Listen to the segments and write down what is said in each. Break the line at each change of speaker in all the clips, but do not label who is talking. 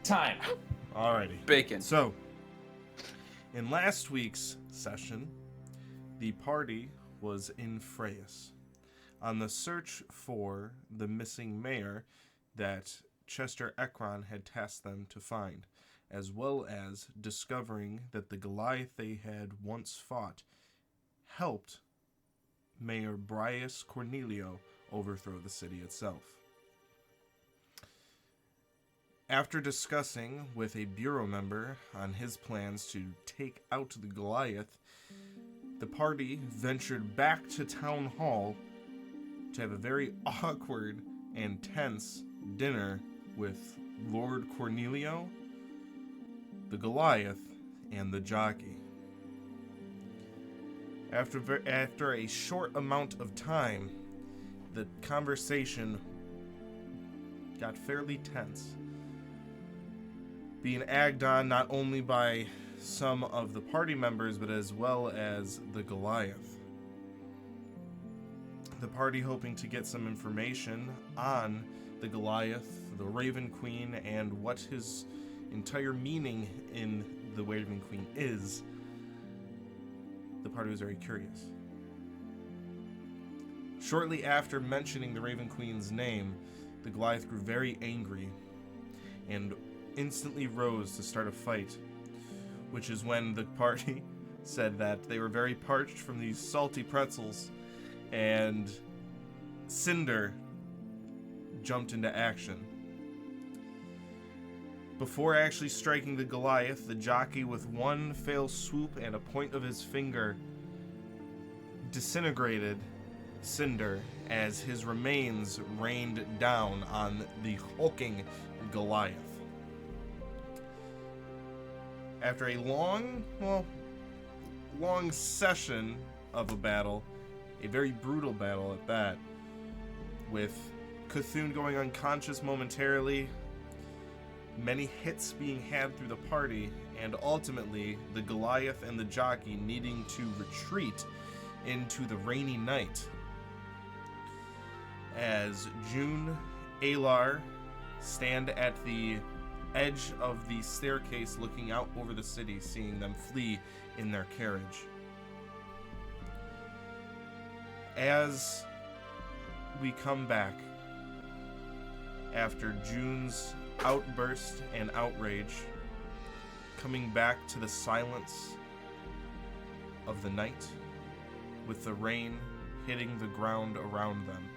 time.
Alrighty.
Bacon.
So, in last week's session, the party was in Freyas on the search for the missing mayor that Chester Ekron had tasked them to find, as well as discovering that the Goliath they had once fought helped Mayor Brius Cornelio overthrow the city itself. After discussing with a bureau member on his plans to take out the Goliath, the party ventured back to Town Hall to have a very awkward and tense dinner with Lord Cornelio, the Goliath, and the jockey. After a short amount of time, the conversation got fairly tense, being egged on not only by some of the party members, but as well as the Goliath. The party hoping to get some information on the Goliath, the Raven Queen, and what his entire meaning in the Raven Queen is. The party was very curious. Shortly after mentioning the Raven Queen's name, the Goliath grew very angry and instantly rose to start a fight, which is when the party said that they were very parched from these salty pretzels, and Cinder jumped into action. Before actually striking the Goliath, the jockey, with one fell swoop and a point of his finger, disintegrated Cinder as his remains rained down on the hulking Goliath. After a long session of a battle, a very brutal battle at that, with Cthulhu going unconscious momentarily, many hits being had through the party, and ultimately the Goliath and the jockey needing to retreat into the rainy night, as June, Alar stand at the edge of the staircase looking out over the city, seeing them flee in their carriage. As we come back after June's outburst and outrage, coming back to the silence of the night, with the rain hitting the ground around them.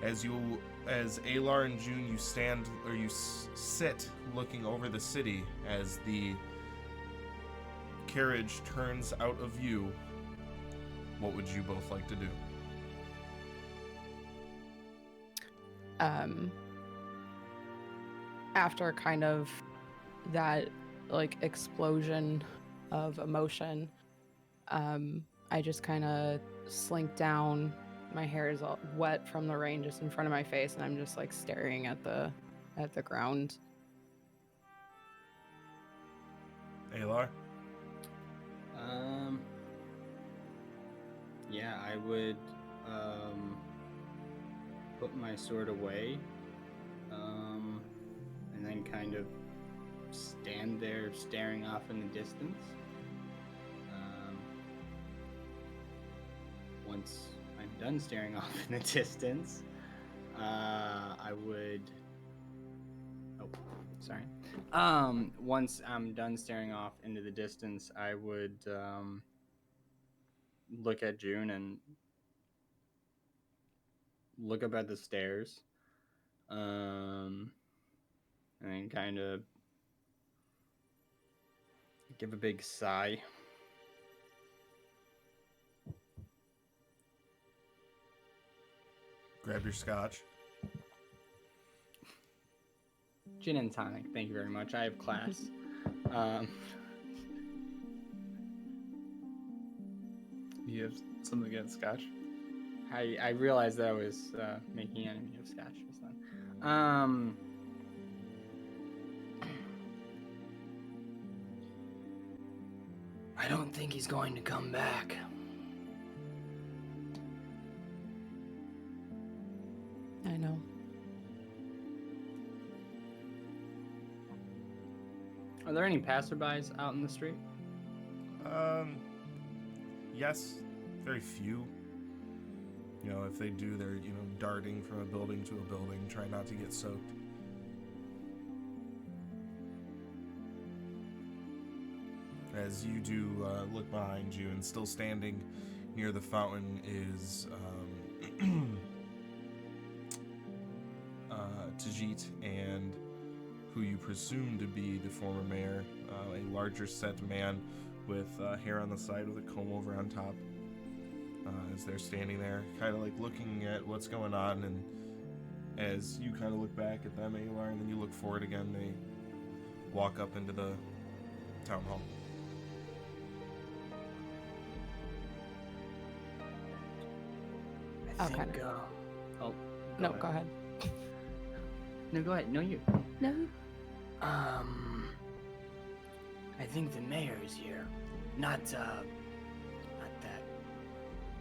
As Alar and June, you stand, or you sit looking over the city as the carriage turns out of view. What would you both like to do?
After kind of that explosion of emotion, I just kind of slink down. My hair is all wet from the rain just in front of my face, and I'm just staring at the ground.
Alar?
Yeah, I would put my sword away, and then kind of stand there staring off in the distance. Once I'm done staring off in the distance, I would... Oh, sorry. Once I'm done staring off into the distance, I would look at June and look up at the stairs, and then kind of give a big sigh.
Grab your scotch.
Gin and tonic, thank you very much. I have class.
You have something against scotch?
I realized that I was making enemy of scotch just then. I don't think he's going to come back.
I know.
Are there any passerbys out in the street?
Yes, very few. You know, if they do, they're, you know, darting from a building to a building, try not to get soaked. As you do look behind you, and still standing near the fountain is Tajit, and who you presume to be the former mayor, a larger set man with hair on the side with a comb over on top. As they're standing there, kind of like looking at what's going on, and as you kind of look back at them, Alar, and then you look forward again, they walk up into the town hall.
I
Okay.
think,
No, go ahead.
No, go ahead. No, you.
No.
I think the mayor is here. Not that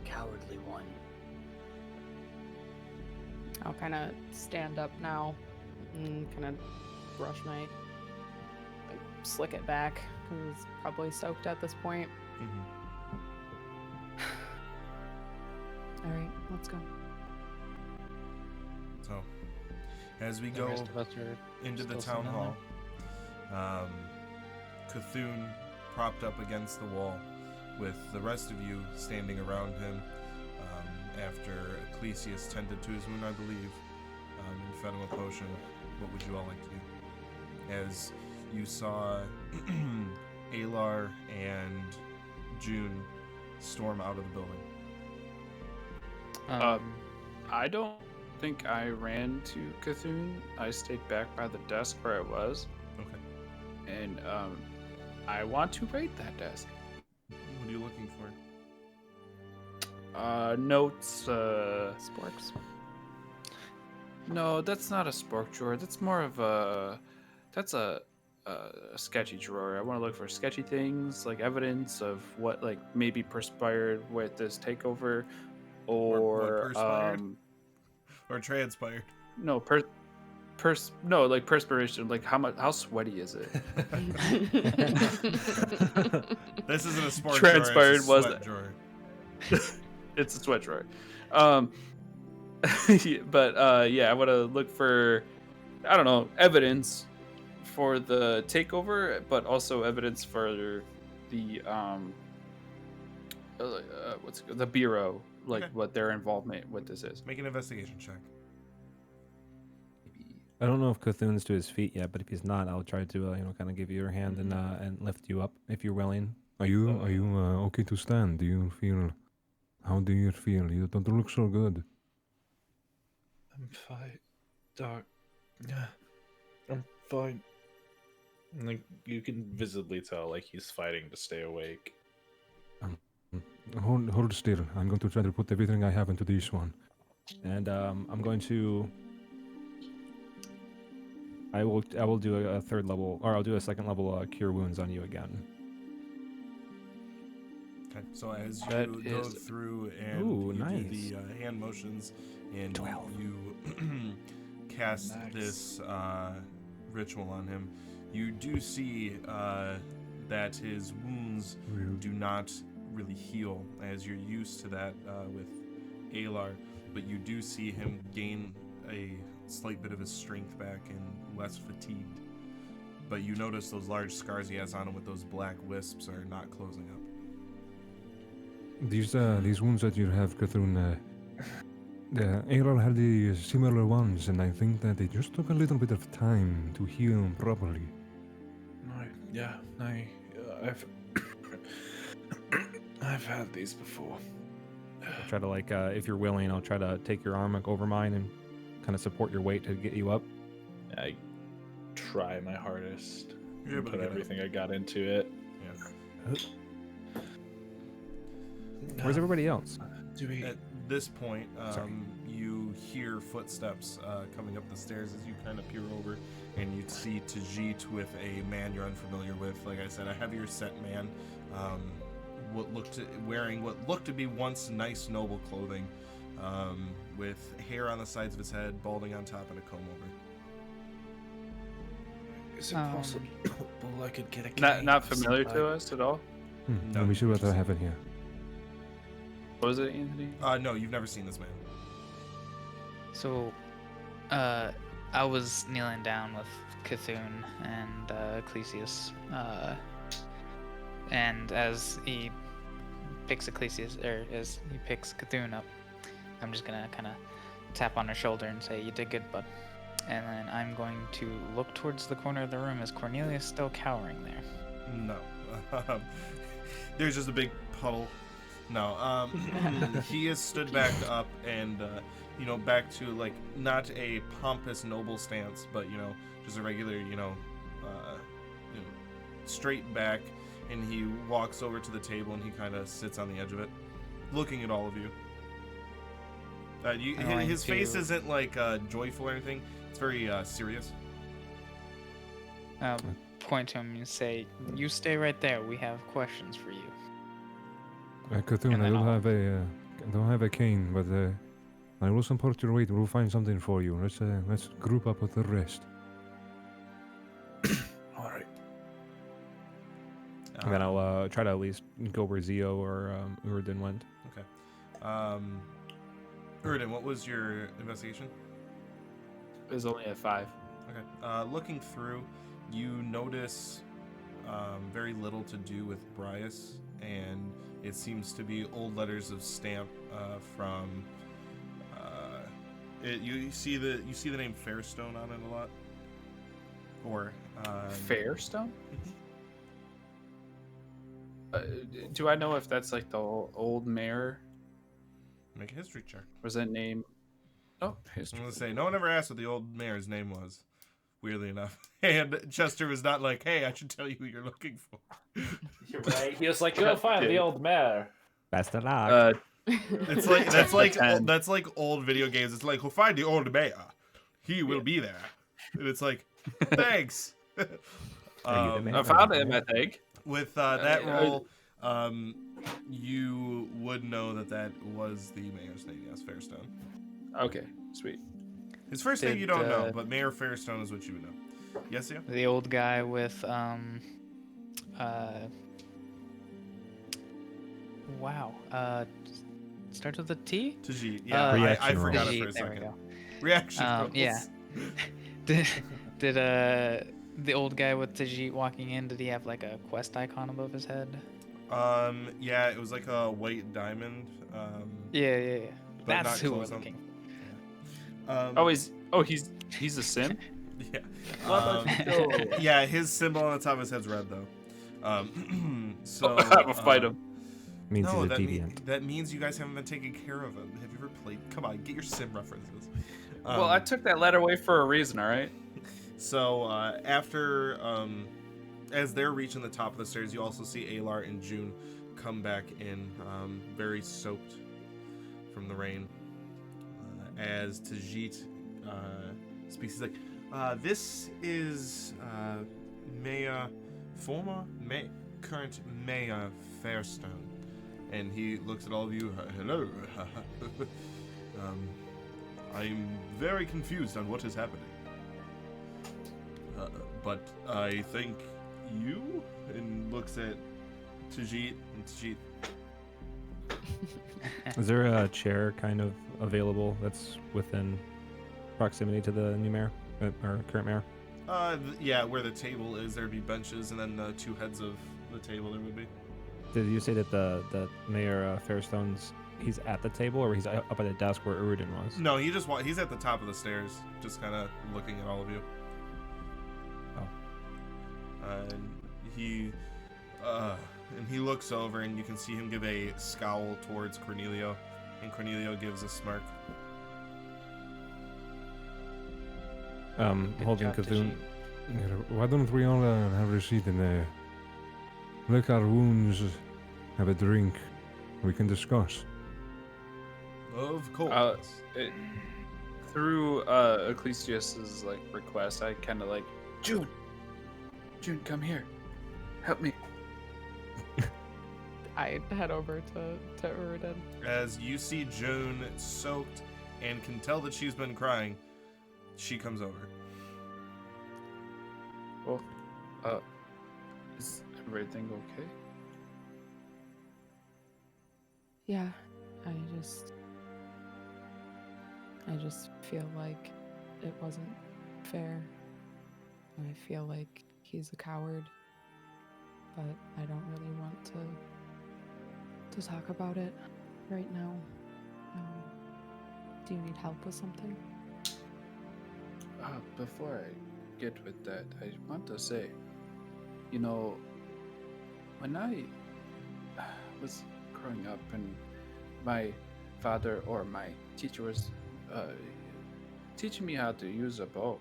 cowardly one.
I'll kind of stand up now and kind of brush my, like, slick it back because it's probably soaked at this point. All right, let's go.
So, as we
The
go
rest of us are
into the
still
town
sitting
hall,
down
Cthulhu propped up against the wall with the rest of you standing around him after Ecclesias tended to his wound, I believe, and fed him a potion. What would you all like to do? As you saw Alar and June storm out of the building.
I don't think I ran to Cthulhu. I stayed back by the desk where I was,
Okay.
and I want to raid that desk.
What are you looking for?
Notes.
Sporks.
No, that's not a spork drawer. That's more of a. That's a sketchy drawer. I want to look for sketchy things, like evidence of what, like, maybe perspired with this takeover, or
perspired? Or transpired?
no, no, like perspiration. Like how sweaty is it?
This isn't a sport
Transpired
drawer,
was
it's a sweat
that-
drawer.
It's a sweat drawer. But yeah, I want to look for, I don't know, evidence for the takeover, but also evidence for the what's it called? The bureau, like
Okay.
what their involvement with this is.
Make an investigation check.
I don't know if Cthulhu's to his feet yet, but if he's not, I'll try to kind of give you your hand and lift you up if you're willing.
Are you okay to stand? Do you feel? How do you feel? You don't look so good.
I'm fine, Doc. Yeah, I'm fine. Like, you can visibly tell, like, he's fighting to stay awake.
Hold still. I'm going to try to put everything I have into this one.
And I'm going to. I will do a third level, or I'll do a second level cure wounds on you again.
Okay. So as you
That
go
is-
through and
Ooh,
you
nice.
do the hand motions and
12.
you cast
Nice.
this ritual on him, you do see that his wounds do not really heal as you're used to that with Alar, but you do see him gain a slight bit of his strength back and less fatigued. But you notice those large scars he has on him with those black wisps are not closing up.
These wounds that you have, Cthulhu, Alar had the similar ones, and I think that they just took a little bit of time to heal properly.
I've had these before.
I'll try to if you're willing, I'll try to take your arm over mine and kind of support your weight to get you up.
I try my hardest.
You're able to
Put
get up.
everything I got into it.
Yeah.
Where's everybody else?
Do we?
At this point,
Sorry.
you hear footsteps coming up the stairs as you kind of peer over, and you see Tajit with a man you're unfamiliar with. Like I said, a heavier set man, wearing what looked to be once nice, noble clothing, with hair on the sides of his head, balding on top, and a comb over.
Is it possible I could get a
Not familiar to us at all.
No,
No, we should
you've
rather
seen
have it here.
What was it, Anthony?
No, you've never seen this man.
So, I was kneeling down with Cthulhu and Ecclesius, and as he picks as he picks Cthulhu up, I'm just gonna kind of tap on her shoulder and say, "You did good, bud." And then I'm going to look towards the corner of the room. Is Cornelio still cowering there?
No. There's just a big puddle. No. He has stood back up and, back to, like, not a pompous noble stance, but, just a regular, straight back. And he walks over to the table and he kind of sits on the edge of it, looking at all of you. His face isn't, like, joyful or anything. It's very serious.
Point to him and say, "You stay right there. We have questions for you."
Cthulhu,
And
I
then
don't
I'll-
have a cane, but I will support your weight. We'll find something for you. Let's group up with the rest.
All right.
And then I'll try to at least go where Zio or Uthran went.
Uthran, what was your investigation?
It was only at 5.
Okay. Looking through, you notice very little to do with Bryas, and it seems to be old letters of stamp from. You see the name Fairstone on it a lot, or
Fairstone? Do I know if that's like the old mayor?
Make a history check.
Was that name? Oh,
I'm
history.
gonna say no one ever asked what the old mayor's name was. Weirdly enough, and Chester was not like, "Hey, I should tell you who you're looking for."
You're right. He was like, "Go find the old mayor."
Best of luck.
It's like that's like old video games. It's like, "We'll find the old mayor. He will be there." And it's like, "Thanks."
Are you the man?
I found him, I think.
With that roll, you would know that was the mayor's name. Yes, Fairstone.
Okay, sweet.
His first name you don't know,
Did,
but Mayor Fairstone is what you would know. Yes, yeah.
The old guy with wow. Starts with a T?
Tajit. Yeah, I
Reaction
forgot
roll.
it for a
Tajit, there we
second.
go.
Reaction rolls.
Yeah. Did the old guy with Tajit walking in, did he have like a quest icon above his head?
Yeah, it was like a white diamond.
Yeah.
But
That's
not
who we're
close on-
looking.
He's a sim?
Yeah. Yeah, his symbol on the top of his head's red though. So
I'll fight him.
Means
No,
he's a
that,
deviant.
that means you guys haven't been taking care of him. Have you ever played? Come on, get your sim references.
Well, I took that letter away for a reason, all right?
So after, as they're reaching the top of the stairs, you also see Alar and June come back in, very soaked from the rain. As Tajit speaks, he's like, "This is Mayor, current Mayor Fairstone," and he looks at all of you. "Hello." I'm very confused on what is happening. But I think you, and looks at Tajit, and Tajit,
Is there a chair kind of available that's within proximity to the new mayor or current mayor?
yeah, where the table is, there'd be benches, and then the two heads of the table there would be.
Did you say that the mayor Fairstone's he's at the table or he's up at the desk where Uthran was?
No, he's at the top of the stairs, just kind of looking at all of you.
Oh.
And he looks over, and you can see him give a scowl towards Cornelio, and Cornelio gives a smirk.
Holding
job,
Cthulhu.
Why don't we all have a seat and lick our wounds, have a drink, we can discuss.
Of course.
Through Ecclesias's like request, I kind of like, June, come here, help me.
I head over to Uthran.
As you see June soaked and can tell that she's been crying, she comes over.
Well, is everything okay?
Yeah, I just feel like it wasn't fair. I feel like he's a coward, but I don't really want to talk about it right now. Do you need help with something?
Before I get with that, I want to say, when I was growing up and my father or my teacher was teaching me how to use a bow,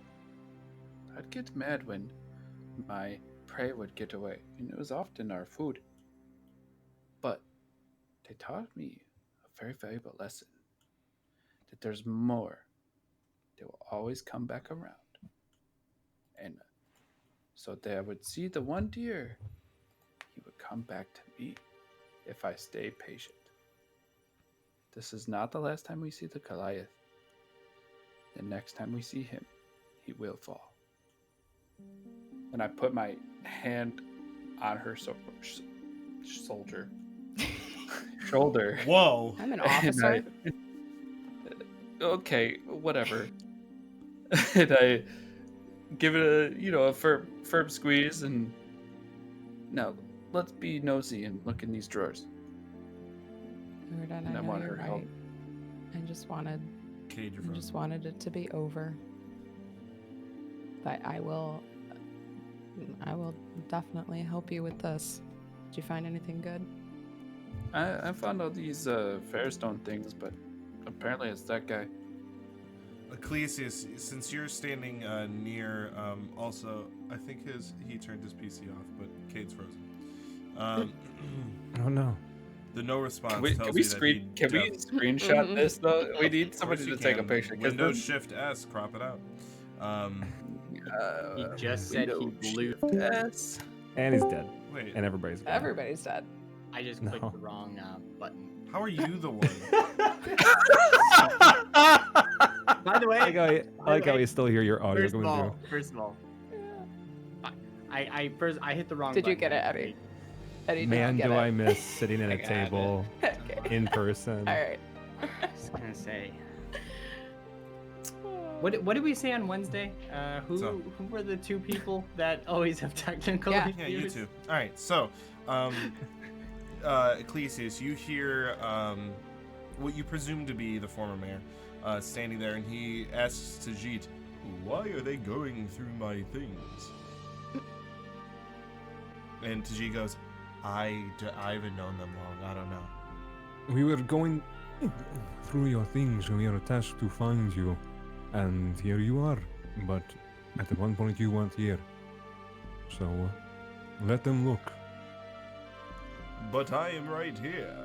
I'd get mad when my prey would get away, and it was often our food. But they taught me a very valuable lesson, that there's more. They will always come back around. And so that I would see the one deer, he would come back to me if I stay patient. This is not the last time we see the Goliath. The next time we see him, he will fall. And I put my hand on her shoulder.
Whoa.
I'm an
And
officer.
Okay, whatever. And I give it a firm squeeze, and now let's be nosy and look in these drawers.
Jordan,
And I
know
want
you're
her help.
right. I just wanted
Cade, you're
I
frozen.
just wanted it to be over. But I will definitely help you with this. Did you find anything good?
I found all these Fairstone things, but apparently it's that guy.
Ecclesias, since you're standing near, also, I think he turned his PC off, but Cade's frozen.
Oh no.
The no response
Can we
tells you that he
screenshot
Mhm.
this though? We need
Of course
somebody
you
to take a
can.
picture. 'Cause
Windows
then-
Shift S, crop it out.
He just said he
Windows
blew.
Shift S.
And he's dead.
Wait,
And everybody's gone.
Everybody's dead.
I just
No.
clicked the wrong button.
how are you the one?
By the way,
I like how we still hear your audio
first of
coming
all, I hit the wrong.
Did you
button,
get it,
actually.
Eddie? Eddie,
through.
did
Man,
you get
do
it?
I miss sitting at
I
a
got
table
Okay.
in person.
All right.
I was gonna say. What did we say on Wednesday?
So-
Who were the two people that always have technical
Yeah.
Yeah, you
issues?
too. All right, so, Ecclesias, you hear what you presume to be the former mayor standing there, and he asks Tajit, "Why are they going through my things?" And Tajit goes, I haven't known them long. I don't know.
We were going through your things and we are tasked to find you. And here you are. But at one point you weren't here. So let them look.
But I am right here.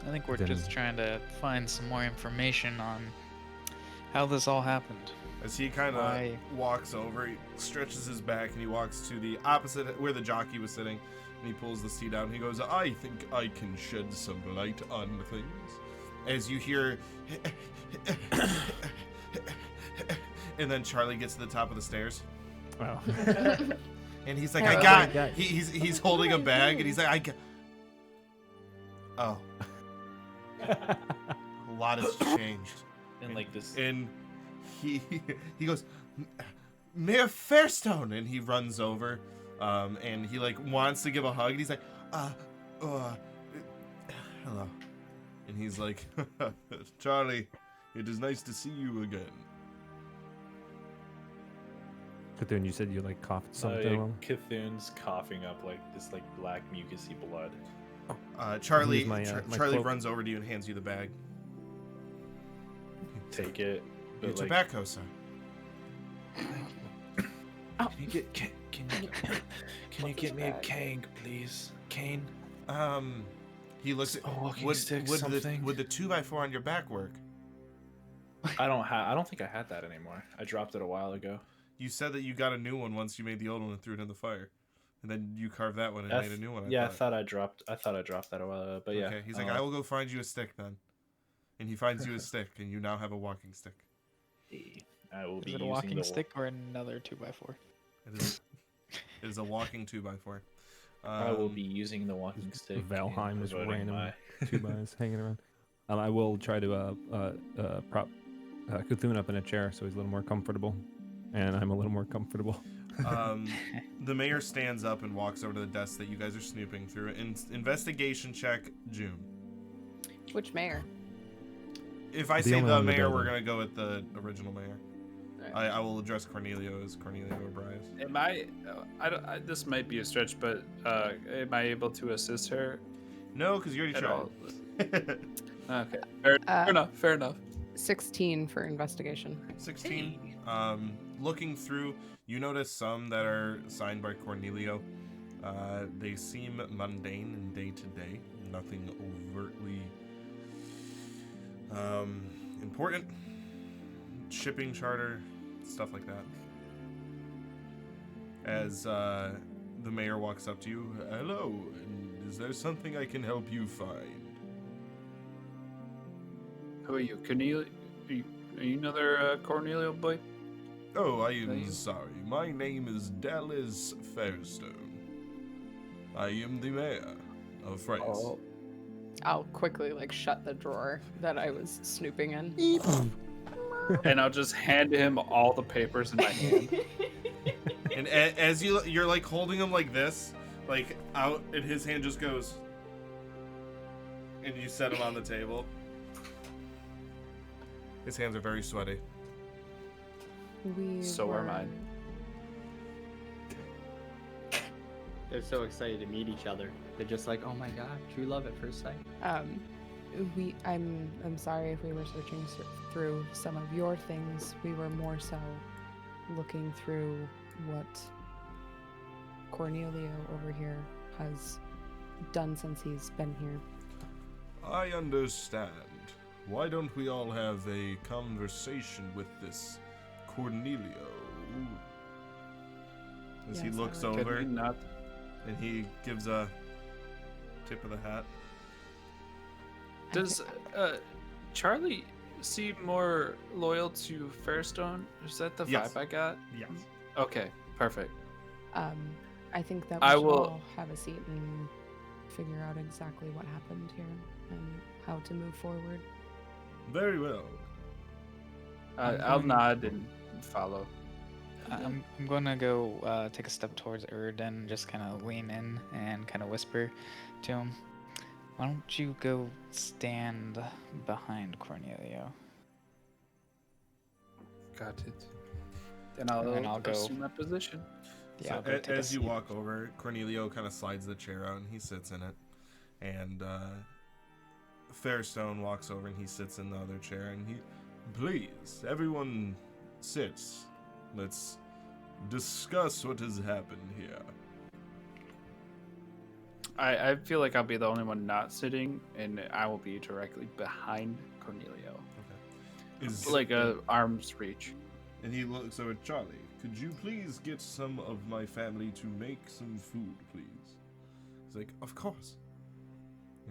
I think we're
Then-
just trying to find some more information on how this all happened.
As he kind of
Why?
walks over, he stretches his back, and he walks to the opposite where the jockey was sitting, and he pulls the seat out, and he goes, I think I can shed some light on things. As you hear, and then Charlie gets to the top of the stairs,
Wow.
and he's like,
Oh,
I
my
got,
God.
he's holding a bag, and he's like, I got, oh. A lot has changed.
And like this.
And he goes, Mayor Fairstone, and he runs over, and he like wants to give a hug, and he's like, hello, and he's like, Charlie, it is nice to see you again.
But then you said you like coughed something.
Cthulhu's coughing up like this like black mucusy blood.
Charlie,
Use my, my
Charlie
cloak.
runs over to you and hands you the bag.
Take it.
Your
But, like,
tobacco, sir.
Can you get can you get me a Kang, please? Cane?
He looks at
A walking
would,
stick,
would
something?
the 2x4 on your back work?
I don't think I had that anymore. I dropped it a while ago.
You said that you got a new one once you made the old one and threw it in the fire, and then you carved that one and
I
made a
th-
new one.
I thought I dropped that a while ago. But yeah.
Okay, he's like, I will go find you a stick then, and he finds you a stick, and you now have a walking stick.
I will
Is
be
it a
using
walking
the
stick or another 2x4?
It is a walking 2x4.
I will be using the walking stick. and
Valheim is
promoting
random
my-
2x hanging around. I will try to prop Cthulhu up in a chair so he's a little more comfortable, and I'm a little more comfortable.
The mayor stands up and walks over to the desk that you guys are snooping through. Investigation check, June.
Which mayor?
If I
The
say
only
the
one in the
mayor, we're
building.
gonna go with the original mayor. I will address Cornelio as Cornelio or Bryce.
Am I this might be a stretch, but am I able to assist her
No, because you already
at all?
tried.
Okay, fair enough. Fair enough.
16 for investigation.
16. Looking through, you notice some that are signed by Cornelio. They seem mundane and day to day. Nothing overtly important. Shipping charter, stuff like that. As the mayor walks up to you, hello, and is there something I can help you find?
Who are you, Cornelio? Are you another Cornelio boy?
Oh, I am
Please.
sorry. My name is Dallas Fairstone. I am the mayor of France.
Oh.
I'll quickly shut the drawer that I was snooping in.
And I'll just hand him all the papers in my hand.
And as you're like holding him like this, like out, and his hand just goes, and you set him on the table. His hands are very sweaty.
So are mine.
They're so excited to meet each other. They're just like, oh my god, true love at first sight.
I'm sorry if we were searching through some of your things. We were more so looking through what Cornelio over here has done since he's been here.
I understand. Why don't we all have a conversation with this Cornelio? As he
Yes, I
looks
would.
Could
over
we not?
and he gives a tip of the hat.
Does Charlie seem more loyal to Fairstone? Is that the
Yes.
vibe I got?
Yes.
Okay, perfect.
I think that we
I
should
will-
all have a seat and figure out exactly what happened here and how to move forward.
Very well.
I'll nod and follow.
I'm gonna go take a step towards Erden, just kind of lean in and kind of whisper to him. Why don't you go stand behind Cornelio?
Got it. Then I'll
go-
assume that position.
Yeah,
So
I'll go take a
as you
seat.
walk over, Cornelio kind of slides the chair out and he sits in it. And Fairstone walks over and he sits in the other chair and he, please, everyone sits. Let's discuss what has happened here.
I feel like I'll be the only one not sitting, and I will be directly behind Cornelio,
Is
like a arm's reach.
And he looks over at Charlie. Could you please get some of my family to make some food, please? He's like, of course.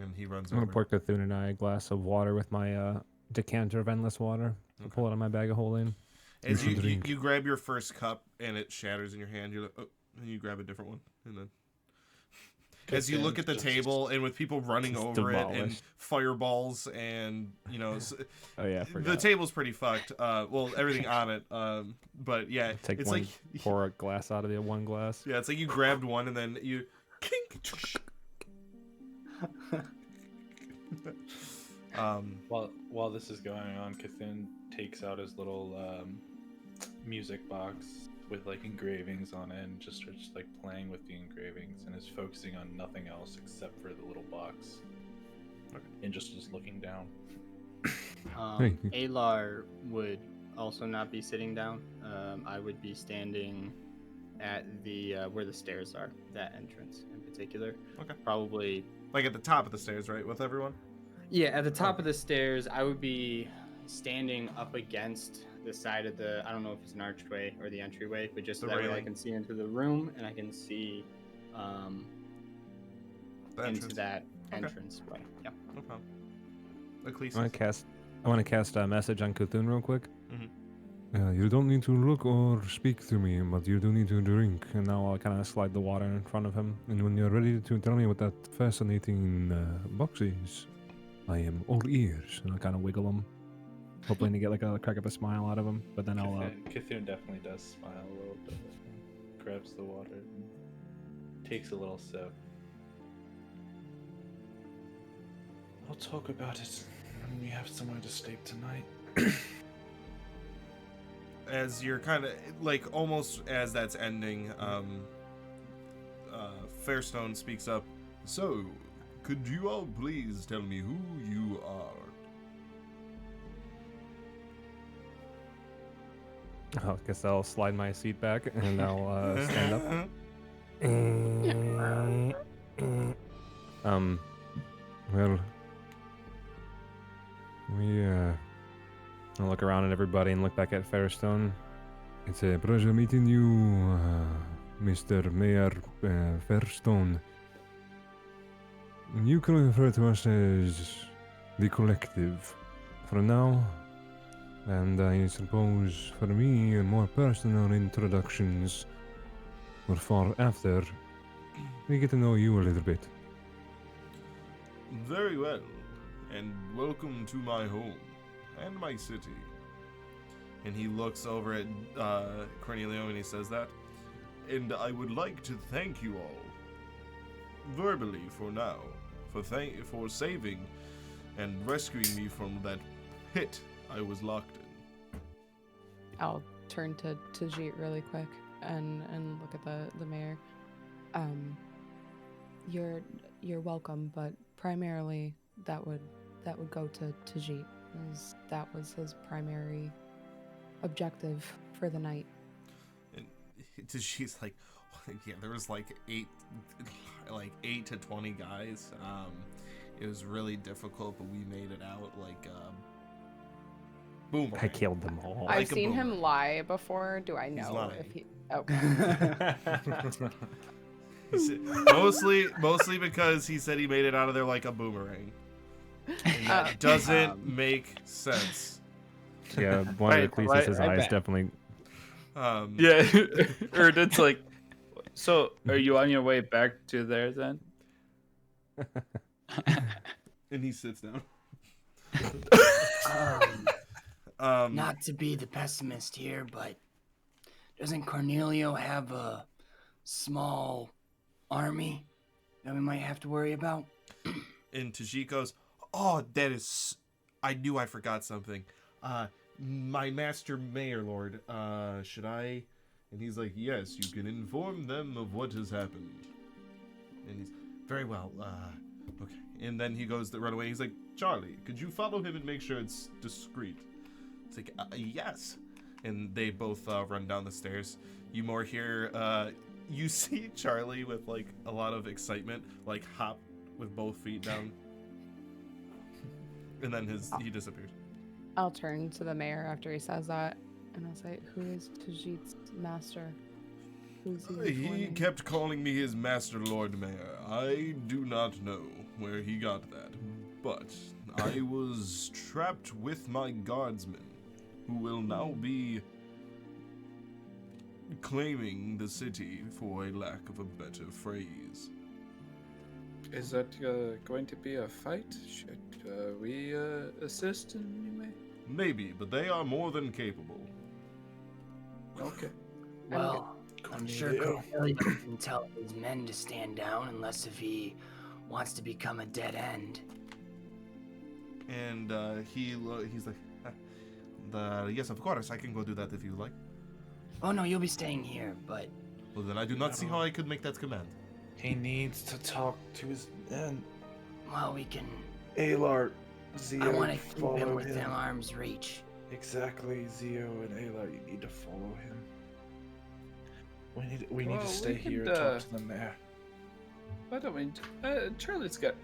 And he runs
I'm gonna
over.
pour Cthulhu and I a glass of water with my decanter of endless water. I'll pull it out of my bag of holding.
As
should drink.
you grab your first cup and it shatters in your hand, you're like, oh, and you grab a different one, and then as you look at the table and with people running
Just
over it and
demolished.
fireballs and
Oh yeah, I
the
forgot.
table's pretty fucked. Well, everything on it. But yeah,
Take
it's
one,
like
pour a glass out of the one glass.
yeah, it's like you grabbed one and then you.
While this is going on, Cthulhu takes out his little music box with like engravings on it and just starts like playing with the engravings and is focusing on nothing else except for the little box. And just looking down.
Hey.
Alar would also not be sitting down. I would be standing at the where the stairs are, that entrance in particular.
Okay.
Probably.
Like at the top of the stairs, right, with everyone?
Yeah, at the top of the stairs, I would be standing up against the side of the, I don't know if it's an archway or the entryway, but just so
The
that way I
railing.
can see into the room and I can see
The
into
entrance.
that
Okay.
entrance. But yeah.
No problem.
I want
Ecclesias.
to cast. I want to cast a message on Cthulhu real quick.
Mhm.
You don't need to look or speak to me, but you do need to drink.
And now I'll kind of slide the water in front of him. And when you're ready to tell me what that fascinating box is, I am all ears. And I'll kind of wiggle him, hoping to get like a crack of a smile out of him. But then I'll.
Cthulhu definitely does smile a little bit. And grabs the water and takes a little sip. I'll talk about it when we have somewhere to stay tonight.
As you're kind of like almost as that's ending, Fairstone speaks up. So, could you all please tell me who you are?
I guess I'll slide my seat back and I'll stand up.
Well,
I'll look around at everybody and look back at Fairstone.
it's a pleasure meeting you, Mr. Mayor Fairstone. You can refer to us as the Collective for now, and I suppose for me, more personal introductions were for after we get to know you a little bit.
Very well, and welcome to my home and my city. And he looks over at Cornelio and he says that. And I would like to thank you all, verbally for now, for saving and rescuing me from that pit I was locked in.
I'll turn to Tajit really quick and look at the mayor. You're welcome, but primarily that would go to Tajit, as that was his primary objective for the night.
And she's like, yeah, there was like 8 to 20 guys. It was really difficult, but we made it out like boom.
I killed them all.
I've
Like a
seen him
boomerang.
lie before. Do I
He's
know
lying.
if he? Okay.
mostly because he said he made it out of there like a boomerang. And that doesn't make sense.
Yeah, one of the
Right,
Cleese's
I
eyes
bet.
definitely.
Yeah, Erdon's like, so are you on your way back to there then?
And he sits down.
Not to be the pessimist here, but doesn't Cornelio have a small army that we might have to worry about?
And Tajik goes, oh, that is... I knew I forgot something. My master mayor lord, should I... And he's like, yes, you can inform them of what has happened. And he's, very well, okay. And then he goes to run away. He's like, Charlie, could you follow him and make sure it's discreet? It's like, yes. And they both run down the stairs. You more hear, you see Charlie with, like, a lot of excitement, like, hop with both feet down. And then he disappears.
I'll turn to the mayor after he says that, and I'll say, "Who is Tajit's master? Who's he?"
He
informing?"
kept calling me his master lord mayor. I do not know where he got that, but I was trapped with my guardsmen, who will now be claiming the city, for a lack of a better phrase.
Is that going to be a fight? Should we assist in any way?
Maybe, but they are more than capable.
Okay.
Well, I'm sure Cornelio can tell his men to stand down unless if he wants to become a dead end.
And he's like, yes, of course, I can go do that if you like.
Oh no, you'll be staying here, but
Well, then I do not see how I could make that command.
He needs to talk to his men.
well, we can.
Alar, Zio,
I want to keep
follow
him within arm's reach.
Exactly, Zio and Alar, you need to follow him. We need
Well,
to
we
stay here
could,
and talk to the mayor.
I don't mean. Charlie's got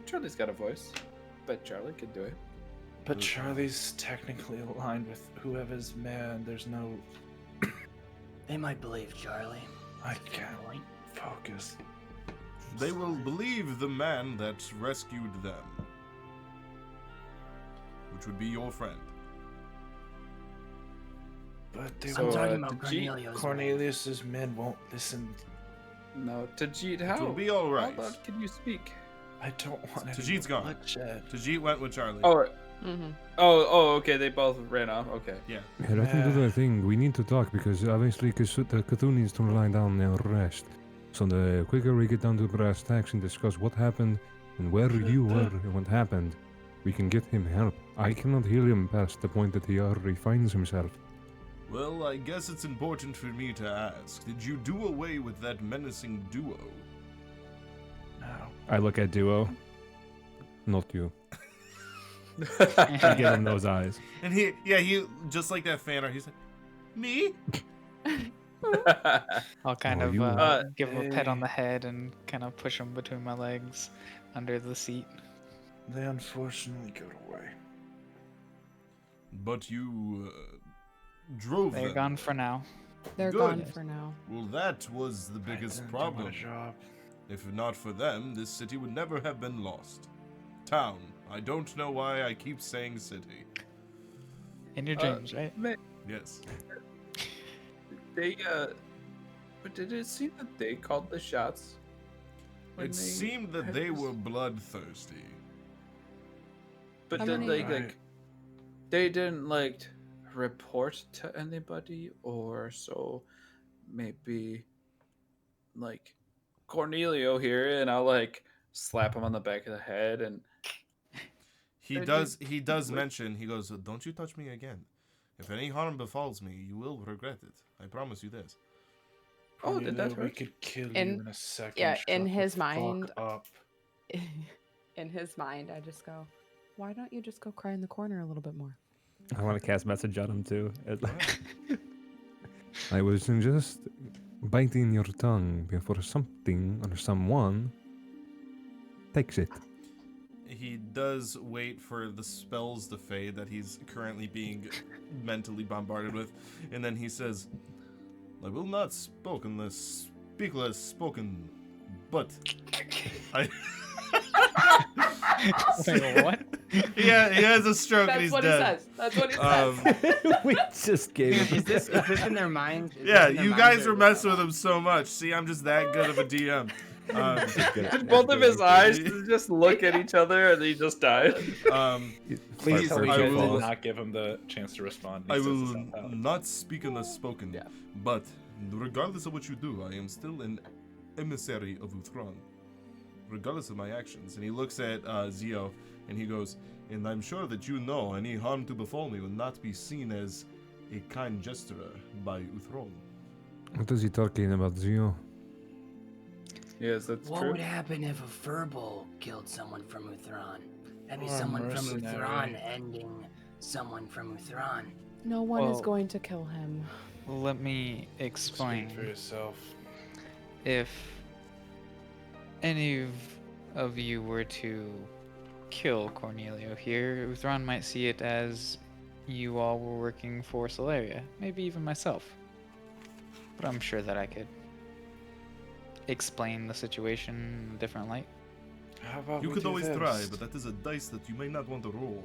a voice, but Charlie could do it.
But Charlie's technically aligned with whoever's mayor, and there's no...
They might believe Charlie.
I can't focus.
They will believe the man that rescued them, which would be your friend.
But they
So,
I'm talking
uh,
about
did
Cornelius.
Cornelius's men won't listen.
No, Tajid, how?
It'll be all right.
How loud can you speak?
I don't want to.
Tajid's gone.
Bloodshed.
Tajid went with Charlie.
Oh,
Mm-hmm.
oh, okay. They both ran off. Okay.
Yeah.
Yeah, let him do their thing. We need to talk because obviously the Cthulhu needs to lie down and rest. So the quicker we get down to brass tacks and discuss what happened and where you were and what happened, we can get him help. I cannot heal him past the point that he already finds himself.
Well, I guess it's important for me to ask. Did you do away with that menacing duo?
No.
I look at Duo. Not you. I give him those eyes.
And he just like that fan art, he's like, me?
I'll kind
Oh,
of
you-
give him a pet on the head and kind of push him between my legs under the seat.
They unfortunately got away.
But you drove
They're
them.
gone for now.
They're
Good.
gone for now.
Well, that was the biggest
I didn't do
problem.
my job.
If not for them, this city would never have been lost. Town. I don't know why I keep saying city.
In your dreams, right?
Yes.
But did it seem that they called the shots? when
It
they
seemed that
had
they
this-
were bloodthirsty.
But
How
then
many-
they didn't report to anybody, or so maybe Cornelio here, and I'll slap him on the back of the head and
He
They
does
did-
mention, he goes, don't you touch me again. If any harm befalls me, you will regret it. I promise you this.
Oh, did that
Cornelia, we
hurt?
could kill
In-
you in a second.
yeah, in
Shut the
his
fuck
mind-
up.
In his mind, I just go, why don't you just go cry in the corner a little bit more?
I want to cast message on him too.
I was just biting your tongue before something or someone takes it.
He does wait for the spells to fade that he's currently being mentally bombarded with, and then he says, I will not speak less spoken, but I...
Wait, what?
Yeah, he has a stroke and
That's
he's
what
dead.
he says. That's what he says.
we just gave him.
Is this in their mind? Is
Yeah,
this in their
you
mind,
guys
or
are
is
messing
that-
with him so much. See, I'm just that good of a DM.
Did both of his eyes just look at each other and he just died?
Please,
Sorry,
I
you guys
will,
did not give him the chance to respond. He
I
says
will
this out loud.
not speak unless spoken.
Yeah.
But regardless of what you do, I am still an emissary of Uthran. Regardless of my actions. And he looks at Zio and he goes, and I'm sure that you know any harm to befall me will not be seen as a kind gesture by Uthran.
What is he talking about, Zio?
Yes, that's
What
true.
would happen if a furball killed someone from Uthran? That'd be
Or a
someone from
mercenary.
Uthran ending someone from Uthran.
No one is
Well-
going to kill him.
Let me explain.
Speak for yourself.
If any of you were to kill Cornelio here, Uthran might see it as you all were working for Solaria, maybe even myself. But I'm sure that I could explain the situation in a different light.
How about
You
we
could
do
always
this?
try, but that is a dice that you may not want to roll.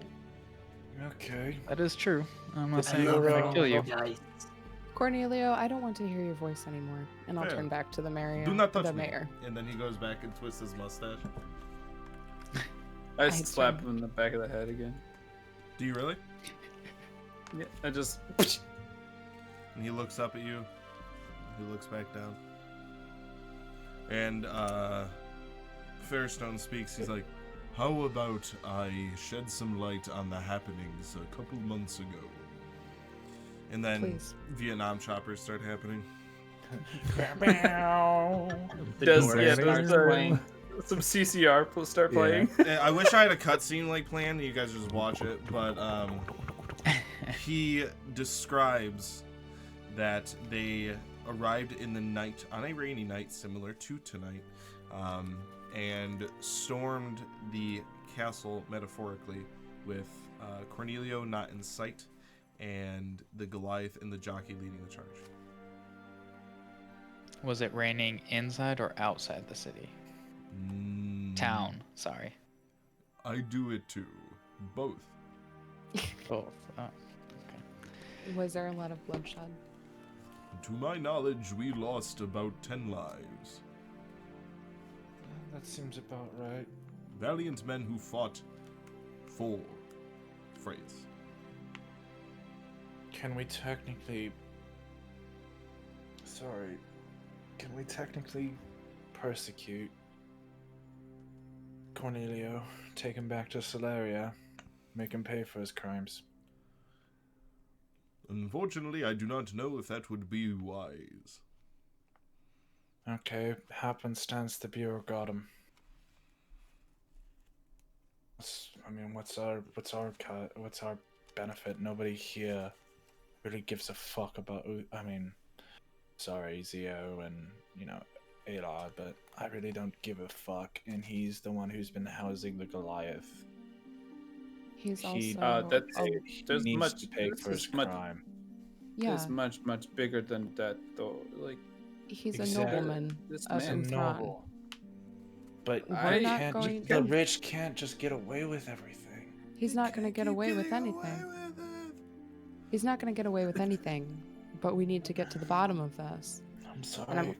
Okay.
That is true. I'm not
I
saying I'm
love
gonna
rolling
kill you.
dice.
Cornelio, I don't want to hear your voice anymore. And I'll
Fair.
turn back to the mayor.
Do not touch
the
me.
mayor.
And then he goes back and twists his mustache.
I
I
slap
turn-
him in the back of the head again.
Do you really?
Yeah, I just.
And he looks up at you. He looks back down. And Fairstone speaks. He's like, how about I shed some light on the happenings a couple months ago? And then
Please.
Vietnam choppers start happening.
The
Does
door
yeah,
starts
does,
playing.
some CCR start playing?
I wish I had a cutscene planned. You guys just watch it. But he describes that they arrived in the night, on a rainy night similar to tonight, and stormed the castle metaphorically with Cornelio not in sight and the Goliath and the jockey leading the charge.
Was it raining inside or outside the city? Town, sorry.
I do it too. Both.
Both. Oh, okay.
Was there a lot of bloodshed?
To my knowledge, we lost about 10 lives.
That seems about right.
Valiant men who fought for Freys.
Can we technically... Sorry. Can we technically persecute Cornelio, take him back to Solaria, make him pay for his crimes?
Unfortunately, I do not know if that would be wise.
Okay, happenstance the Bureau got him. What's our benefit? Nobody here really gives a fuck about. Sorry, Zio and Ayla, but I really don't give a fuck. And he's the one who's been housing the Goliath.
He's also.
He
There's
needs
much
to pay for his crime.
Yeah.
It's much bigger than that, though. Like,
He's
Exactly.
a nobleman
This
of
man-
Uthran.
Noble. But
We're not
can't
going
the
to-
rich can't just get away with everything.
He's not going to get away with anything. He's not going to get away with anything. But we need to get to the bottom of this.
I'm sorry.
And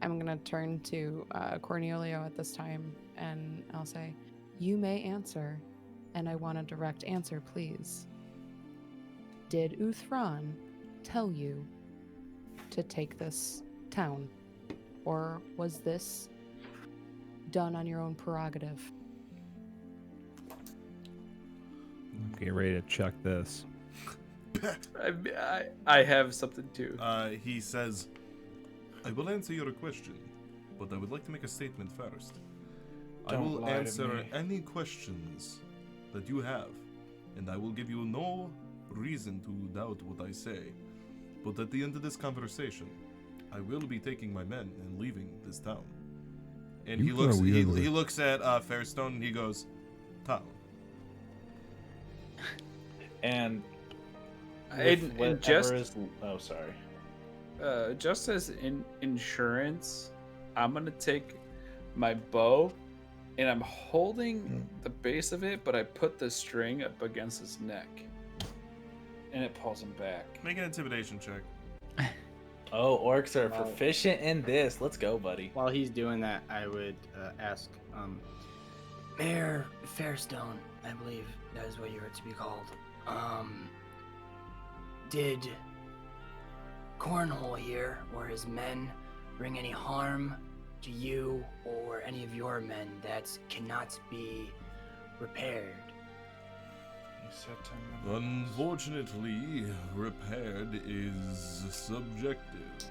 I'm going to turn to Cornelio at this time, and I'll say, you may answer, and I want a direct answer, please. Did Uthran tell you to take this town? Or was this done on your own prerogative?
I'm getting ready to check this.
I have something too.
He says, I will answer your question, but I would like to make a statement first. I
Don't
will
lie to
answer
me.
any questions that you have, and I will give you no reason to doubt what I say. But at the end of this conversation, I will be taking my men and leaving this town. And he
You
looks
are
he
weird.
looks at Fairstone and he goes, town.
And
And just
oh, sorry.
just as insurance, I'm gonna take my bow, and I'm holding the base of it, but I put the string up against his neck, and it pulls him back.
Make an intimidation check.
Oh, orcs are
Wow.
proficient in this. Let's go, buddy.
While he's doing that, I would ask,
Mayor Fairstone, I believe that is what you were to be called. Did Cornhole here or his men bring any harm to you or any of your men that cannot be repaired?
You said 10 minutes.
Unfortunately, repaired is subjective.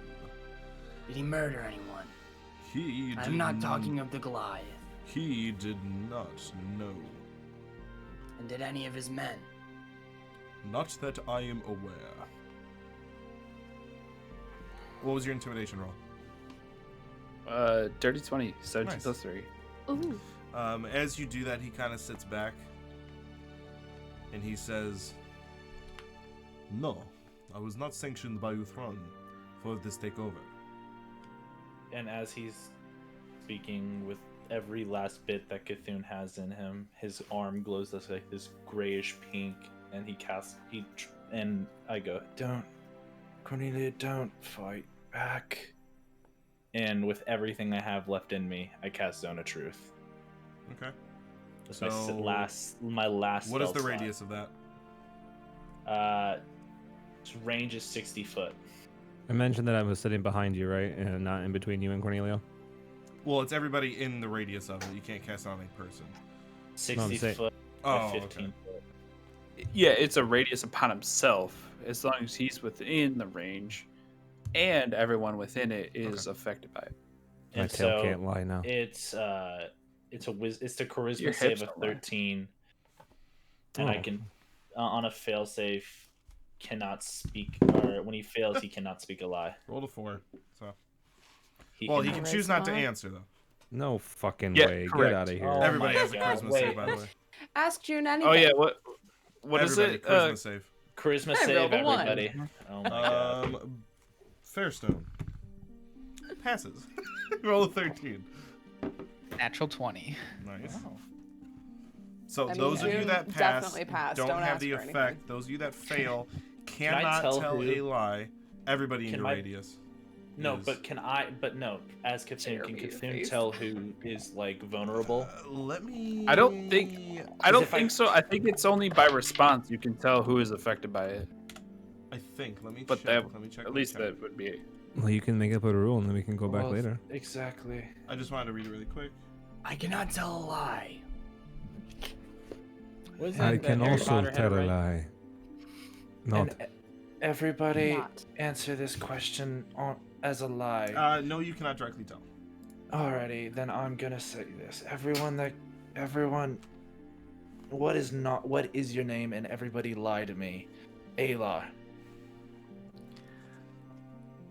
Did he murder anyone?
He did
I'm not talking of the Goliath.
He did not know.
And did any of his men?
Not that I am aware. What was your intimidation roll?
Dirty 20, 17
Nice.
plus 3.
Ooh.
As you do that, he kind of sits back and he says, no, I was not sanctioned by Uthran for this takeover.
And as he's speaking, with every last bit that Cthulhu has in him, his arm glows like this grayish pink, and and I go, don't, Cornelia, don't fight back. And with everything I have left in me, I cast Zone of Truth.
Okay.
That's
So,
my last.
What is
spell
the
slot.
radius of that?
Its range is 60 foot.
I mentioned that I was sitting behind you, right? And not in between you and Cornelio.
Well, it's everybody in the radius of it. You can't cast it on a person.
60
saying-
foot
Oh,
by 15
okay.
foot.
Yeah, it's a radius upon himself, as long as he's within the range, and everyone within it is affected by it.
My
And
tail
so
can't lie now.
it's the charisma
Your
save
hips
of
don't lie.
13, and I
Oh.
can on a failsafe cannot speak, or when he fails he cannot speak a lie.
Roll a 4. So,
He
well, he
cannot-
can choose not to
Charisma?
answer though.
No fucking
Yeah,
way.
correct.
Get out of here.
Oh
Everybody
my
has a
God,
charisma
wait.
save, by the way.
Ask June anything.
Oh yeah, what is
Everybody,
it?
charisma save.
charisma
I
save
rolled a one.
everybody. Oh my god.
Fairstone passes. Roll a 13.
Natural 20.
Nice.
Wow.
So
I mean,
those of you
June
that pass
definitely passed.
don't
Don't
have
ask
the
for
effect.
anything.
Those of you that fail cannot
tell
tell
who-
a lie. Everybody in
Can
your
my-
radius.
No,
is-
but can I? But no, as Cthulhu, can
Jeremy
Cthulhu
face.
tell who is like vulnerable?
Let me.
I don't think
if I-
so. I think it's only by response you can tell who is affected by it.
I think. Let me
But
check.
that-
Let me check.
At
let me
least
check.
that would be.
Well, you can make up a rule and then we can go back
Well,
later.
Exactly.
I just wanted to read it really quick.
I cannot tell a lie.
Was
I
that
can
Harry
also
Potter had
tell a
right?
lie. Not.
And everybody
Not.
answer this question as a lie.
No, you cannot directly tell.
Alrighty, then I'm gonna say this. Everyone, what is your name? And everybody lie to me. Aylar.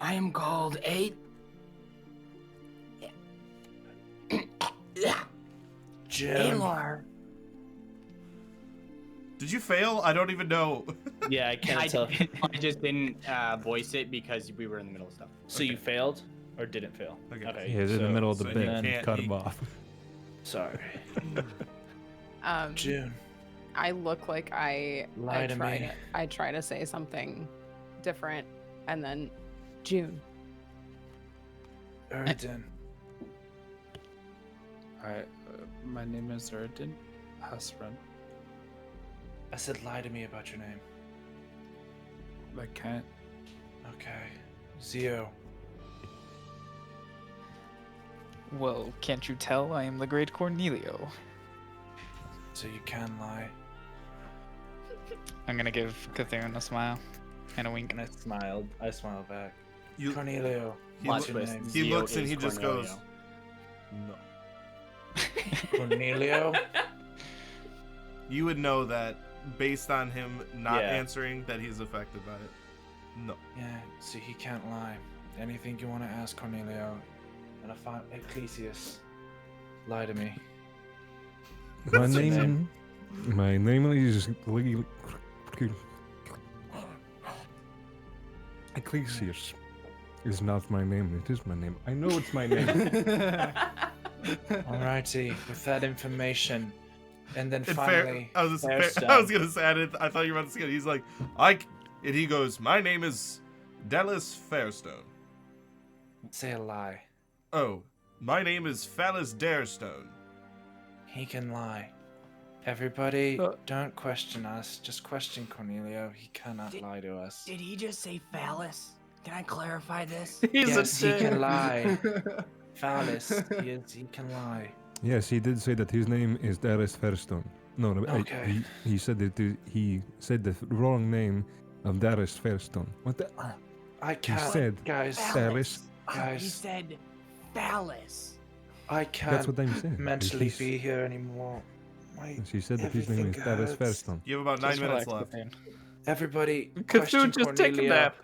I am called
Jim.
Alar.
Did you fail? I don't even know.
Yeah, I can't
I,
tell.
I just didn't voice it because we were in the middle of stuff.
So you failed or didn't fail?
Okay.
He was in the middle of the
so
bit
you
and
can't-
cut
he-
him off.
Sorry.
June. I look like I
Lie to me.
I try to say something different, and then June.
Erdin.
Alright, my name is Erdin Hasran.
I said lie to me about your name.
I can't.
Okay. Zio.
Well, can't you tell I am the great Cornelio?
So you can lie.
I'm gonna give Cthulhu a smile and a wink.
And I smiled back.
You,
Cornelio.
he,
What's
loo-
your name?
he
Zio
looks and
is
he just
Cornelio.
goes, no.
Cornelio?
You would know that based on him not
Yeah.
answering that he's affected by it. No.
Yeah, see, he can't lie. Anything you want to ask Cornelio, and I find Ecclesius, lie to me.
My
What's your
name. My name is Ecclesius. Is not my name. It is my name. I know it's my name.
Alrighty, with that information, and then
And
finally,
I was
Fairstone.
gonna say I thought you were about to say it. He's like, and he goes, my name is Dallas Fairstone.
say a lie.
Oh, my name is Phallus Darestone.
He can lie. Everybody,
Uh.
don't question us. Just question Cornelio. He cannot
Did-
lie to us.
Did he just say phallus? Can I clarify this?
He's
Yes,
a
he
dick.
can lie. Phallus, he can lie.
Yes, he did say that his name is Darius Fairstone. No,
Okay.
he said that he said the wrong name of Darius Fairstone. What the?
I can't,
said
guys.
Darius.
He
Guys,
said phallus.
I can't
That's what I'm saying.
mentally
He's-
be here anymore. My,
She said that his name is
everything
Darius
hurts.
Fairstone.
You have about 9
Just
minutes
relax,
left.
Cthulhu.
Everybody, question
Cthulhu, just take a
Cornelio.
nap.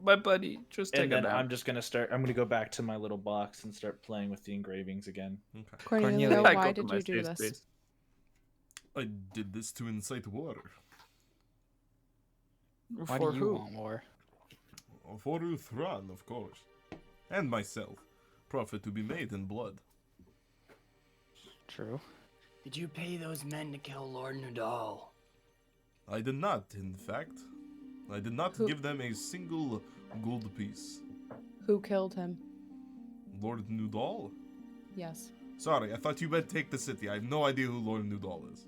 My buddy, just take
And
a
then
nap.
I'm just gonna start. I'm gonna go back to my little box and start playing with the engravings again.
Okay.
Cornelio,
I
why
go to
did
my
you do
safe
this?
space.
I did this to incite war.
Why
For
do you
who?
want war?
For Uthran, of course. And myself. Profit to be made in blood.
True.
Did you pay those men to kill Lord Nudal?
I did not, in fact. I did not
Who-
give them a single gold piece.
Who killed him?
Lord Nudal?
Yes.
Sorry, I thought you meant take the city. I have no idea who Lord Nudal is.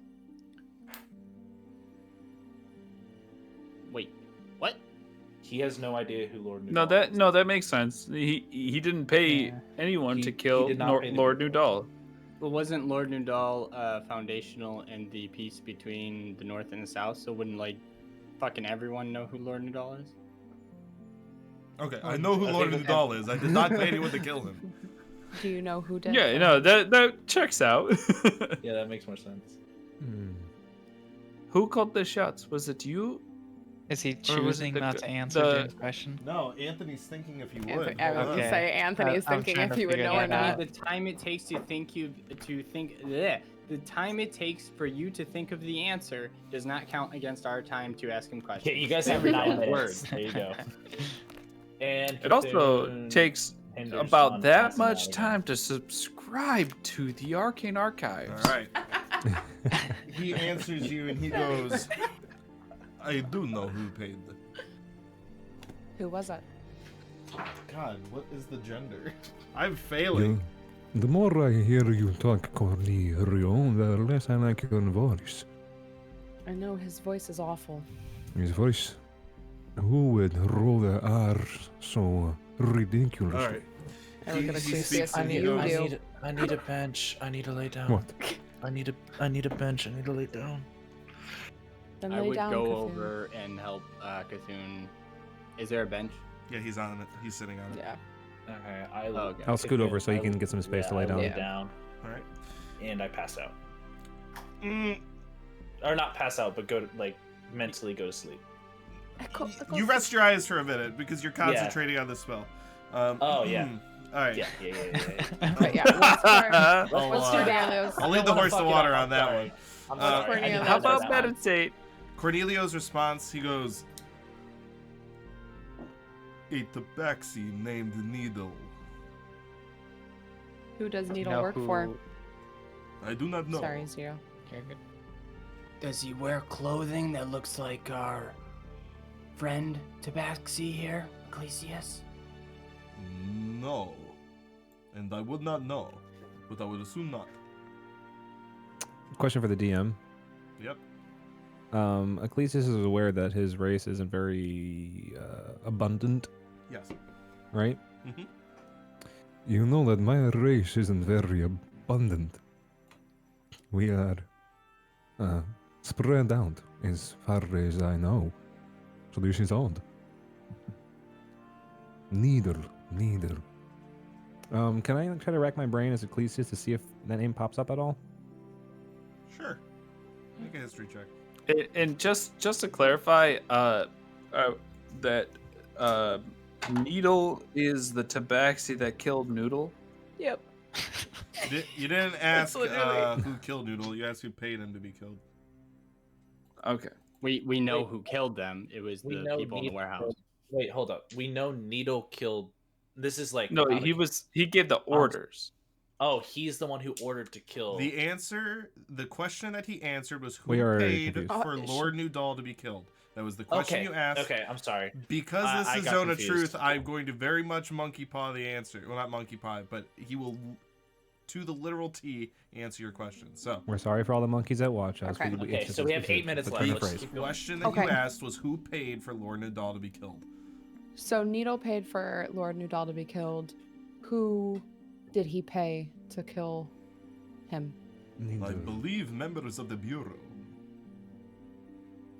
Wait, what?
He has no idea who Lord
No,
Nudal is.
that makes sense. He didn't pay
Yeah.
anyone
He-
to
he
kill
did not pay the
Lord
people.
Nudal.
Well, wasn't Lord Nudal foundational in the peace between the North and the South? So wouldn't like fucking everyone know who Lord Nudal is?
Okay, I know who
I
Lord
think-
Nudal is. I did not pay anyone to kill him.
Do you know who did?
Yeah,
it?
no, that checks out.
Yeah, that makes more sense.
Who called the shots? Was it you?
Is he
Or was it
choosing
the
not
g-
to answer
the-
James' question?
No, Anthony's thinking if you would.
Anthony, I was
Hold
gonna
on.
say Anthony's
I'm
thinking
trying
if
to
he would
figure
know or
that
not.
out.
The time it takes to think bleh, the time it takes for you to think of the answer does not count against our time to ask him questions.
Yeah, you guys have
Every
9 minutes.
word.
There you go. And
It also
Cthulhu
takes
hinders
about
on
that
passing
much
out again.
time to subscribe to the Arcane Archives.
All right. He answers you and he goes, I do know who paid.
Who was it?
God, what is the gender? I'm failing.
The more I hear you talk, Cornelio, the less I like your voice.
I know his voice is awful.
His voice. Who would roll the R so ridiculously?
All right.
Are we gonna
He
see
speaks
this
and
on
he
you?
goes,
I need a bench. I need to lay down.
What?
I need a bench. I need to lay down.
Then
I
lay
would
down,
go
Cthulhu.
over and help Cthulhu. Is there a bench?
Yeah, he's on it. He's sitting on it.
Yeah.
Okay,
okay.
I'll scoot over so you can get some space to lay down.
I lay
Yeah.
down,
All right.
and I pass out.
Mm,
Or not pass out, but go to, like, mentally go to sleep.
you rest your eyes for a minute because you're concentrating on the spell.
Oh, yeah.
All right.
Yeah.
But yeah, once more,
I'll,
let's do Daniels.
I'll lead
I
the
don't wanna
horse to
fuck it
water
up,
on that
I'm
one.
sorry. I'm
Uh,
sorry. I
Cornelio,
didn't
How
know
about
that one.
meditate?
Cornelio's response, he goes, a tabaxi named Needle.
Who does
You
Needle
know
work
who-
for?
I do not know.
Sorry, Zio.
You're good.
Does he wear clothing that looks like our friend Tabaxi here, Ecclesias?
No. And I would not know, but I would assume not.
Question for the DM.
Yep.
Ecclesias is aware that his race isn't very abundant,
Yes.
right?
Mhm.
You know that my race isn't very abundant. We are spread out as far as I know. So this is odd. Neither.
Can I try to rack my brain as Ecclesias to see if that name pops up at all?
Sure. Make a history check.
And just to clarify, that Needle is the tabaxi that killed Noodle.
Yep.
You didn't ask
literally-
who killed Noodle. You asked who paid him to be killed.
Okay.
We know who killed them. It was
We
the
know
people in the
Needle
warehouse.
killed- Wait, hold up. We know Needle killed. This is like
No,
out of-
he gave the orders.
Oh, he's the one who ordered to kill.
The question that he answered was who
We are
paid
confused.
for Lord Newdall to be killed. That was the question
Okay.
you asked.
Okay, I'm sorry.
Because
I
this is
got
Zone of
confused.
Truth, I'm going to very much monkey paw the answer. Well, not monkey paw, but he will, to the literal T, answer your question. So,
We're sorry for all the monkeys that watch us.
Okay.
Okay, so we have 8 minutes left.
the
Let's keep going.
question that
Okay.
you asked was who paid for Lord Newdall to be killed.
So Needle paid for Lord Newdall to be killed. Who did he pay to kill him?
I believe members of the Bureau.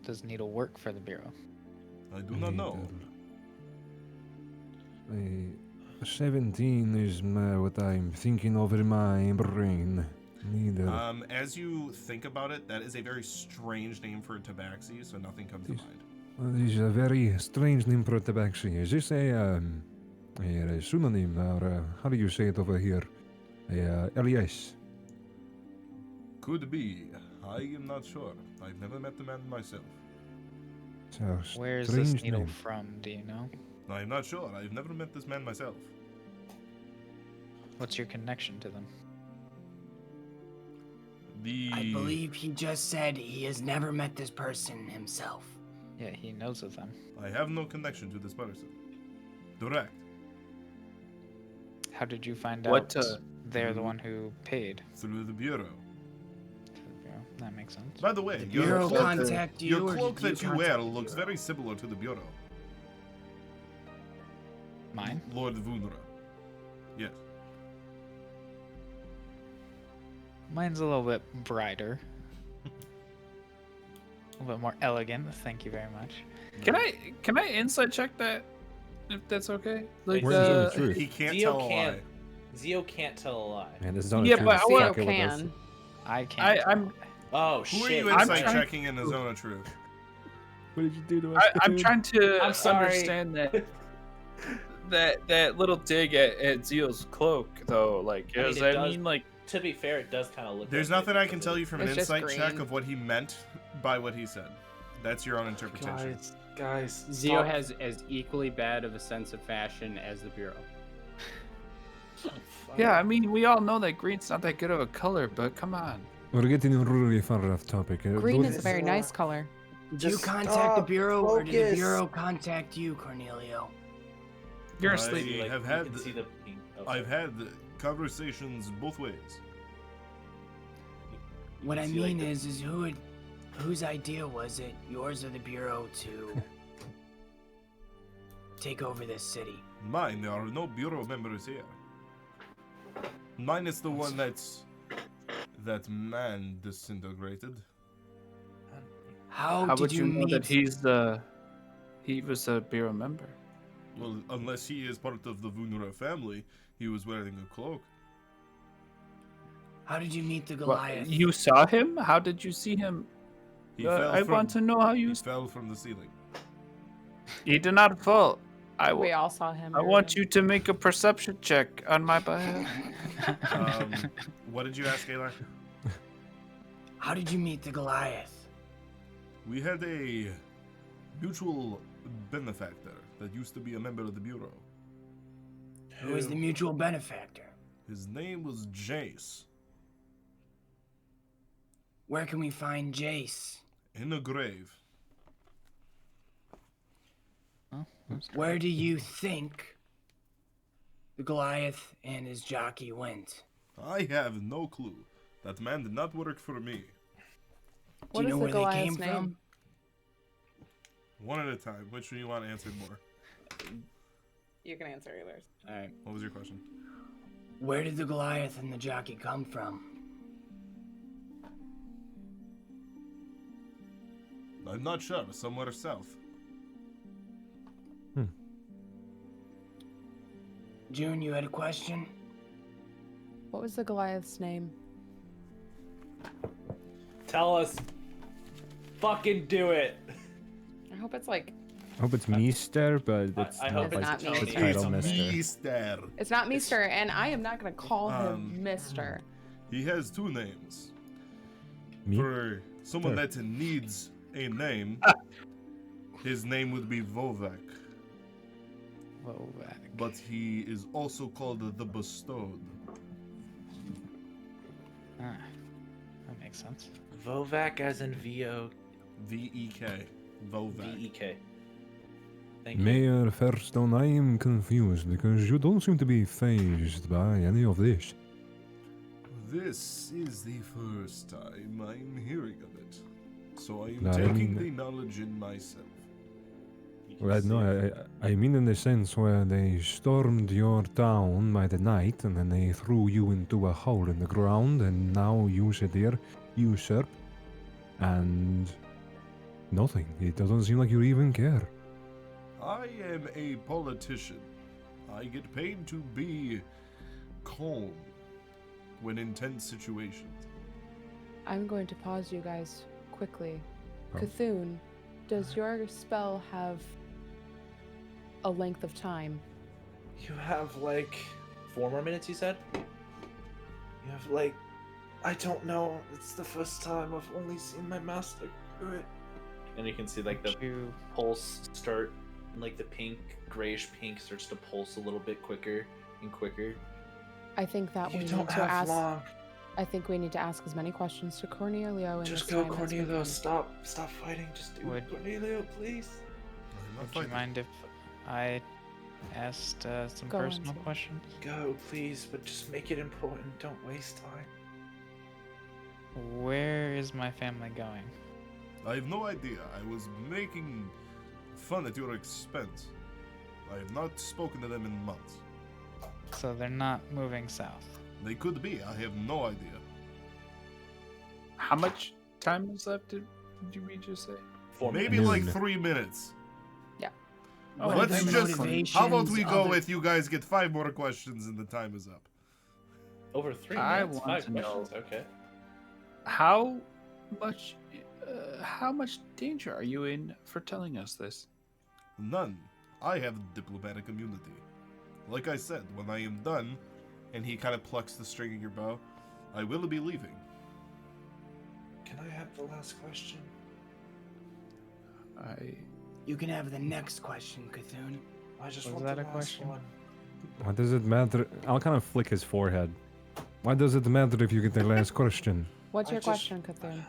Does Needle work for the Bureau?
I do not know.
17 is what I'm thinking of in my brain. Neither.
As you think about it, that is a very strange name for a tabaxi, so nothing comes to
Yes.
mind.
This is a very strange name for a tabaxi. Is this a pseudonym, or how do you say it over here? A alias?
Could be. I am not sure. I've never met the man myself.
It's a
Where's
strange
this Needle
name.
from? Do you know?
I am not sure. I've never met this man myself.
What's your connection to them?
I believe he just said he has never met this person himself.
Yeah, he knows of them.
I have no connection to this person. Direct.
How did you find
What,
out they're the one who paid
Through the Bureau.
to the Bureau? That makes sense.
By the way,
The
your
Bureau
cloak,
contact you,
your
or
cloak
did you
that you
contact
wear
the
looks
Bureau?
very similar to the Bureau.
Mine?
Lord Vunra. Yes.
Mine's a little bit brighter. A little bit more elegant. Thank you very much.
Can I insight check that? If that's okay? Like
Where's the Zone of
uh,
Truth?
He can't
Zio
tell a lie.
can't. Zio can't tell a lie.
Man, this is on
Yeah,
a truth.
but I
Suck
wanna-
it with us.
can.
I can't.
I'm
Oh
Who are
shit!
you
I'm
insight
trying-
checking in the Zone of Truth?
What did you do to us?
I'm trying to
I'm sorry.
understand that little dig at Zio's cloak though. Like,
I mean,
does
it
that
does-
mean like?
To be fair, it does kind of look.
There's
like
nothing
it
I can
because
tell
of-
you from an
It's just
insight check
green.
of what he meant by what he said. That's your own interpretation.
Guys,
Zio
stop.
has as equally bad of a sense of fashion as the Bureau.
Yeah, I mean, we all know that green's not that good of a color, but come on.
We're getting really far off topic.
Green
Those-
is a very nice color.
Do you
Just
contact the
stop.
Bureau, or did the
Focus.
Bureau contact you, Cornelio?
You're
I-
asleep.
See, like,
have
you
had
can see the pink. Oh,
I've
sorry.
had conversations both ways.
You
What
can
I
see, like,
mean
the-
is whose idea was it, yours or the Bureau, to take over this city?
Mine. There are no bureau members here. Mine is the one that man disintegrated.
How
How
did
would you know that
meet-
he was a bureau member?
Well, unless he is part of the Vunra family, he was wearing a cloak.
How did you meet the
What,
Goliath?
you saw him? How did you see him?
He fell
I
from,
want to know how you.
He fell from the ceiling.
He did not fall.
We all saw him.
I want you to make a perception check on my behalf.
What did you ask, Ayla?
How did you meet the Goliath?
We had a mutual benefactor that used to be a member of the bureau.
Who is the mutual benefactor?
His name was Jace.
Where can we find Jace?
In a grave.
Where do you think the Goliath and his jockey went?
I have no clue. That man did not work for me.
What
do you
is
know
the
where
Goliath's
they came
name?
from?
One at a time. Which one you want answered more?
You can answer yours.
All right.
What was your question?
Where did the Goliath and the jockey come from?
I'm not sure. Somewhere south.
June, you had a question?
What was the Goliath's name?
Tell us. Fucking do it.
I hope it's like
I hope it's Meester, but it's
I
not
hope
like
it's not
the
Meester.
title
It's
Mister.
Meester.
it's not Mister, and I am not gonna call him Mister.
He has two names.
Me?
For someone
Sure.
that needs a name, his name would be Vovak.
Vovak.
But he is also called the Bestowed.
Ah, that makes sense.
Vovak as in V-O-V-E-K.
V-E-K. Vovak.
Thank you.
Mayor Fairstone, I am confused because you don't seem to be phased by any of this.
This is the first time I'm hearing of it. So I'm
No, I
taking
mean-
the knowledge in myself.
You can
Right, no,
see-
I mean in the sense where they stormed your town by the night and then they threw you into a hole in the ground and now you sit here, usurp, and nothing. It doesn't seem like you even care.
I am a politician. I get paid to be calm when in tense situations.
I'm going to pause you guys quickly.
Oh.
Cthulhu, does your spell have a length of time?
You have like 4 more minutes, you said? You have like, I don't know. It's the first time I've only seen my master do it. And you can see like the
Would you
pulse start, like the pink, grayish pink starts to pulse a little bit quicker and quicker.
I think that we
You
need
don't
to
have
ask.
long.
I think we need to ask as many questions to Cornelio in
Just
this
go,
time as we
Cornelio.
can.
Stop fighting. Just do
Would-
it, Cornelio, please.
I'm not
would you
fighting.
mind if I asked some
Go on,
personal
Zio.
questions?
Go, please, but just make it important. Don't waste time.
Where is my family going?
I have no idea. I was making fun at your expense. I have not spoken to them in months.
So they're not moving south.
They could be. I have no idea.
How much time is left? Did we just say?
4
Maybe
minutes.
like
Noon.
3 minutes.
Oh,
What
Let's
are the
just. How about we
motivations
go
other-
with you guys get 5 more questions and the time is up.
Over 3
I
minutes.
want
5
to know-
questions. Okay.
How much danger are you in for telling us this?
None. I have diplomatic immunity. Like I said, when I am done, and he kind of plucks the string in your bow, I will be leaving.
Can I have the last question?
You can have the next question, Cthulhu.
I just
Was
want
that
the
a
last
question?
one.
Why does it matter? I'll kind of flick his forehead. Why does it matter if you get the last question?
What's
I
your
just-
question, Cthulhu?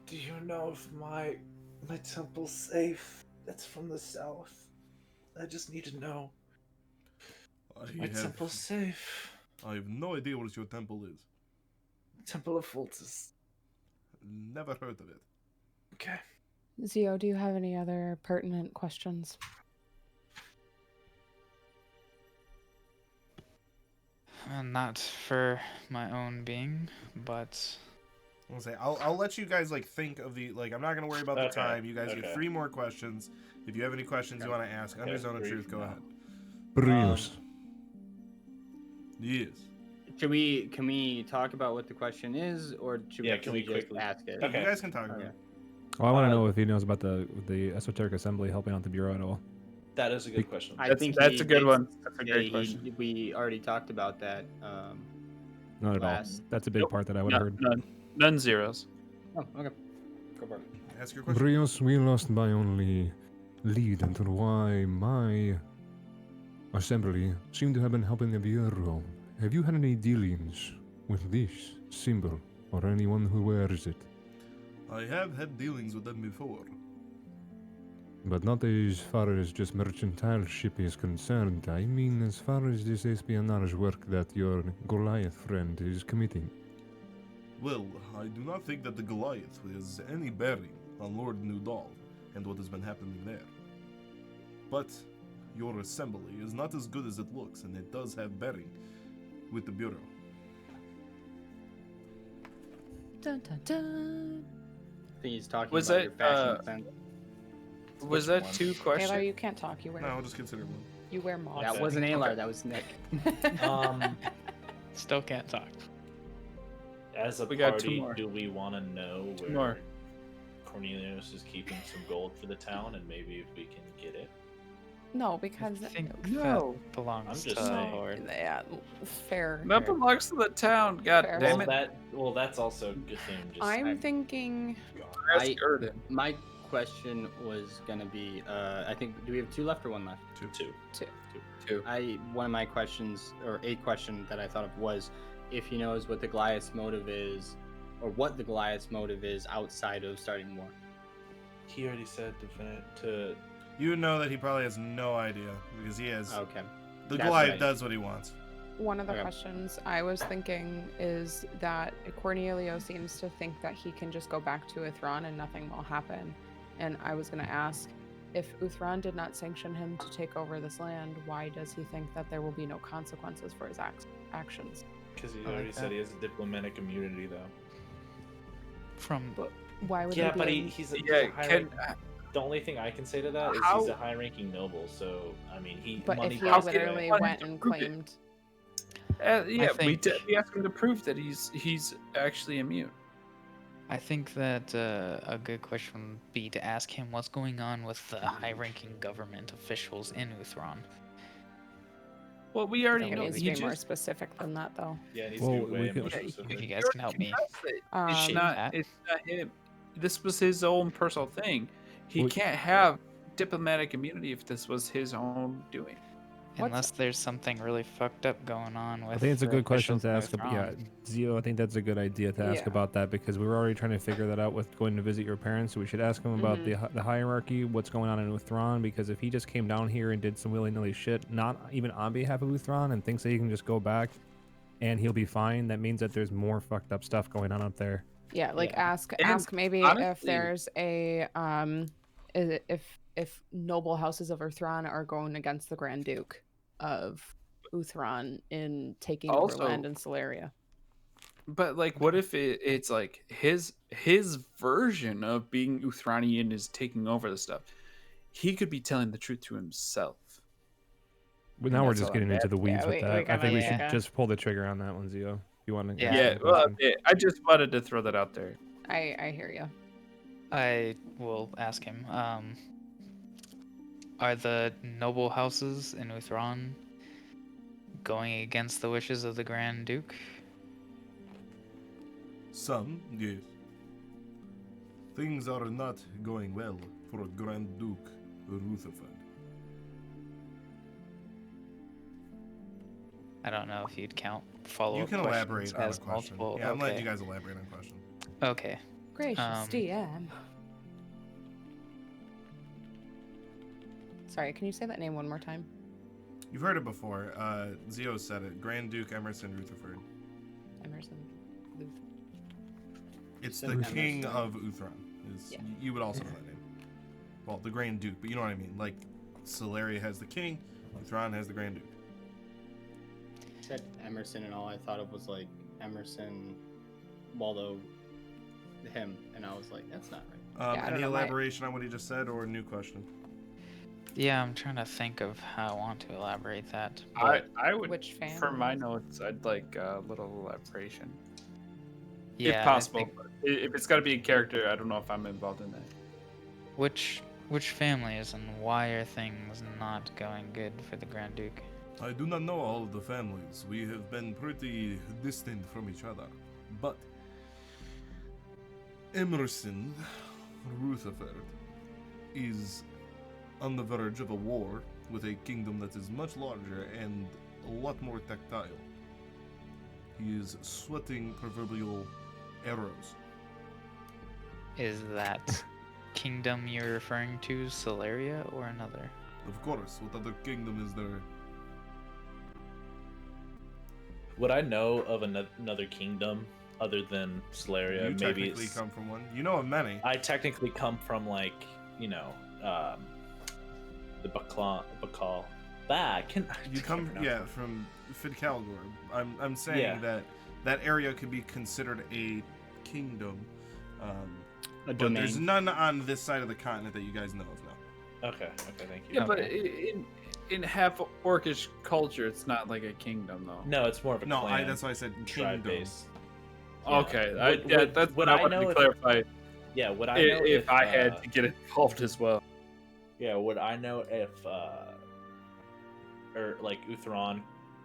Do you know if my temple's safe? It's from the south. I just need to know. My temple's safe.
I have no idea what your temple is.
Temple of Fultus.
Never heard of it.
Okay.
Zio, do you have any other pertinent questions?
Not for my own being, but
I'll say I'll let you guys like think of the like. I'm not gonna worry about the
Okay,
time. You guys get
okay.
3 more questions. If you have any questions you want to ask under Zone of
three
Truth,
from
go
now.
ahead.
Brios.
Yes.
Can we talk about what the question is, or should
Yeah,
we,
can we
just
quickly-
ask it?
Okay.
You guys can talk about
Okay.
it.
Well, I want to know if he knows about the Esoteric Assembly helping out the Bureau at all.
That is a good question.
I
That's,
think
that's
he
a good
did
one. That's a
say
great question.
we already talked about that.
Not at all.
Last-
That's a big
Nope.
part that I would have heard.
None zeros.
Oh, okay. Go for it.
Ask your question.
Brios, we lost by only lead into why my assembly seemed to have been helping the Bureau. Have you had any dealings with this symbol or anyone who wears it?
I have had dealings with them before.
But not as far as just mercantile ship is concerned. I mean as far as this espionage work that your Goliath friend is committing.
Well, I do not think that the Goliath has any bearing on Lord Nudal and what has been happening there. But your assembly is not as good as it looks, and it does have bearing with the Bureau.
Dun, dun, dun.
I think he's talking
Was
about
it,
your fashion sense.
Was
Which
that
one?
2
Aylar,
questions?
you can't talk. You wear
No, I'll just consider one.
you wear moss.
That wasn't Alar, that was Nick.
still can't talk.
As a
We got 2
party,
more.
do we want to know
2
where
more.
Cornelius is keeping some gold for the town, and maybe if we can get it?
No, because
I think
No.
that belongs
I'm
to
just
the
saying.
Lord.
yeah, fair.
That
fair.
belongs to the town. God
Fair.
damn
Well,
it.
that's also Cthulhu just.
I'm thinking.
Ask
I-
Erden.
My question was gonna be, I think, do we have 2 left or 1 left?
Two.
One of my questions, or a question that I thought of was, if he knows what the Goliath's motive is, or what the Goliath's motive is outside of starting war.
He already said to.
You know that he probably has no idea because he has.
Okay.
The
That's
Goliath
right.
does what he wants.
One of the
Okay.
questions I was thinking is that Cornelio seems to think that he can just go back to Uthran and nothing will happen. And I was going to ask, if Uthran did not sanction him to take over this land, why does he think that there will be no consequences for his actions?
Because he
I like
already said
that.
he has a diplomatic immunity, though.
From
Why would
Yeah,
he
but
be
he's a
Yeah,
high
can,
The only thing I can say to that is
How-
he's a high-ranking noble. So I mean,
But
money
if he
goes
literally
away.
went and
Prove it.
claimed,
yeah,
think-
we asked him to prove that he's actually immune.
I think that a good question would be to ask him what's going on with the high-ranking government officials in Uthran.
Well, we already
it
know.
needs to
He
be more
just,
specific than that, though.
Yeah, it needs
Well,
to be
we
way
can-
more
If
specific.
you guys can help me.
It's
Shit,
not.
Matt.
It's not him. This was his own personal thing. He
Well-
can't have diplomatic immunity if this was his own doing.
What's-
Unless there's something really fucked up going on with
I think it's a
the
good question
officials
to
in
ask. Yeah,
Uthran.
Zio, I think that's a good idea to ask
Yeah.
about that because we were already trying to figure that out with going to visit your parents. So we should ask him about the hierarchy, what's going on in Uthran, because if he just came down here and did some willy-nilly shit, not even on behalf of Uthran, and thinks that he can just go back and he'll be fine, that means that there's more fucked up stuff going on up there.
Yeah, like
Yeah.
ask
And
maybe if
honestly-
there's a if noble houses of Uthran are going against the Grand Duke of Uthran in taking over
Also-
land in Solaria.
But like, what if it's like his version of being Uthranian is taking over the stuff? He could be telling the truth to himself.
But now we're
that's
just
all
getting
I'm
into the weeds
Yeah,
with
we
that. I
kinda-
think we
yeah.
should just pull the trigger on that one, Zio. If you want to.
Yeah.
Yeah, well, I just wanted to throw that out there.
I hear you.
I will ask him. Are the noble houses in Uthran going against the wishes of the Grand Duke?
Some, yes. Things are not going well for Grand Duke Rutherford.
I don't know if you'd count follow-up
You can
questions
elaborate on a
as
question.
multiple.
Yeah, I'm letting
okay.
you guys elaborate on a question.
Okay.
Gracious DM. Sorry, can you say that name one more time?
You've heard it before. Zio said it. Grand Duke Emerson Rutherford.
Emerson.
It's
Said
the
Emerson.
king of Uthran.
Yeah.
You would also know that name. Well, the Grand Duke, but you know what I mean. Like, Celeria has the king, Uthran has the Grand Duke.
Said Emerson and all I thought it was like Emerson, Waldo, him, and I was like, that's not right.
Yeah, I don't
Any
know why-
elaboration on what he just said, or a new question?
Yeah, I'm trying to think of how I want to elaborate that.
I would,
Which family?
for my notes, I'd like a little elaboration.
Yeah,
if
I
possible.
think-
But if it's got to be a character, I don't know if I'm involved in that.
Which families and why are things not going good for the Grand Duke?
I do not know all of the families. We have been pretty distant from each other. But Emerson Rutherford is on the verge of a war with a kingdom that is much larger and a lot more tactile. He is sweating proverbial arrows.
Is that kingdom you're referring to Celeria or another?
Of course, what other kingdom is there?
Would I know of another kingdom other than Celeria?
You
Maybe
technically
it's...
come from one. You know of many.
I technically come from like, you know, the Bacall. I can't pronounce it.
From Fidcalgor. I'm saying
Yeah.
that area could be considered a kingdom.
A
But
domain.
there's none on this side of the continent that you guys know of now.
Okay, thank you.
Yeah, but
Okay.
in half orcish culture, it's not like a kingdom, though.
No, it's more of a
No,
clan,
that's why I said
tribe
kingdom.
base.
Okay,
Would-
that's
would
what I
I
wanted
know
to
if-
clarify.
Yeah, would I know
If I had to get involved as well.
Yeah, would I know if or like Uthran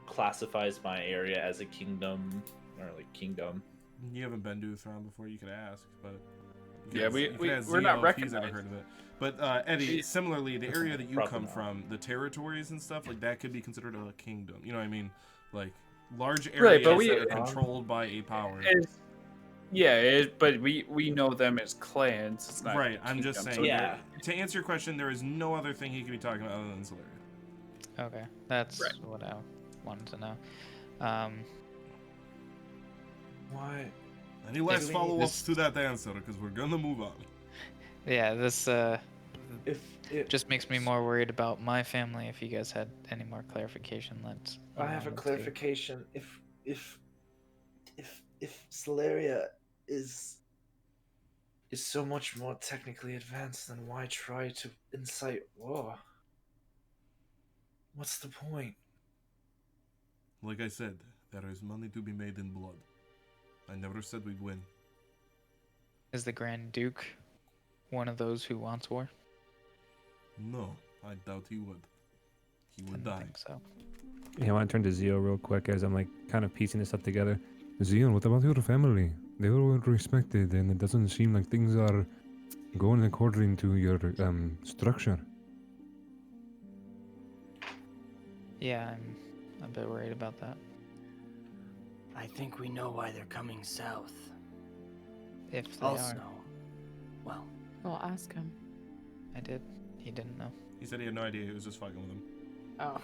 classifies my area as a kingdom or like kingdom?
You haven't been to Uthran before, you could ask, but
Yeah,
you could ask
we're not
Zio if he's ever
recognized.
heard of it. But Eddie, similarly, the area that you
Probably
come
not.
from, the territories and stuff, like that could be considered a kingdom. You know what I mean? Like large
Right,
areas
but we-
that are controlled by a power.
But we know them as clans. It's not
Right, I'm just
kingdoms,
saying.
so
Yeah.
To answer your question, there is no other thing he could be talking about other than Celeria.
Okay, that's
Right.
what I wanted to know.
Why?
Any last
Maybe
follow-ups to that answer? Because we're gonna move on.
Yeah, this
If
just makes me more worried about my family. If you guys had any more clarification, let's.
I have a clarification. If Celeria is so much more technically advanced, then why try to incite war? What's the point?
Like I said, there is money to be made in blood. I never said we'd win.
Is the Grand Duke one of those who wants war?
No, I doubt he would. He would
Didn't
die.
think so.
Yeah, I want to turn to Zio real quick as I'm like kind of piecing this up together. Zio, what about your family? They were well respected, and it doesn't seem like things are going according to your structure.
Yeah, I'm a bit worried about that.
I think we know why they're coming south.
If they
Also,
are,
well,
Well, ask him.
I did. He didn't know.
He said he had no idea. He was just fucking with him.
Oh.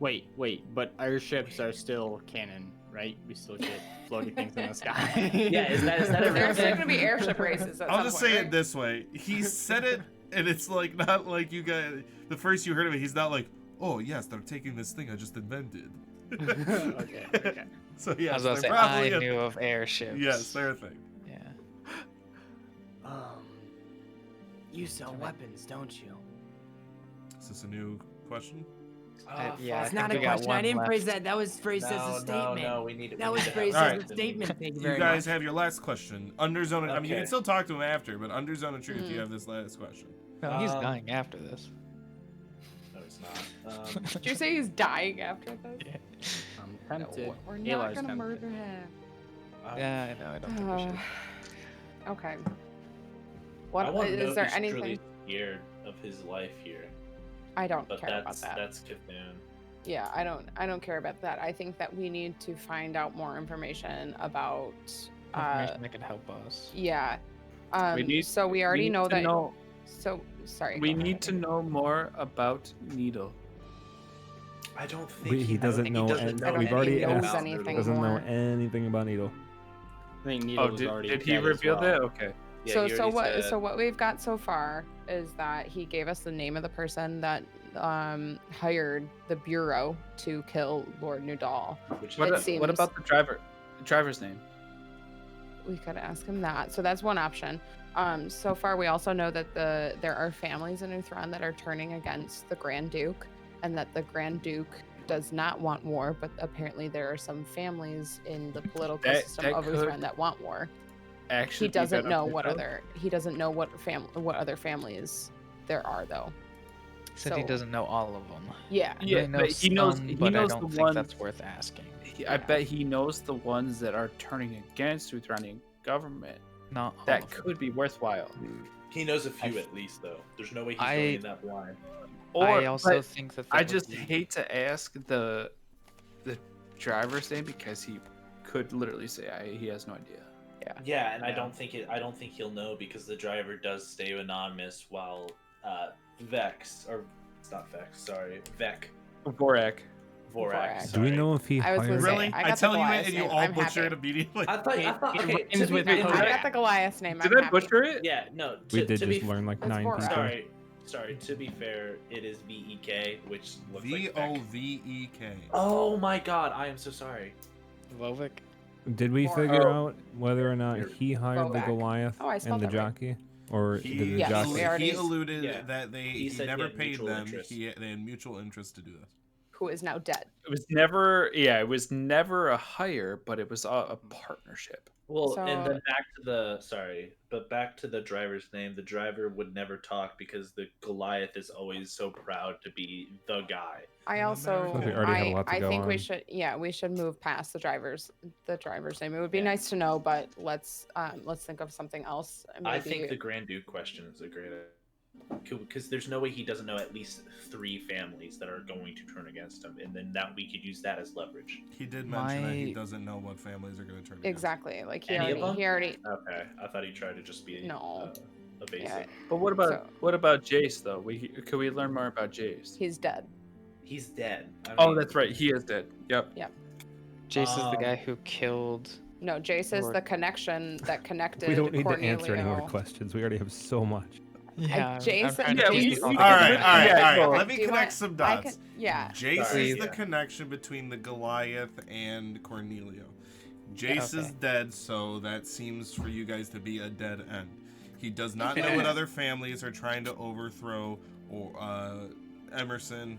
Wait, but airships are still canon, right? We still get floaty things in the sky.
Yeah, is that a real
There's still
thing?
gonna be airship races. At
I'll
some
just
point,
say
right?
it this way. He said it, and it's like not like you guys. The first you heard of it, he's not like, "Oh yes, they're taking this thing I just invented."
Okay.
So
I
yes,
was about to
they're
say,
probably
I
a
knew of airships.
Yes, they're a thing.
Yeah.
you sell
Can I-
weapons, don't you?
Is this a new question?
Yeah,
It's
I
not a
think we got
question. I
one
didn't phrase
left.
that. That was phrased as a statement.
No, we need it.
That was phrased
All
as
right.
a statement. Thank you
You
very
guys
much.
have your last question. Under zone. I mean, you
Okay.
can still talk to him after, but under zone of truth,
Mm.
you have this last question.
No, he's dying after this.
No, it's not.
Did you say he's dying after this?
I'm
No,
tempted.
we're
Alar's
not gonna
tempted.
murder him.
Yeah, I know. I don't think we should.
Okay.
I
What
want to know
is there
who's
anything?
truly scared of his life here,
I don't
but
care about
that's
that.
that's Cthulhu.
Yeah, I don't care about that. I think that we need to find out more information about
Information that could help us.
Yeah.
need-
so we already
need
know
to
that.
know-
So sorry.
We
go
need
ahead.
to know more about Needle.
I don't think
He doesn't know.
I don't
We've
think
already
he knows
asked.
anything
Doesn't know
more.
anything about Needle.
I think Needle
Oh,
was
did,
already
did he
dead as
reveal
well.
that? Okay.
Yeah,
so
he
so
already
what
said-
so what we've got so far is that he gave us the name of the person that hired the bureau to kill Lord Nudal.
Which
It
is
seems-
What about the driver? The driver's name.
We could ask him that. So that's one option. So far we also know that there are families in Uthran that are turning against the Grand Duke, and that the Grand Duke does not want war, but apparently there are some families in the political
That-
system
that
of
could
Uthran that want war.
Actually,
He doesn't know
beneficial.
he doesn't know what other families there are though.
Said he
So-
doesn't know all of them.
Yeah.
Yeah, but he knows.
Some,
He
but
knows
I don't
the
think
ones.
that's worth asking.
I bet he knows the ones that are turning against Uthranian government.
Not all
That
of them.
could be worthwhile.
He knows a few
I-
at least, though. There's no way he's
I-
going in that blind.
I also
but
think that.
I
would
just
be-
hate to ask the driver's name because he could literally say he has no idea.
Yeah, and I
Yeah.
don't think he'll know because the driver does stay anonymous while Vex, or it's not Vex, sorry, Vec,
Vorak.
Vorax.
Do we
sorry.
know if he
I was gonna
hired?
say,
Really?
I
I
got the
tell you it,
Goliath
and you
name.
all
I'm
butcher
happy.
it immediately.
I thought
It
okay.
rhymes
To
with
be,
Vorak.
I got the Goliath name.
Did
I'm
I
happy.
butcher it?
yeah, no.
We
to,
did
to
just
be,
learn like
It's
9
Vorak.
people.
Sorry. To be fair, it is VEK, which looks like Vec.
VOVEK.
Oh my god, I am so sorry.
Vovik.
Did we
Or-
figure
Oh.
out whether or not he hired the
Vovac.
Goliath
Oh, I
and
spelled
the
that right.
jockey, or did the
Yes,
jockey?
we already-
He alluded
Yeah.
that
He
he
said he
never
had
paid
mutual
them.
interest.
They had mutual interest to do this.
Who is now dead.
It was never. Yeah, it was never a hire, but it was a partnership.
Well,
So-
and then back to the driver's name. The driver would never talk because the Goliath is always so proud to be the guy.
I also
America.
We already had a lot to
I
go
think we
on.
should move past the driver's name. It would be
Yeah.
nice to know, but let's think of something else. Maybe,
I think the Grand Duke question is a great because there's no way he doesn't know at least 3 families that are going to turn against him, and then that we could use that as leverage.
He did mention that he
My-
doesn't know what families are going to turn against.
exactly like he
Any of
already
them? Okay, I thought he tried to just be
No.
evasive.
Yeah.
But what about Jace though? Could we learn more about Jace?
he's dead.
He's dead. I
Oh,
mean,
that's right. He is dead. Yep.
Jace is the guy
Um,
who killed.
No, Jace is
Or-
the connection that connected.
We don't need
Cornelio.
to answer any more questions. We already have so much.
Yeah,
Jace-
trying to
Yeah,
piece
we-
these all
we-
All
together.
right, all right,
Yeah,
all right.
go.
Let me
Do you
connect
want-
some
I
dots.
can- yeah.
Jace
Sorry.
is the
Yeah.
connection between the Goliath and Cornelio. Jace is
Okay.
dead, so that seems for you guys to be a dead end. He does not know what other families are trying to overthrow, or Emerson,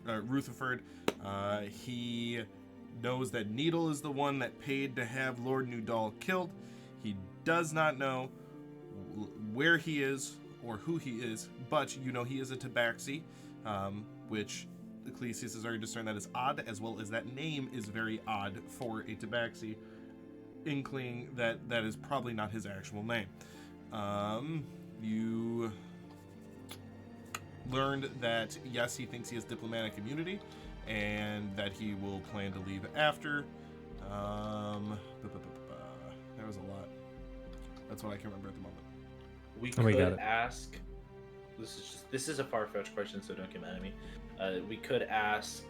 Rutherford. He knows that Needle is the one that paid to have Lord Nudal killed. He does not know where he is or who he is, but you know he is a tabaxi, which Ecclesias has already discerned that is odd, as well as that name is very odd for a tabaxi, inkling that that is probably not his actual name. You learned that yes, he thinks he has diplomatic immunity, and that he will plan to leave after. There was a lot. That's what I can remember at the moment.
We
Oh, we got
could
it.
ask. This is a far-fetched question, so don't get mad at me. We could ask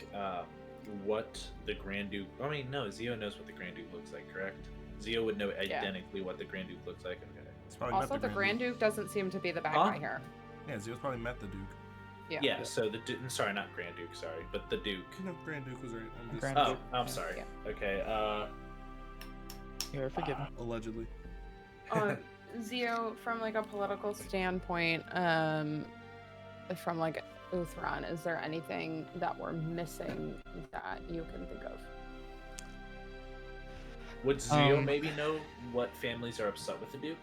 what the Grand Duke. I mean, no, Zio knows what the Grand Duke looks like, correct? Zio would know identically what the Grand Duke looks like. Okay.
He's probably
Also,
met
the Grand Duke doesn't seem to be the bad
Huh?
guy here.
Yeah, Zio's probably met the Duke.
Yeah.
Yeah. So the Duke. Sorry, not Grand Duke. Sorry, but the Duke.
No, Grand Duke was right. I'm just
Grand
Oh,
Duke.
I'm sorry.
Yeah.
Okay.
You are forgiven.
allegedly.
Zio, from like a political standpoint, from like Uthran, is there anything that we're missing that you can think of?
Would Zio
Um,
maybe know what families are upset with the Duke?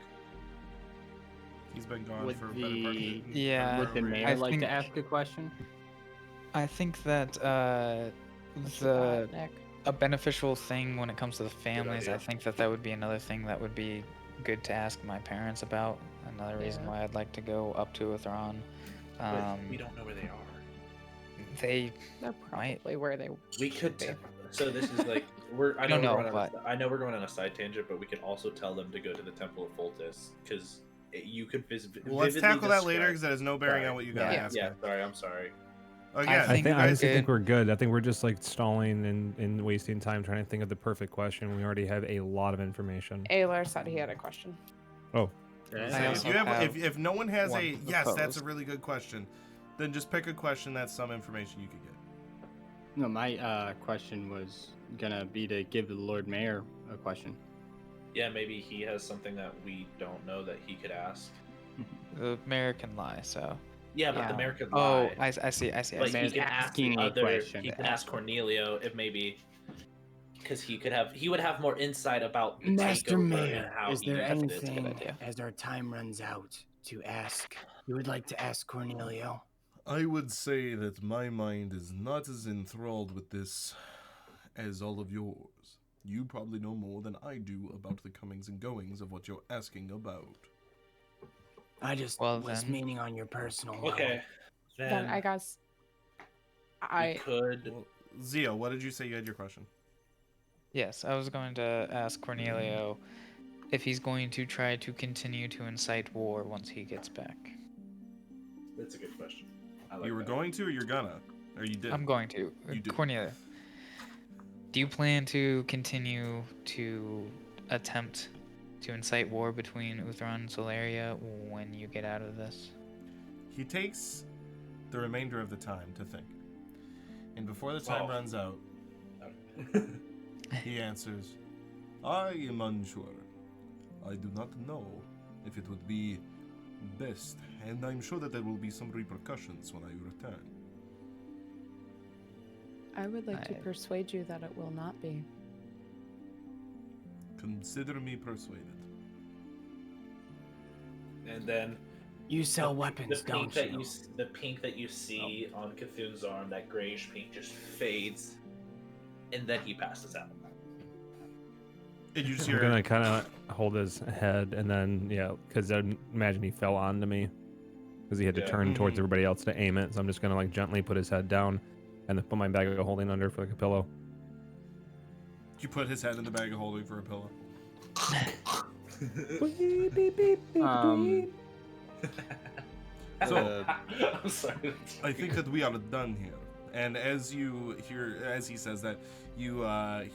He's been gone
Would
for a better part of
the-
it.
Yeah,
Would the mayor
I
like
think-
to ask a question?
I think that
What's
the
that, Nick?
a beneficial thing when it comes to the families.
idea.
I think that would be another thing that would be good to ask my parents about. Another reason
Yeah.
why I'd like to go up to Uthran.
But we don't know where they are.
They
They're
might.
probably where they
We
should
could.
be.
So this is like I
don't know,
I know we're going on a side tangent, but we can also tell them to go to the Temple of Foltis because you could visit.
Well, let's tackle that later because that has no bearing on what you got.
Yeah, sorry, I'm sorry.
Again,
I honestly think we're good. I think we're just like stalling and wasting time trying to think of the perfect question. We already have a lot of information.
Aylar said he had a question.
Oh.
If no one has a yes, that's a
proposed.
really good question, then just pick a question that's some information you could get.
No, my question was gonna be to give the Lord Mayor a question.
Yeah, maybe he has something that we don't know that he could ask.
The mayor can lie, so.
Yeah, but the mayor could
Oh,
lie.
I see.
But he can ask
asking a question.
He can ask Cornelio if maybe because he would have more insight about the
Master
takeover
Mayor,
and how
is
he
there
used it.
anything as our time runs out to ask? You would like to ask Cornelio?
I would say that my mind is not as enthralled with this as all of yours. You probably know more than I do about the comings and goings of what you're asking about.
I just was meaning on your personal level.
Okay.
Then I guess I
could.
Well, Zio, what did you say you had your question?
Yes, I was going to ask Cornelio if he's going to try to continue to incite war once he gets back.
That's a good question. I like
You were
that.
going to, or you're gonna, or you did?
I'm going to.
You do.
Cornelio, do you plan to continue to attempt to incite war between Uthran and Solaria when you get out of this?
He takes the remainder of the time to think. And before the time runs out, he answers, I am unsure. I do not know if it would be best, and I'm sure that there will be some repercussions when I return.
I would like to persuade you that it will not be.
Consider me persuaded.
And then
you sell weapons, don't you?
The pink that you see on Cthulhu's arm, that grayish pink, just fades, and then he passes out.
Did you just
I'm gonna kind of hold his head, and then because I imagine he fell onto me, because he had to turn towards everybody else to aim it. So I'm just gonna like gently put his head down, and then put my bag of holding under for like a pillow.
You put his head in the bag of holding for a pillow. So,
I'm sorry.
I think that we are done here. And as you hear, as he says that, you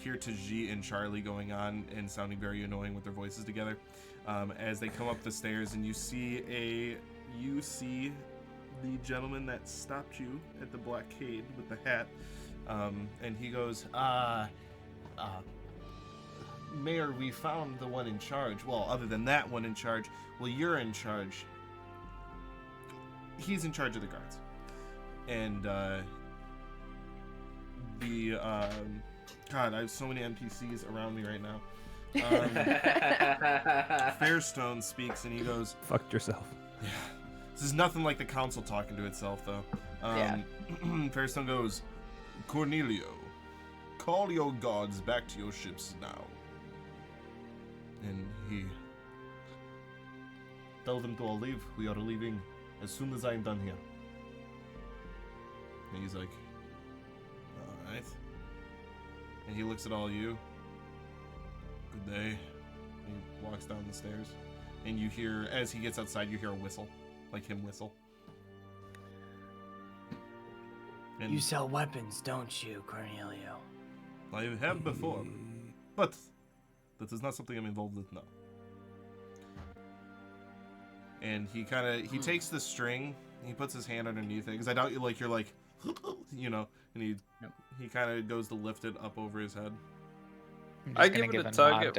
hear Taji and Charlie going on and sounding very annoying with their voices together. As they come up the stairs, and you see the gentleman that stopped you at the blockade with the hat, and he goes, Mayor, we found the one in charge. Well, other than that one in charge, well, you're in charge. He's in charge of the guards. And, God, I have so many NPCs around me right now. Fairstone speaks, and he goes,
"Fuck yourself."
Yeah. This is nothing like the council talking to itself, though. Fairstone goes, Cornelio, call your guards back to your ships now. And he... Tell them to all leave. We are leaving as soon as I'm done here. And he's like, alright. And he looks at all you. Good day. And he walks down the stairs. And you hear, as he gets outside, you hear a whistle. Like him whistle. And
you sell weapons, don't you, Cornelio?
I have before. But that is not something I'm involved with now. And he takes the string, he puts his hand underneath it, because I doubt you're like, you know, and he kind of goes to lift it up over his head.
I give it a tug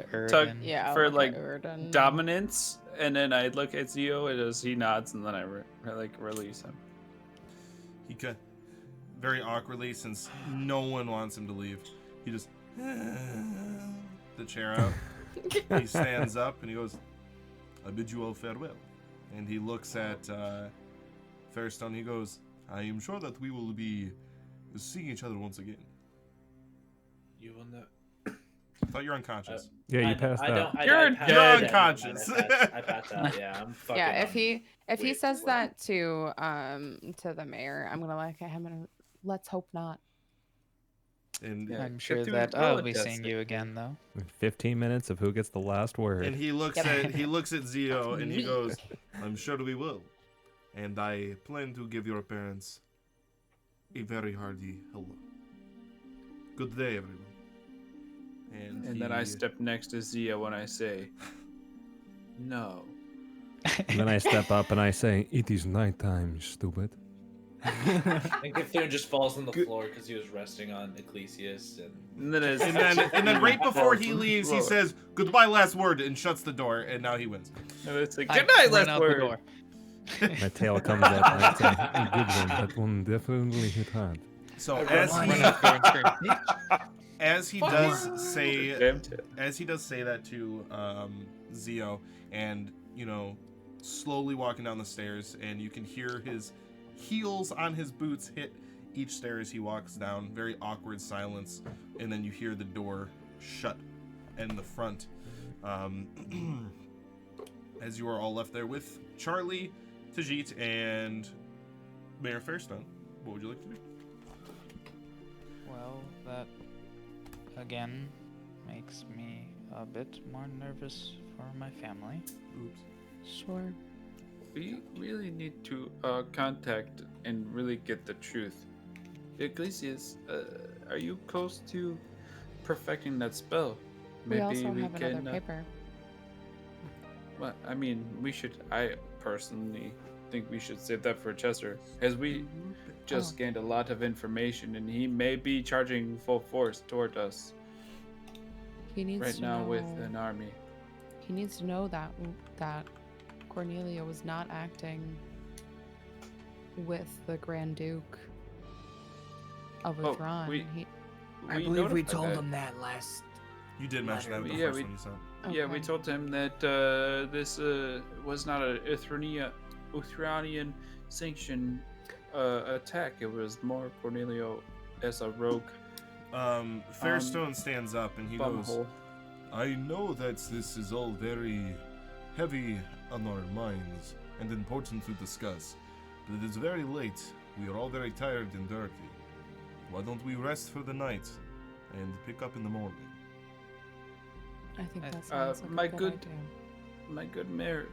for like dominance, and then I look at Zio and as he nods, and then I release him.
He very awkwardly, since no one wants him to leave, he just the chair out. He stands up and he goes, I bid you all farewell. And he looks at Fairstone. He goes, I am sure that we will be seeing each other once again.
You will know.
I thought you were unconscious.
Yeah, you passed out.
You're unconscious.
I passed out. Yeah, I'm fucking.
Yeah, if he says that to the mayor, I'm gonna look at him and let's hope not.
And
Yeah.
I'm sure
Cthulhu
that
will
I'll be
attest
seeing
it.
you again, though.
15 minutes of who gets the last word.
and he looks at Zio and he
me.
goes, "I'm sure we will, and I plan to give your parents a very hearty hello. Good day, everyone."
And then I step next to Zio when I say, no.
And then I step up and I say, "It is nighttime, stupid."
And Cthulhu just falls on the floor because he was resting on Ecclesius.
And then, as,
And then right before he leaves, he
Whoa.
says, "Goodbye, last word," and shuts the door. And now he wins.
And it's like,
I
good night,
run
last
out the
word.
door.
My tail comes out and I say, "A good one. That one definitely hit hard."
So
I
as
run
he
Run out the door and scream.
as he does say
Damn tip.
as he does say that to Zio, and slowly walking down the stairs, and you can hear his heels on his boots hit each stair as he walks down. Very awkward silence, and then you hear the door shut in the front. As you are all left there with Charlie, Tajit, and Mayor Fairstone, what would you like to do?
Well, that again makes me a bit more nervous for my family.
Oops.
Sure.
We really need to contact and really get the truth. Iglesias, are you close to perfecting that spell?
We also have
we
another
can.
paper.
Well, I mean, we should. I personally think we should save that for Chester, as we just gained a lot of information, and he may be charging full force toward us
He needs
right
to
now
know,
with an army.
He needs to know that Cornelio was not acting with the Grand Duke of
Oh,
Uthran.
we-
I believe we
notified
told
that.
him that last.
You did mention that in the
Yeah,
first
we-
one you said.
Yeah, we
Okay.
told him that this was not a Uthranian sanctioned attack. It was more Cornelio as a rogue
Fairstone stands up and he goes,
bumhole.
"I know that this is all very heavy on our minds and important to discuss, but it is very late. We are all very tired and dirty. Why don't we rest for the night and pick up in the morning?"
I think that sounds like
my
a good
good-
idea.
My good mayor,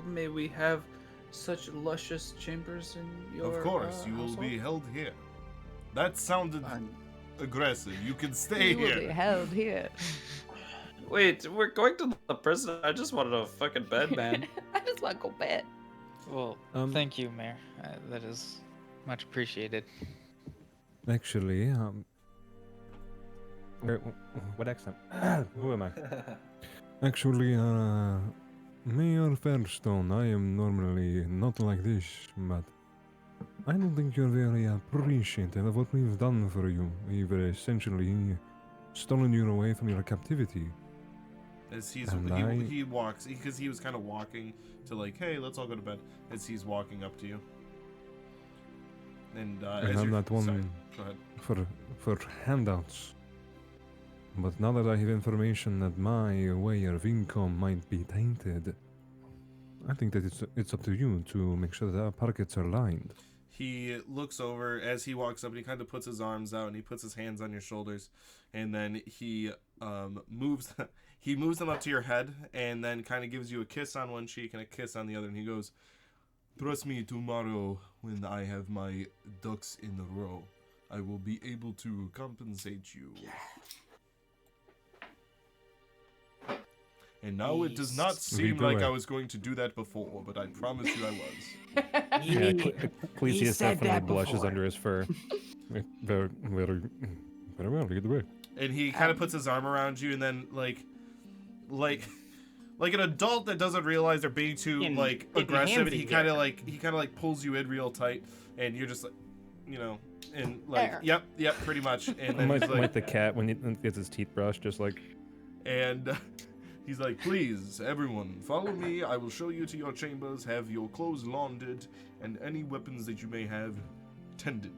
may we have such luscious chambers in your
Of course, you will be
household?
held here. That sounded
Fine.
aggressive. You can stay
You will be
here.
held here.
Wait, we're going to the prison? I just wanted a fucking bed, man.
I just want to go bed.
Well, thank you, Mayor. That is much appreciated.
Actually, what accent? Who am I? Actually, Mayor Fairstone, I am normally not like this, but I don't think you're very appreciative of what we've done for you. We've essentially stolen you away from your captivity.
As he walks, because he was kind of walking to like, "Hey, let's all go to bed." As he's walking up to you, and
And
as
I'm
you're-
not one
sorry, go ahead.
for handouts. But now that I have information that my way of income might be tainted, I think that it's up to you to make sure that our pockets are lined.
He looks over as he walks up and he kind of puts his arms out and he puts his hands on your shoulders, and then he moves them up to your head and then kind of gives you a kiss on one cheek and a kiss on the other, and he goes, "Trust me, tomorrow when I have my ducks in a row, I will be able to compensate you." And now it does not seem
do
like
it.
I was going to do that before, but I promise you I was.
Yeah,
He
Ecclesias
said
definitely
that
blushes
before.
under his fur. Very, very, very well. Lead the way.
And he kind of puts his arm around you, and then like an adult that doesn't realize they're being too
And
like
get your
aggressive,
hands
and he
together.
kind of like pulls you in real tight, and you're just like, and like,
There.
yep, pretty much. And then
Like,
he's
like
like,
the cat when he gets his teeth brushed, just like
and he's like, "Please, everyone, follow me. I will show you to your chambers. Have your clothes laundered, and any weapons that you may have tended."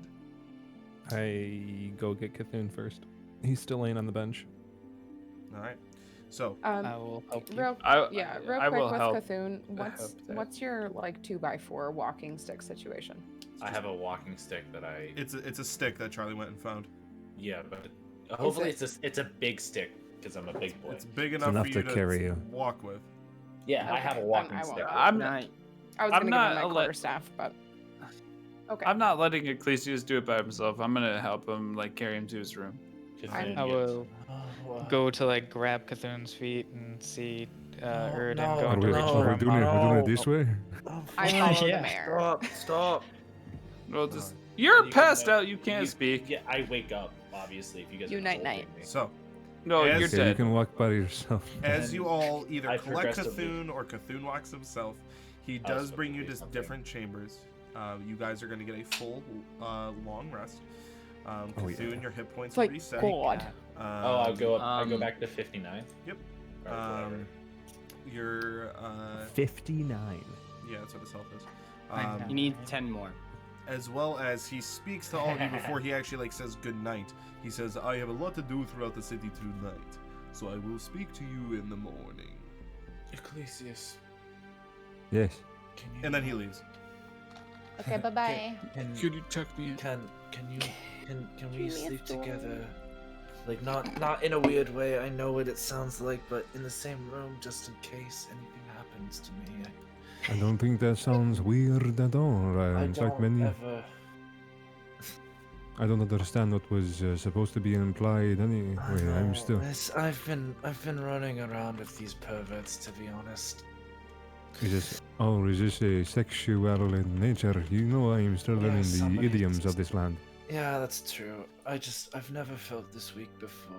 I go get Cthulhu first. He's still laying on the bench.
All right. So
I will help you.
Real
I
quick
will
with
help.
Cthulhu,
help that.
what's your like 2x4 walking stick situation?
I have a walking stick that I.
it's a stick that Charlie went and found.
Yeah, but hopefully it's a big stick because I'm a big boy.
It's big
It's
enough,
enough
for
to
you to
carry you.
walk with.
Yeah, I have a walking
I won't.
stick.
I'm
Night.
I was
I'm
gonna give
not
him my
a
quarterstaff, but okay.
I'm not letting Ecclesius do it by himself. I'm gonna help him, like, carry him to his room.
Cthulhu
I will
what?
go to like grab Cthulhu's feet and see Erden
no.
go
Are
in
we,
direction
are
where
we
I'm
doing it? We're doing it
No.
this way?
I follow
Yeah.
the mayor.
Stop.
Well, just
And
you're
you can,
passed
like,
out. You can't speak.
Yeah, I wake up, obviously, if you guys
You
are
night-night.
insulting me.
So,
No,
As-
you're
Okay,
Okay, you
dead.
can walk by yourself.
as
And
you all either
I
collect
progressively-
Cthulhu or Cthulhu walks himself, he
I was
does
about
bring
to
you
say
to
something.
different chambers. You guys are going to get a full long rest. Cthulhu
yeah.
and your hit points
It's
will
like
reset.
God.
I'll go up. I go
Um,
back to 59.
Yep.
Or whatever.
Your
59.
yeah, that's what his health is.
I know.
You need 10 more.
As well as he speaks to all of you before he actually like says good night. He says, "I have a lot to do throughout the city tonight, so I will speak to you in the morning."
Ecclesius,
Yes.
can you?
And then he leaves.
Okay, bye bye.
Can
you check me?
can we
me a
sleep
story.
together? Like not in a weird way. I know what it sounds like, but in the same room, just in case anything happens to me.
I don't think that sounds weird at all.
I
In fact,
don't
many.
ever.
I don't understand what was supposed to be implied anyway. I'm still.
I've been running around with these perverts, to be honest.
Is this a sexual in nature? You know, I am still
Yeah,
learning the
somebody
idioms
just-
of this land.
Yeah, that's true. I've never felt this weak before.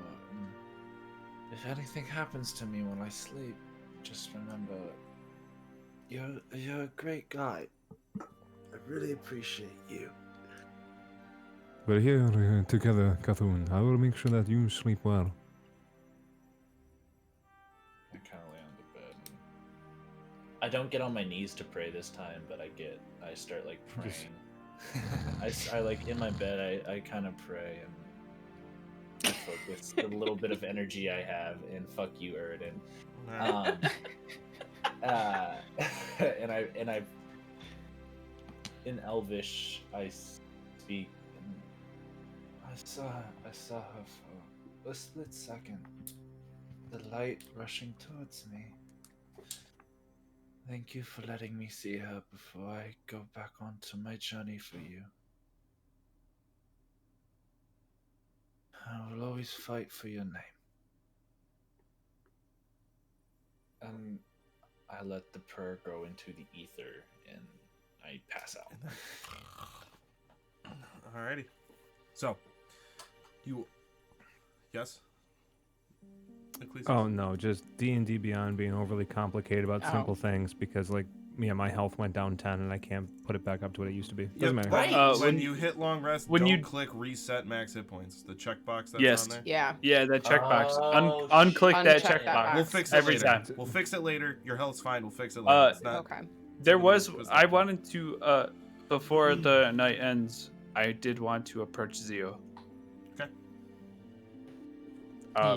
If anything happens to me when I sleep, just remember, you're a great guy. I really appreciate you.
We're here together, Cthulhu. I will make sure that you sleep well.
I kind of lay on the bed. I don't get on my knees to pray this time, but I start like praying. I like in my bed. I kind of pray and I focus the little bit of energy I have, and fuck you, Erden. And I in Elvish I speak, and I saw her for a split second. The light rushing towards me. Thank you for letting me see her before I go back onto my journey for you. I will always fight for your name. And I let the prayer go into the ether and I pass out.
Alrighty. So, you. Yes? Ecclesius?
Oh no, just D&D Beyond being overly complicated about
Oh.
simple things because like my health went down 10 and I can't put it back up to what it used to be. Doesn't matter.
When
when
you hit long rest,
when
don't
you-
click reset max hit points. The checkbox that's
Yes.
on there.
Yeah.
Yeah, that checkbox.
Oh,
Unclick that
Uncheck that
checkbox.
box.
We'll fix it
every
later.
time.
We'll fix it later. Your health's fine. We'll fix it later. It's not.
Okay.
There was.
Twist
I
that.
wanted to. Before the night ends, I did want to approach Zio.
Okay.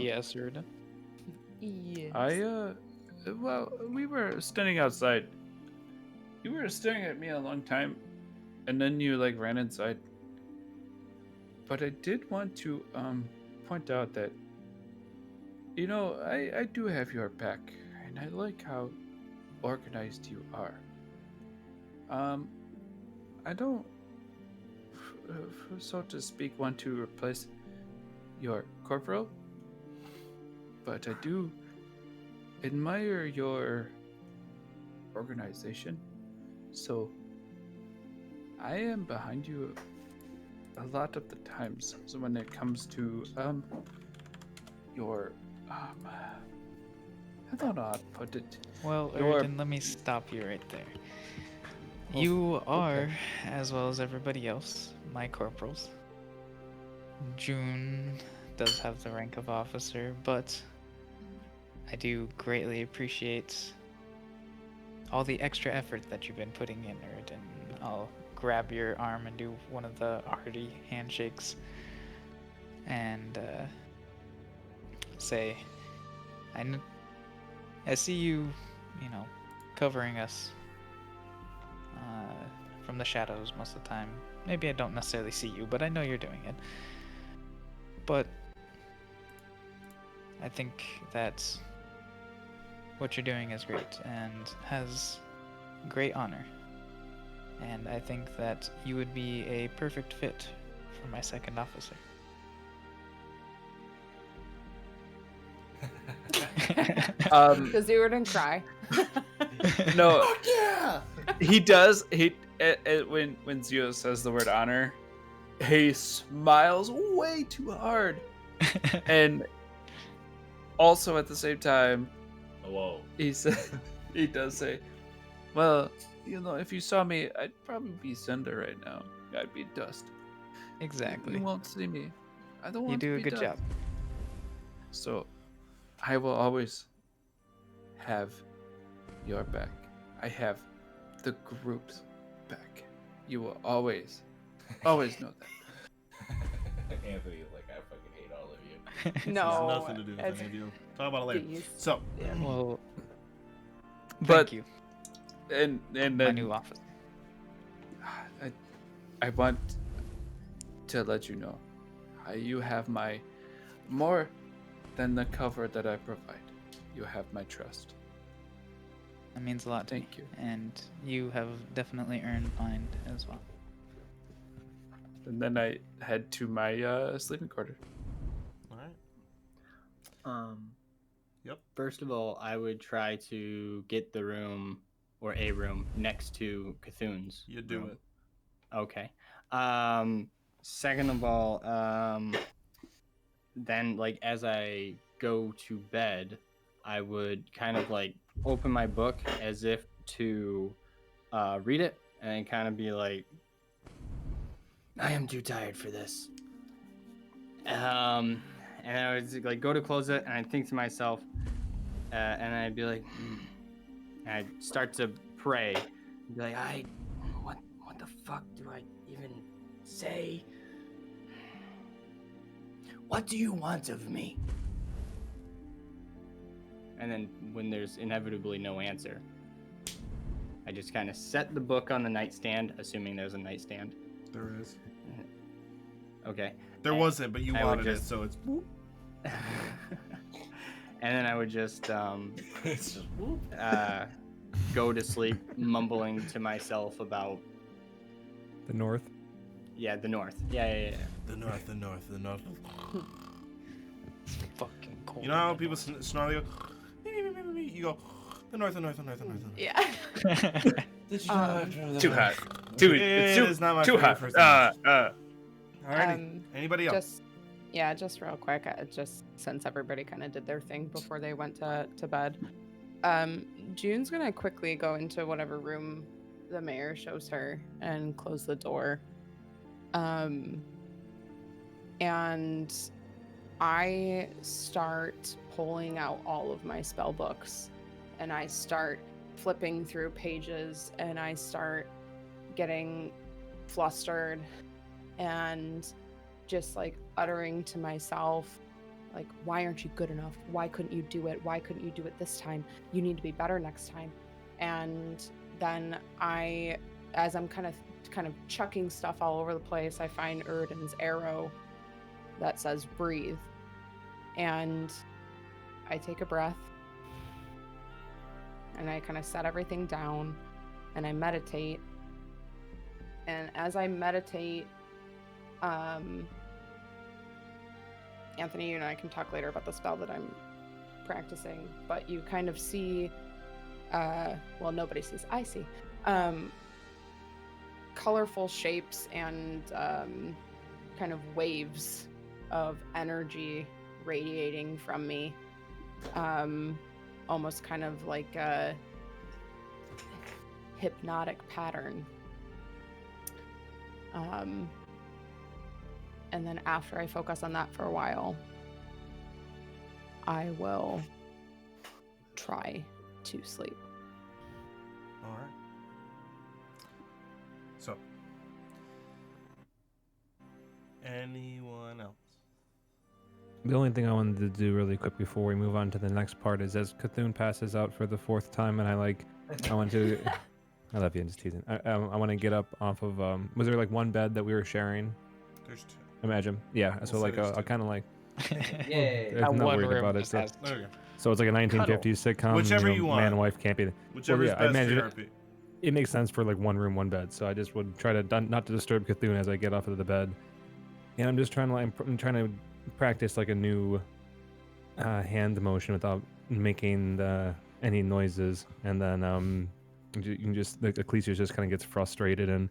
Yes, Erden.
Yes.
Well, we were standing outside. You were staring at me a long time, and then you like ran inside. But I did want to point out that, you know, I do have your back, and I like how organized you are. I don't, so to speak, want to replace your corporal, but I do admire your organization. So I am behind you a lot of the times. So when it comes to your I don't know how to put it.
Well,
Your-
Erden, let me stop you right there. You are, as well as everybody else, my corporals. June does have the rank of officer, but I do greatly appreciate all the extra effort that you've been putting in, Erden. I'll grab your arm and do one of the hearty handshakes and say, I see you, covering us from the shadows most of the time. Maybe I don't necessarily see you, but I know you're doing it. but I think that what you're doing is great and has great honor. And I think that you would be a perfect fit for my second officer.
Does Uthran cry?
No,
Yeah.
he does. When Zio says the word honor, he smiles way too hard, and also at the same time,
Whoa.
he does say, "Well, if you saw me, I'd probably be cinder right now. I'd be dust.
Exactly.
You won't see me. I don't
You
want to
do a
be
good
dust.
job.
So, I will always have your back. I have the group's back. You will always know that."
Anthony's like, I fucking hate all of you.
No.
Has nothing to do with
it's
any of you. Talk about it later.
these.
So,
Well,
But-
thank you,
And
my
then
new officer.
I want to let you know, you have my more than the cover that I provide. You have my trust.
That means a lot to me.
Thank you.
And you have definitely earned mine as well.
And then I head to my sleeping quarter.
all right. Yep.
First of all, I would try to get the room or a room next to Cthulhu's.
You do
room.
it.
Okay. Second of all, then like as I go to bed, I would kind of like open my book as if to read it and kind of be like, I am too tired for this. And I would like go to close it, and I'd think to myself, and I'd be like, and I'd start to pray, be like, what the fuck do I even say? What do you want of me? And then when there's inevitably no answer, I just kind of set the book on the nightstand, assuming there's a nightstand.
There is.
Okay.
There wasn't, but you
I would
wanted it,
just-
so it's. Whoop.
And then I would just
It's just whoop.
go to sleep, mumbling to myself about
The north.
the north. Yeah.
The north, the north, the north.
It's fucking cold.
You know how people snarl? They go, you go, the north, the north, the north, the north. The north.
Yeah.
Did you know after
Too
the-
hot. Too,
It
it's
is not my
too
favorite
hot.
first language. Alrighty.
Um,
Anybody else?
just real quick, just since everybody kind of did their thing before they went to bed, June's gonna quickly go into whatever room the mayor shows her and close the door. And I start pulling out all of my spell books, and I start flipping through pages, and I start getting flustered and just like uttering to myself, like, why aren't you good enough? Why couldn't you do it? Why couldn't you do it this time? You need to be better next time. And then as I'm kind of chucking stuff all over the place, I find Erden's arrow that says breathe. And I take a breath, and I kind of set everything down, and I meditate. And as I meditate, Anthony, you and I can talk later about the spell that I'm practicing, but you kind of see, well, nobody sees, I see, colorful shapes and kind of waves of energy radiating from me, almost kind of like a hypnotic pattern. And then after I focus on that for a while, I will try to sleep.
All right. So, anyone else?
The only thing I wanted to do really quick before we move on to the next part is as Cthulhu passes out for the fourth time, and I want to. I love you, I'm just teasing. I want to get up off of. Was there like one bed that we were sharing?
There's two.
Imagine. Yeah. So like
say there's
I
two.
kind of like.
Yay.
I'm not
one
worried
room
about it.
just
So,
has
There we go.
so it's like a 1950s sitcom.
Whichever
you
you
Man
want.
and wife can't be.
Whichever
yeah, I
is best for
imagine
your
it-
RP.
It makes sense for like one room, one bed. So I just would try to not to disturb Cthulhu as I get off of the bed, and I'm just trying to I'm trying to practice like a new hand motion without making any noises, and then you can just like Ecclesius just kind of gets frustrated and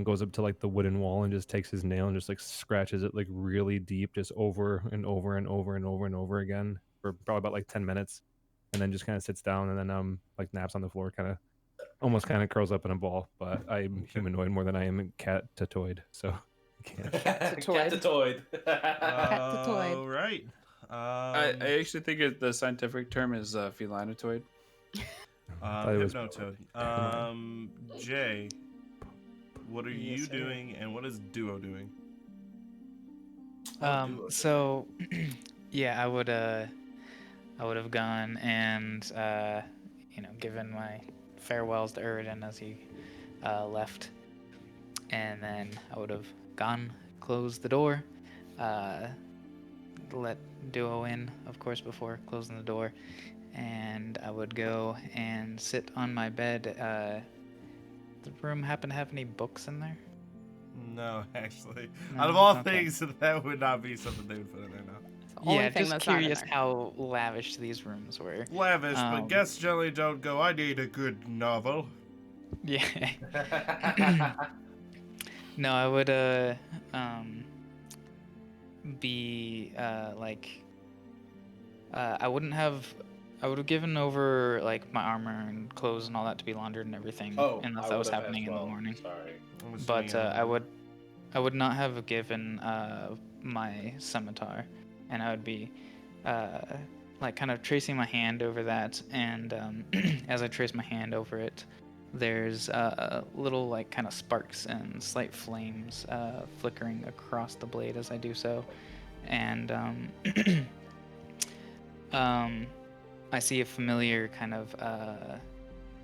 goes up to like the wooden wall and just takes his nail and just like scratches it like really deep, just over and over and over and over and over again for probably about like 10 minutes, and then just kind of sits down and then like naps on the floor, kind of almost kind of curls up in a ball. But I'm humanoid more than I am cat-toid, so I can't.
Cat-toid.
Cat-toid.
All right.
I actually think the scientific term is felinatoid.
it was-
Hypnotoad. Jay, what are
Yes,
you
sir.
doing, and what is Duo doing?
So yeah, I would have gone and given my farewells to Uridan as he left, and then I would have gone, closed the door, let Duo in, of course, before closing the door, and I would go and sit on my bed. The room happen to have any books in there?
No, actually.
No?
Out of all
Okay.
things, that would not be something they would put in there now.
It's the only
Yeah,
thing
just
that's not in
curious
there.
how lavish these rooms were.
Lavish, but
Um,
guests generally don't go, I need a good novel.
Yeah. No, I would be I would have given over like my armor and clothes and all that to be laundered and everything,
Oh,
unless
I
that was
would've
happening
as
in the
well.
morning.
Sorry.
I'm assuming
But
in the morning.
I would not have given my scimitar, and I would be like kind of tracing my hand over that, and as I trace my hand over it, there's little like kind of sparks and slight flames flickering across the blade as I do so, and I see a familiar kind of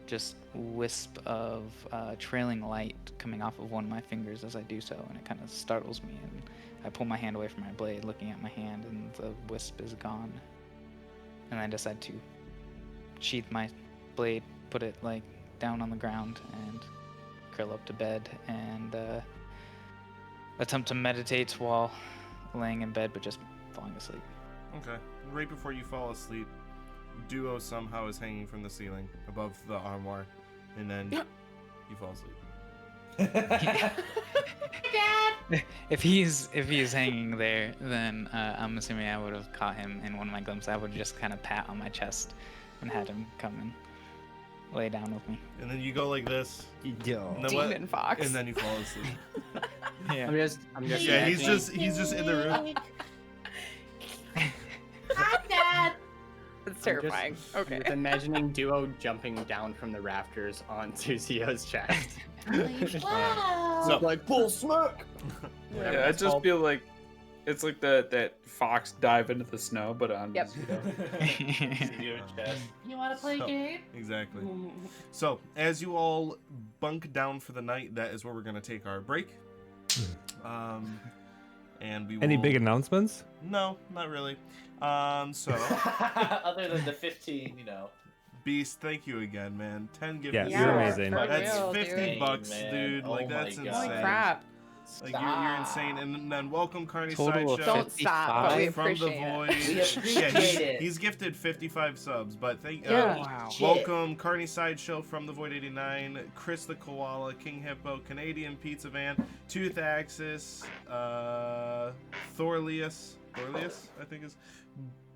just wisp of trailing light coming off of one of my fingers as I do so, and it kind of startles me, and I pull my hand away from my blade, looking at my hand, and the wisp is gone. And I decide to sheath my blade, put it like down on the ground, and curl up to bed, and attempt to meditate while laying in bed, but just falling asleep.
Okay. Right before you fall asleep, Duo somehow is hanging from the ceiling above the armoire, and then you fall asleep.
If he's hanging there, then I'm assuming I would have caught him in one of my glimpses. I would just kind of pat on my chest and had him come and lay down with me.
And then you go like this, and then
Demon fox.
and then you fall asleep.
Yeah.
I'm just
Yeah, he's
imagining-
just in the room.
It's terrifying. Okay.
With imagining Duo jumping down from the rafters onto Zio's chest.
So
Like, pull smoke! Whatever
Yeah, I
that's
just
called.
feel like it's like that fox dive into the snow, but on
Yep.
Your chest.
You want to play
So-
a game?
exactly. So as you all bunk down for the night, that is where we're gonna take our break. And we will...
Any big announcements?
No, not really. So
Other than the 15,
Beast, thank you again, man. 10 gifts.
Yeah,
Yeah,
you're amazing.
for
That's
real,
50
dude.
bucks,
Man.
dude.
Oh
Like
my
that's
God.
insane.
Holy crap.
Like you're insane. And then welcome Carney
Total of
Sideshow.
Don't stop, but we
from the
appreciate it.
void.
We appreciate
yeah,
it.
he's gifted 55 subs, but thank
Yeah.
Wow.
welcome Carney Sideshow from the Void 89, Chris the Koala, King Hippo, Canadian Pizza Van, Tooth Axis, Thorlius, I think is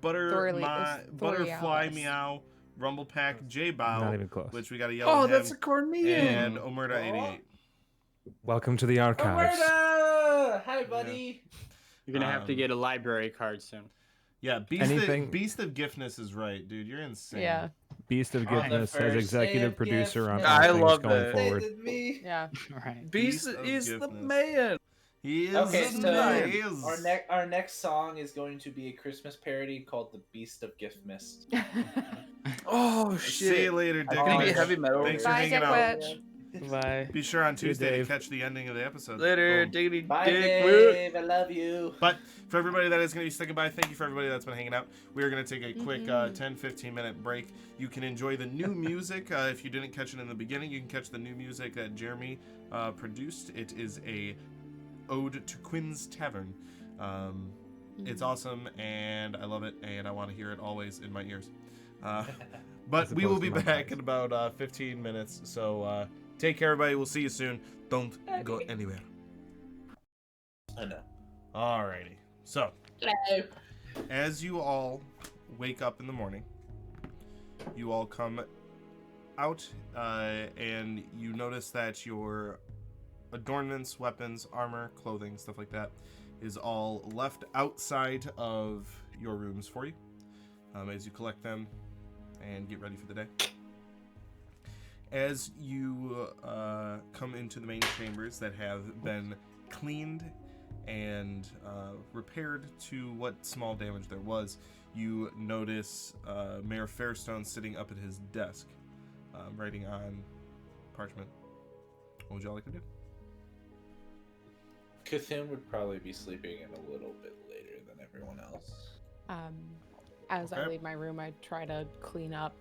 Butterfly
Thorialis.
Meow, Rumble Pack, J
Not
Bow,
even close.
which we got to yell
Oh,
at
that's a
him,
Cornelio.
and Omerta 88.
Welcome to the archives.
Roberta! Hi, buddy.
You're gonna have to get a library card soon.
Yeah,
Anything-
Beast of Giftness is right, dude. You're insane.
Yeah.
Beast of
On the
Giftness as
first day
executive
of
producer on
Giftness.
all
I
things
love
going
that.
forward.
They did me.
Yeah.
Right.
Beast
Beast of
is the
Giftness.
man.
He is
Okay, so
nice.
our next song is going to be a Christmas parody called "The Beast of Gift Mist."
Oh
See you
shit!
later,
I
Dick.
think
Gonna be
Oh,
heavy metal.
Thanks for
Bye,
hanging
Dick
out.
Witch.
Bye.
Be sure on Tuesday to
Dave.
catch the ending of the episode.
Later,
Boom.
diggity
Bye,
dick. Woo.
Dave. I love you.
But for everybody that is going to be sticking by, thank you for everybody that's been hanging out. We are going to take a quick 10-15 minute break. You can enjoy the new music. If you didn't catch it in the beginning, you can catch the new music that Jeremy produced. It is a ode to Quinn's Tavern. It's awesome, and I love it, and I want to hear it always in my ears. But we will be back in about 15 minutes, so take care, everybody. We'll see you soon. Don't go anywhere.
I know.
Alrighty. So, as you all wake up in the morning, you all come out, and you notice that your adornments, weapons, armor, clothing, stuff like that, is all left outside of your rooms for you, as you collect them and get ready for the day. As you come into the main chambers that have been cleaned and repaired to what small damage there was, you notice Mayor Fairstone sitting up at his desk, writing on parchment. What would y'all like to do?
Cthulhu would probably be sleeping in a little bit later than everyone else.
As I
Okay.
leave my room, I try to clean up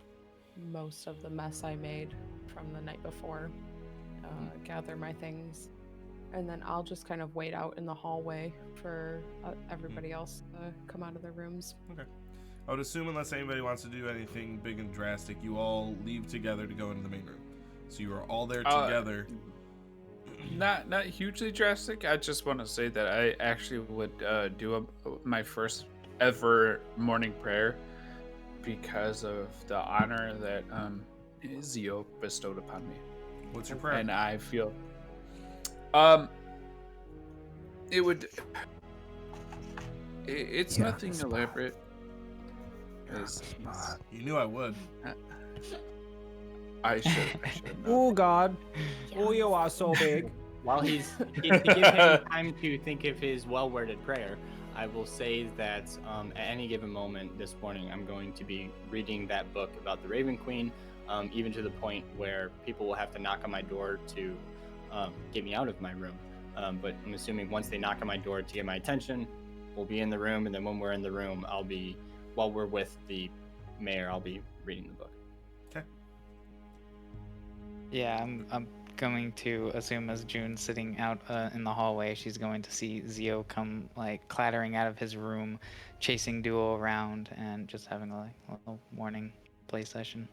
most of the mess I made from the night before, gather my things, and then I'll just kind of wait out in the hallway for everybody else to come out of their rooms.
Okay. I would assume unless anybody wants to do anything big and drastic, you all leave together to go into the main room. So you are all there together.
Not hugely drastic. I just want to say that I actually would do my first ever morning prayer because of the honor that Zio bestowed upon me.
What's your prayer?
And I feel it would it's nothing elaborate.
You knew I would.
I should
Oh God! Oh, you are so big.
While to give him time to think of his well-worded prayer, I will say that at any given moment this morning, I'm going to be reading that book about the Raven Queen, even to the point where people will have to knock on my door to get me out of my room. But I'm assuming once they knock on my door to get my attention, we'll be in the room, and then when we're in the room, while we're with the mayor, I'll be reading the book.
Okay.
Yeah, I'm going to assume as June's sitting out in the hallway, she's going to see Zio come like clattering out of his room, chasing Duo around, and just having a little morning play session.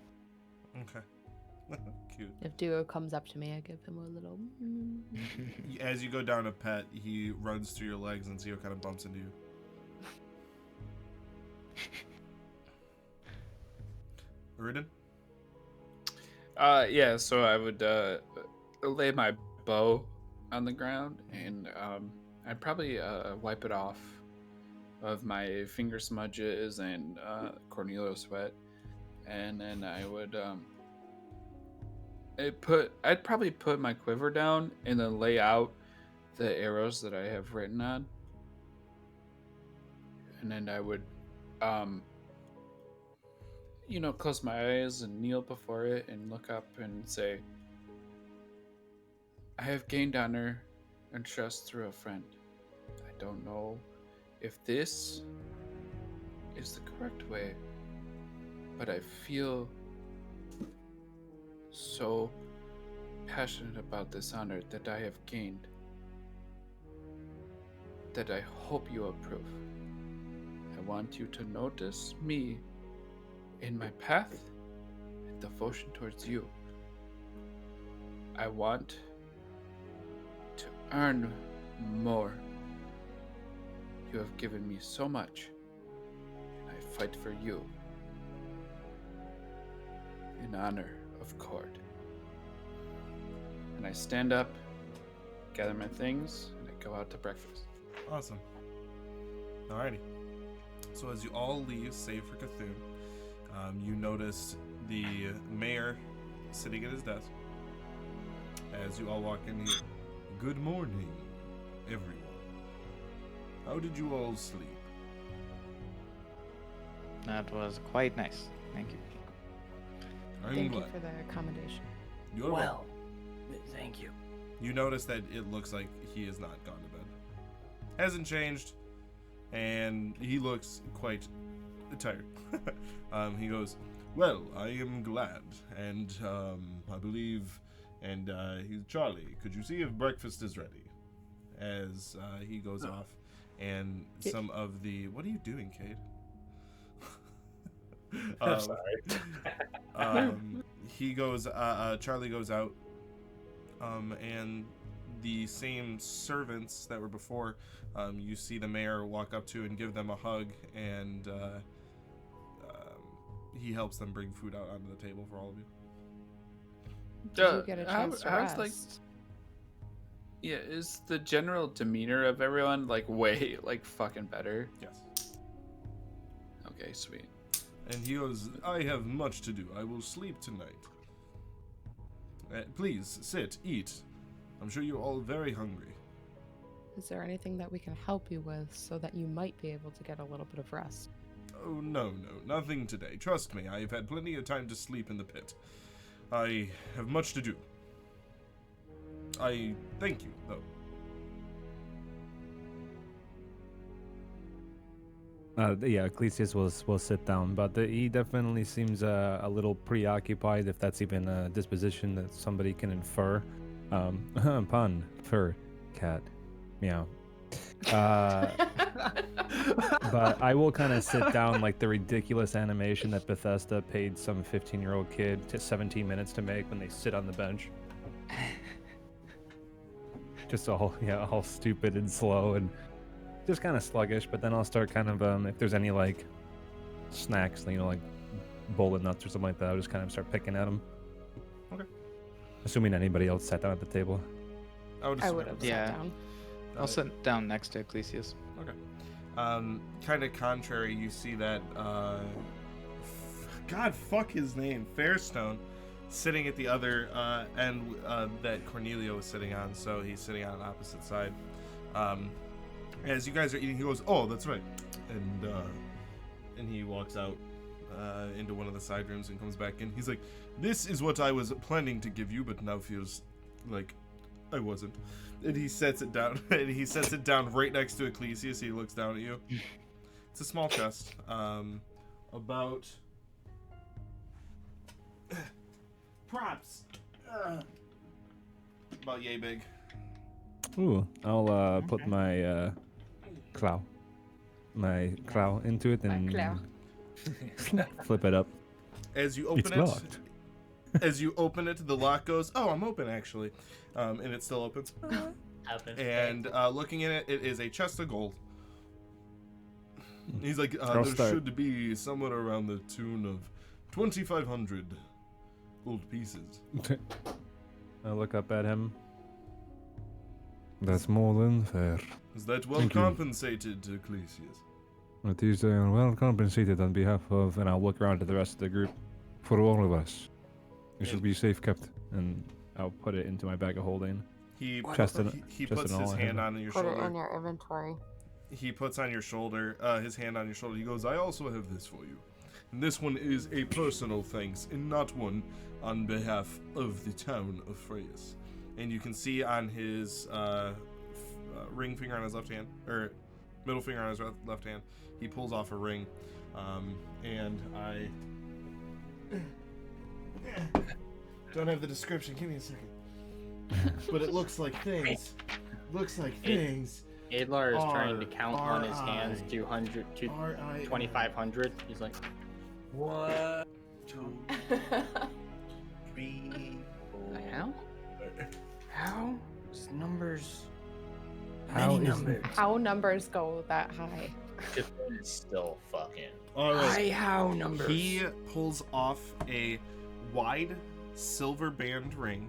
Okay. Cute.
If Duo comes up to me, I give him a little.
As you go down a pet, he runs through your legs and Zio kind of bumps into you. Uridan?
Yeah, so I would lay my bow on the ground, and I'd probably wipe it off of my finger smudges and Cornelio sweat, and then I would I'd probably put my quiver down and then lay out the arrows that I have written on, and then I would close my eyes and kneel before it and look up and say, I have gained honor and trust through a friend. I don't know if this is the correct way, but I feel so passionate about this honor that I have gained that I hope you approve. I want you to notice me in my path and devotion towards you. I want to earn more. You have given me so much, and I fight for you in honor of Cord. And I stand up, gather my things, and I go out to breakfast.
Awesome. Alrighty. So as you all leave, save for Cthulhu, you notice the mayor sitting at his desk. As you all walk in here, good morning, everyone. How did you all sleep?
That was quite nice. Thank you.
I'm
Thank you
glad.
for the accommodation.
You're
Well, Thank you.
You notice that it looks like he has not gone to bed. Hasn't changed, and he looks quite tired. He goes, well, I am glad, and I believe, and he's Charlie. Could you see if breakfast is ready? As he goes off, and some of the what are you doing, Cade?
I'm sorry.
He goes. Charlie goes out, and the same servants that were before. You see the mayor walk up to and give them a hug, and he helps them bring food out onto the table for all of you.
Did you get a chance to rest?
Like, yeah, is the general demeanor of everyone like way like fucking better?
Yes.
Okay, sweet.
And he goes, I have much to do. I will sleep tonight. Please, sit, eat. I'm sure you're all very hungry.
Is there anything that we can help you with so that you might be able to get a little bit of rest?
Oh, no, nothing today. Trust me, I have had plenty of time to sleep in the pit. I have much to do. I thank you, though.
Yeah, Ecclesias will sit down, but he definitely seems a little preoccupied, if that's even a disposition that somebody can infer. Pun, fur, cat, meow. But I will kind of sit down like the ridiculous animation that Bethesda paid some 15-year-old kid to 17 minutes to make when they sit on the bench. Just all stupid and slow and just kind of sluggish, but then I'll start kind of, if there's any like snacks, like bowl of nuts or something like that, I'll just kind of start picking at them.
Okay.
Assuming anybody else sat down at the table.
I would have
Yeah.
sat down.
I'll sit down next to Ecclesias.
Okay. Kind of contrary, you see that, God, fuck his name, Fairstone, sitting at the other end that Cornelio was sitting on, so he's sitting on the opposite side. As you guys are eating, he goes, oh, that's right. And he walks out into one of the side rooms and comes back in. He's like, this is what I was planning to give you, but now feels like I wasn't. And he sets it down, and he sets it down right next to Ecclesias. He looks down at you. It's a small chest, about props, about yay big.
Ooh, I'll put my claw into it and flip it up.
As you open
It's locked.
As you open it, the lock goes, oh, I'm open actually, and it still opens. And looking in it, it is a chest of gold. He's like, there should be somewhere around the tune of 2,500 gold pieces.
I look up at him. That's more than fair.
Is that well
Thank you.
compensated, Ecclesias?
It is well compensated on behalf of, and I'll look around to the rest of the group, for all of us. It should be safe kept, and I'll put it into my bag of holding.
He
Chest and-
he
chest
puts
and all
his
I
hand
have.
on your
Put it in
shoulder.
your inventory.
He puts on your shoulder, his hand on your shoulder. He goes, I also have this for you. And this one is a personal thanks, and not one on behalf of the town of Freyas. And you can see on his ring finger on his left hand, or middle finger on his left hand, he pulls off a ring. And I don't have the description. Give me a second. But it looks like things. Looks like things.
Adlar is trying to count on his hands 200 to
R-I-
2,500. He's like,
1, 2, 3, 4.
how? How? It's numbers.
How
Many
is
numbers.
How numbers go that high?
It's still fucking.
All right.
High how numbers.
He pulls off a wide silver band ring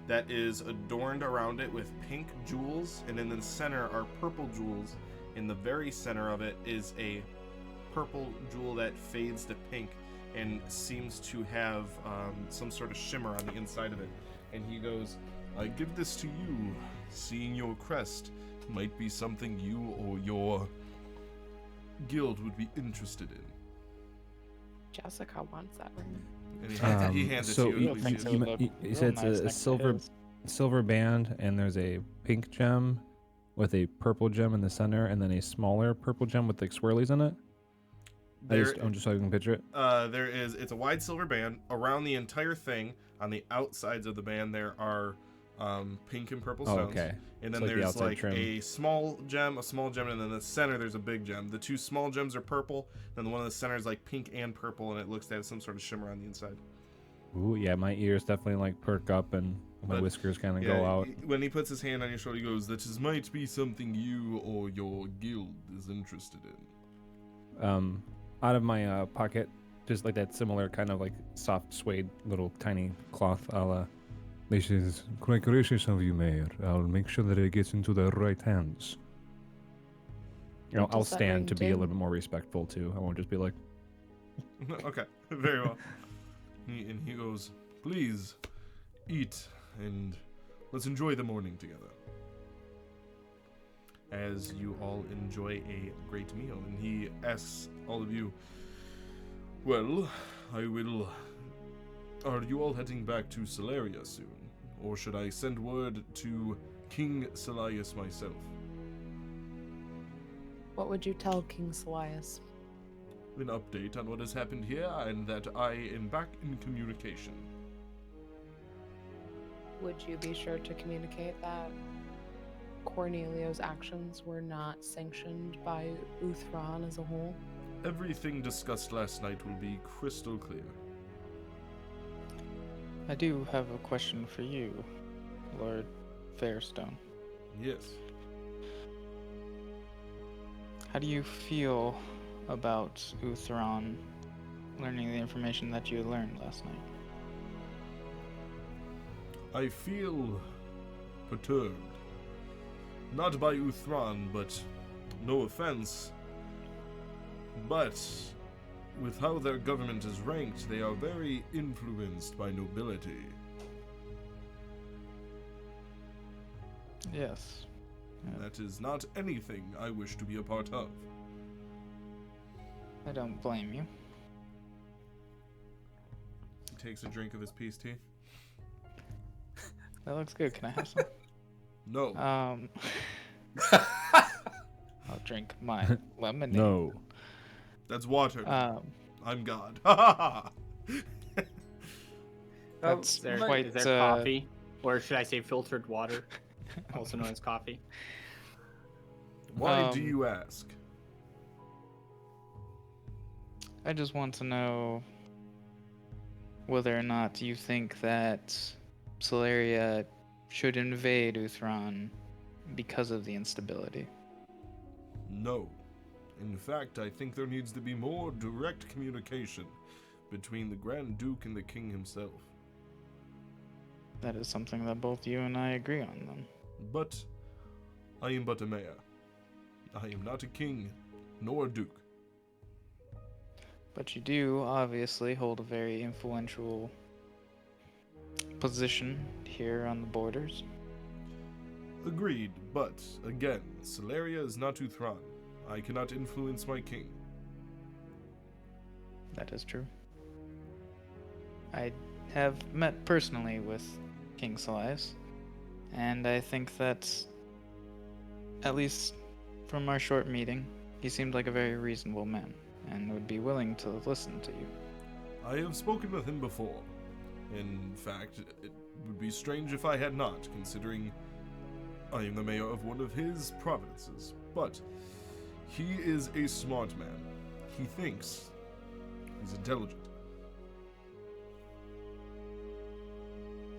that is adorned around it with pink jewels, and in the center are purple jewels. In the very center of it is a purple jewel that fades to pink and seems to have some sort of shimmer on the inside of it. And he goes, I give this to you. Seeing your crest might be something you or your guild would be interested in.
Jessica wants that ring.
And he hands it
So
to you.
you said it's a silver silver band, and there's a pink gem with a purple gem in the center, and then a smaller purple gem with like swirlies in it. I'm just so I can picture it.
It's a wide silver band around the entire thing. On the outsides of the band, there are pink and purple stones.
Okay.
And then
So, like, the
there's
outside
like
trim.
a small gem, and then in the center there's a big gem. The two small gems are purple, and the one in the center is like pink and purple, and it looks to have some sort of shimmer on the inside.
Ooh, yeah, my ears definitely like perk up, and my
But,
whiskers kind of go out.
When he puts his hand on your shoulder, he goes, "That is might be something you or your guild is interested in."
Out of my pocket, just like that similar kind of like soft suede little tiny cloth.
This is quite gracious of you, Mayor. I'll make sure that it gets into the right hands.
What
I'll
does that
stand
ring
to be a
do?
little bit more respectful too. I won't just be like,
Okay, very well. And he goes, "Please eat and let's enjoy the morning together." As you all enjoy a great meal, and he asks all of you, "Well, are you all heading back to Celeria soon? Or should I send word to King Celias myself?"
What would you tell King Celias?
An update on what has happened here, and that I am back in communication.
Would you be sure to communicate that Cornelio's actions were not sanctioned by Uthran as a whole?
Everything discussed last night will be crystal clear.
I do have a question for you, Lord Fairstone.
Yes.
How do you feel about Uthran learning the information that you learned last night?
I feel perturbed. Not by Uthran, but no offense. But with how their government is ranked, they are very influenced by nobility.
Yes.
That is not anything I wish to be a part of.
I don't blame you.
He takes a drink of his peace tea.
That looks good. Can I have some?
No.
I'll drink my lemonade.
no.
That's water. I'm God.
That's
is there,
quite,
is there coffee? Or should I say filtered water? Also known as coffee.
Why do you ask?
I just want to know whether or not you think that Celeria should invade Uthran because of the instability.
No. In fact, I think there needs to be more direct communication between the Grand Duke and the King himself.
That is something that both you and I agree on, then.
But I am but a mayor. I am not a king, nor a duke.
But you do obviously hold a very influential position here on the borders.
Agreed, but again, Celeria is not Uthran. I cannot influence my king.
That is true. I have met personally with King Celias, and I think that, at least from our short meeting, he seemed like a very reasonable man, and would be willing to listen to you.
I have spoken with him before. In fact, it would be strange if I had not, considering I am the mayor of one of his provinces. But he is a smart man. He thinks. He's intelligent.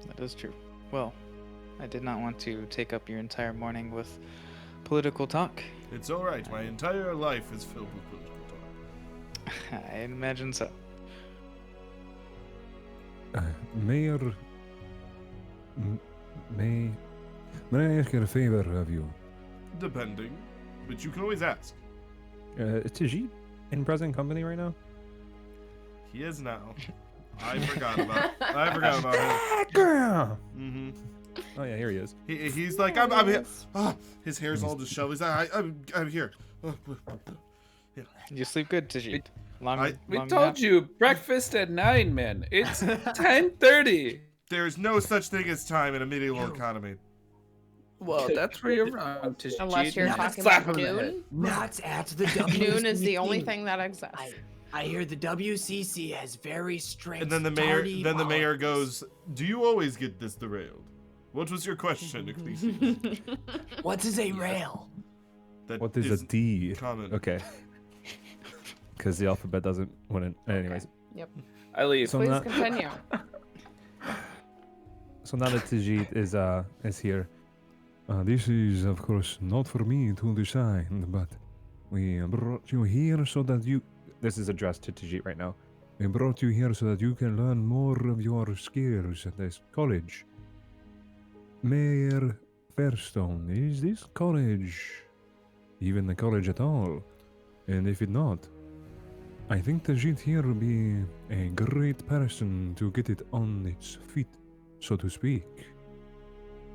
That is true. Well, I did not want to take up your entire morning with political talk.
It's alright, my entire life is filled with political talk.
I imagine so.
Mayor, may I ask a favor of you?
Depending. But you can always ask.
Is Tajid in present company right now?
He is now. I forgot about him.
Girl.
Mm-hmm.
Oh yeah, here he is.
He's like, I'm here. Ah, his hair's all disheveled. He's like, I'm here.
You sleep good, Tajid.
We told you breakfast at 9, man. It's 10:30.
There's no such thing as time in a medieval
You.
economy.
Well, that's where you're wrong.
Unless you're
Now
talking
slap
about
him in the head.
noon.
Not at the WCC.
Noon is the only thing that exists.
I hear the WCC has very strict.
And then the
tardy
mayor
policies.
goes, "Do you always get this derailed? What was your question, Ecclesias?"
What is a rail?
That
What is a D?
common.
Okay. Because the alphabet doesn't want to. Anyways.
Yep.
I leave.
So
Please
now,
continue.
so now that Tajit is here,
This is, of course, not for me to decide, but we brought you here so that you.
this is addressed to Tajit right now.
We brought you here so that you can learn more of your skills at this college. Mayor Fairstone, is this college even a college at all? And if it not, I think Tajit here will be a great person to get it on its feet, so to speak.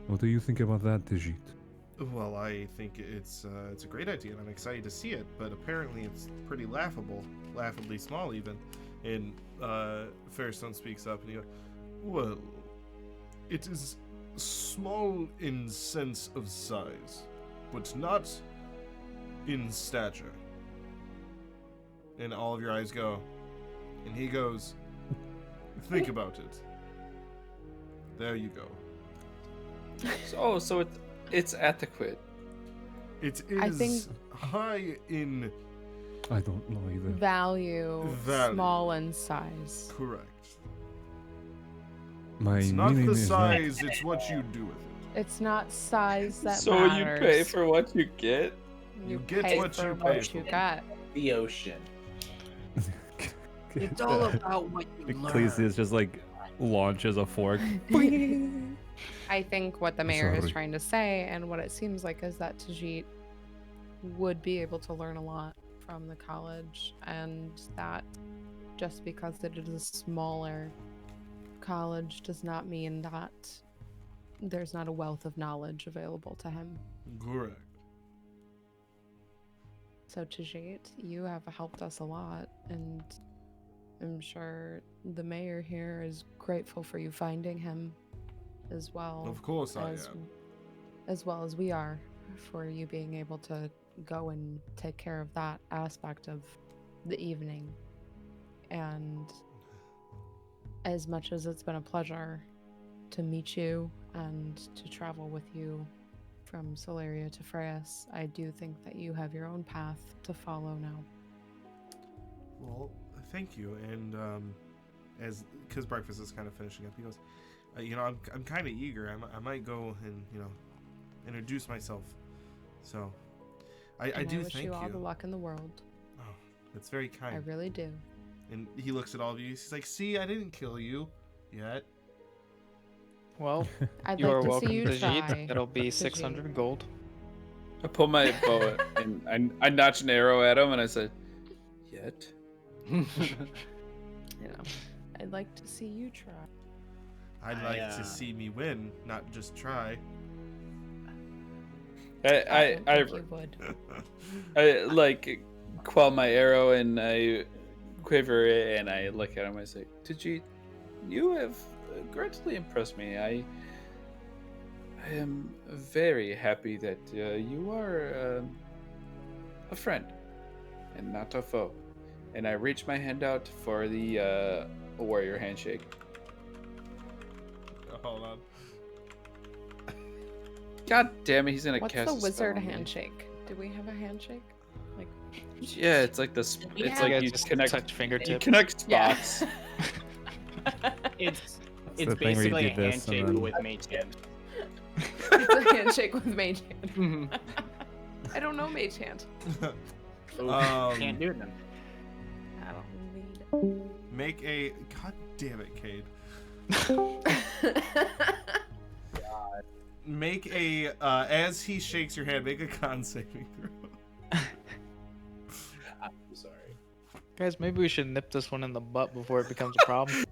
What do you think about that, Tajit?
Well, I think it's a great idea, and I'm excited to see it. But apparently, it's pretty laughably small, even. And Fairstone speaks up, and he goes, "Well, it is small in sense of size, but not in stature." And all of your eyes go, and he goes, "Think about it. There you go.
So it's adequate.
It is
I think-
high in
I don't know either.
Value,
Value.
small in size.
correct.
My
It's not
meaning
the
is that
size, it's what you do with it.
It's not size that
So
matters.
you pay for what you get.
You get
pay
what
for
you pay
what you
for.
got.
The ocean.
It's all about what you learn.
Ecclesias just like launches a fork.
I think what the mayor is
Sorry.
trying to say, and what it seems like, is that Tajit would be able to learn a lot from the college, and that just because it is a smaller college does not mean that there's not a wealth of knowledge available to him.
Correct.
So Tajit, you have helped us a lot, and I'm sure the mayor here is grateful for you finding him as well.
Of course I
as,
am.
as well as we are, for you being able to go and take care of that aspect of the evening. And as much as it's been a pleasure to meet you and to travel with you from Solaria to Freyas, I do think that you have your own path to follow now.
Well, thank you. And because breakfast is kind of finishing up, he goes, I'm kind of eager. I might go and introduce myself. So I
And
do
wish
thank
you all
you.
the luck in the world.
Oh, that's very kind.
I really do.
And he looks at all of you. He's like, "See, I didn't kill you yet."
Well,
I'd
you
like
are
to
welcome
see you
to
try.
Jeet. That'll be
Tajit.
600 gold.
I pull my bow and I notch an arrow at him and I said, "Yet."
You know, I'd like to see you try.
I'd
I,
like to see me win, not just try.
I
don't think you would.
I like quell my arrow and I quiver it and I look at him and I say, "Tajit, you have greatly impressed me. I am very happy that you are a friend and not a foe." And I reach my hand out for the warrior handshake.
Hold on.
God damn it, he's gonna
What's
cast
the
a spell
wizard
on me.
handshake? Do we have a handshake? Like,
Yeah, it's like this.
Yeah.
It's like
Yeah,
you
just
connect.
touch
You
fingertips.
connect
yeah.
spots.
It's
the
it's
thing where you
basically a
do this and
handshake
then-
with mage hand.
it's a handshake with mage hand.
Mhm.
I don't know mage hand.
Can't do it then.
I don't need
Make a. God damn it, Cade. Make a. As he shakes your hand, make a con saving throw.
I'm sorry.
Guys, maybe we should nip this one in the butt before it becomes a problem.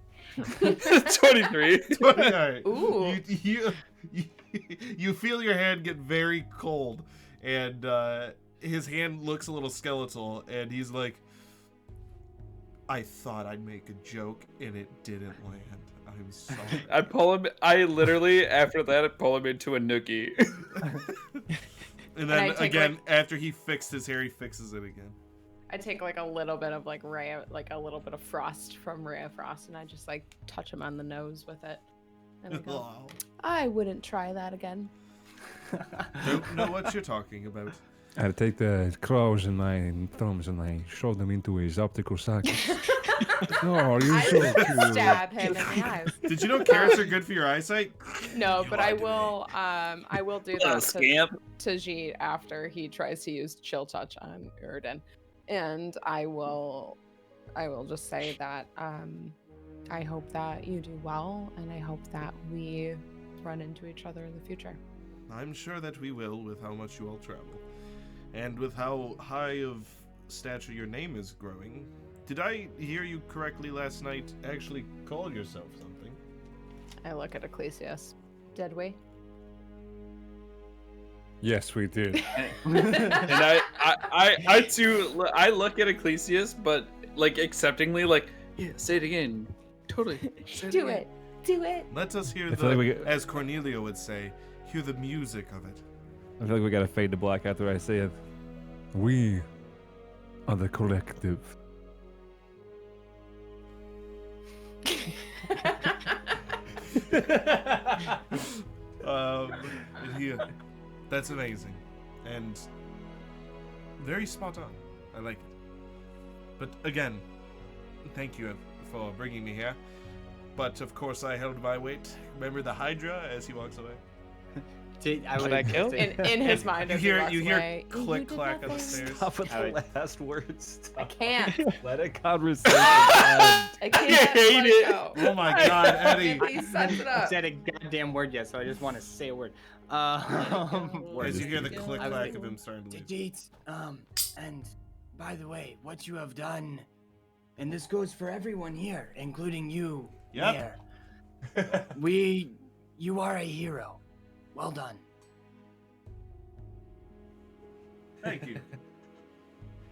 23.
Alright.
Ooh.
You feel your hand get very cold, and his hand looks a little skeletal, and he's like, "I thought I'd make a joke, and it didn't land. I'm sorry.
I pull him. I literally after that I pull him into a nookie.
And
I
then
take,
again, after he fixed his hair, he fixes it again.
I take like a little bit of like a little bit of frost from Ray of Frost, and I just like touch him on the nose with it. And I go,
Wow.
I wouldn't try that again.
Don't know what you're talking about.
I take the claws in my thumbs and I shove them into his optical sockets. Oh, you're
I
so
would
cute.
stab him in the eyes.
Did you know carrots are good for your eyesight?
No,
You
but
lied
I
to me.
will do
What a
that
scamp.
to Jeet after he tries to use chill touch on Urden. And I will just say that I hope that you do well, and I hope that we run into each other in the future.
I'm sure that we will, with how much you all travel. And with how high of stature your name is growing. Did I hear you correctly last night actually call yourself something?
I look at Ecclesias. Did we?
Yes, we did.
And I too. I look at Ecclesias, but like acceptingly, like yeah, say it again. Totally. Say
Do
again.
it. Do it.
Let us hear
I feel like we get-
as Cornelio would say, hear the music of it.
I feel like we gotta fade to black after I say it. We are the collective.
Yeah, that's amazing. And very spot on. I like it. But again, thank you for bringing me here. But of course I held my weight. Remember the Hydra as he walks away?
Did I kill?
In his mind,
You
as he
hear
walks
you hear
away, "You
click
did
clack on the
nothing."
stairs.
Stop with
I
the
would-
last words.
I can't.
Let a conversation end.
I can't
hate
let
it.
go.
Oh my god, Eddie.
He sets it
I
up.
said a goddamn word yet, so I just want to say a word.
As you hear the
Yeah.
click
I was
clack
like,
of him starting to leave.
Deets, and by the way, what you have done, and this goes for everyone here, including you,
Yep.
Mayor. You are a hero. Well done.
Thank you.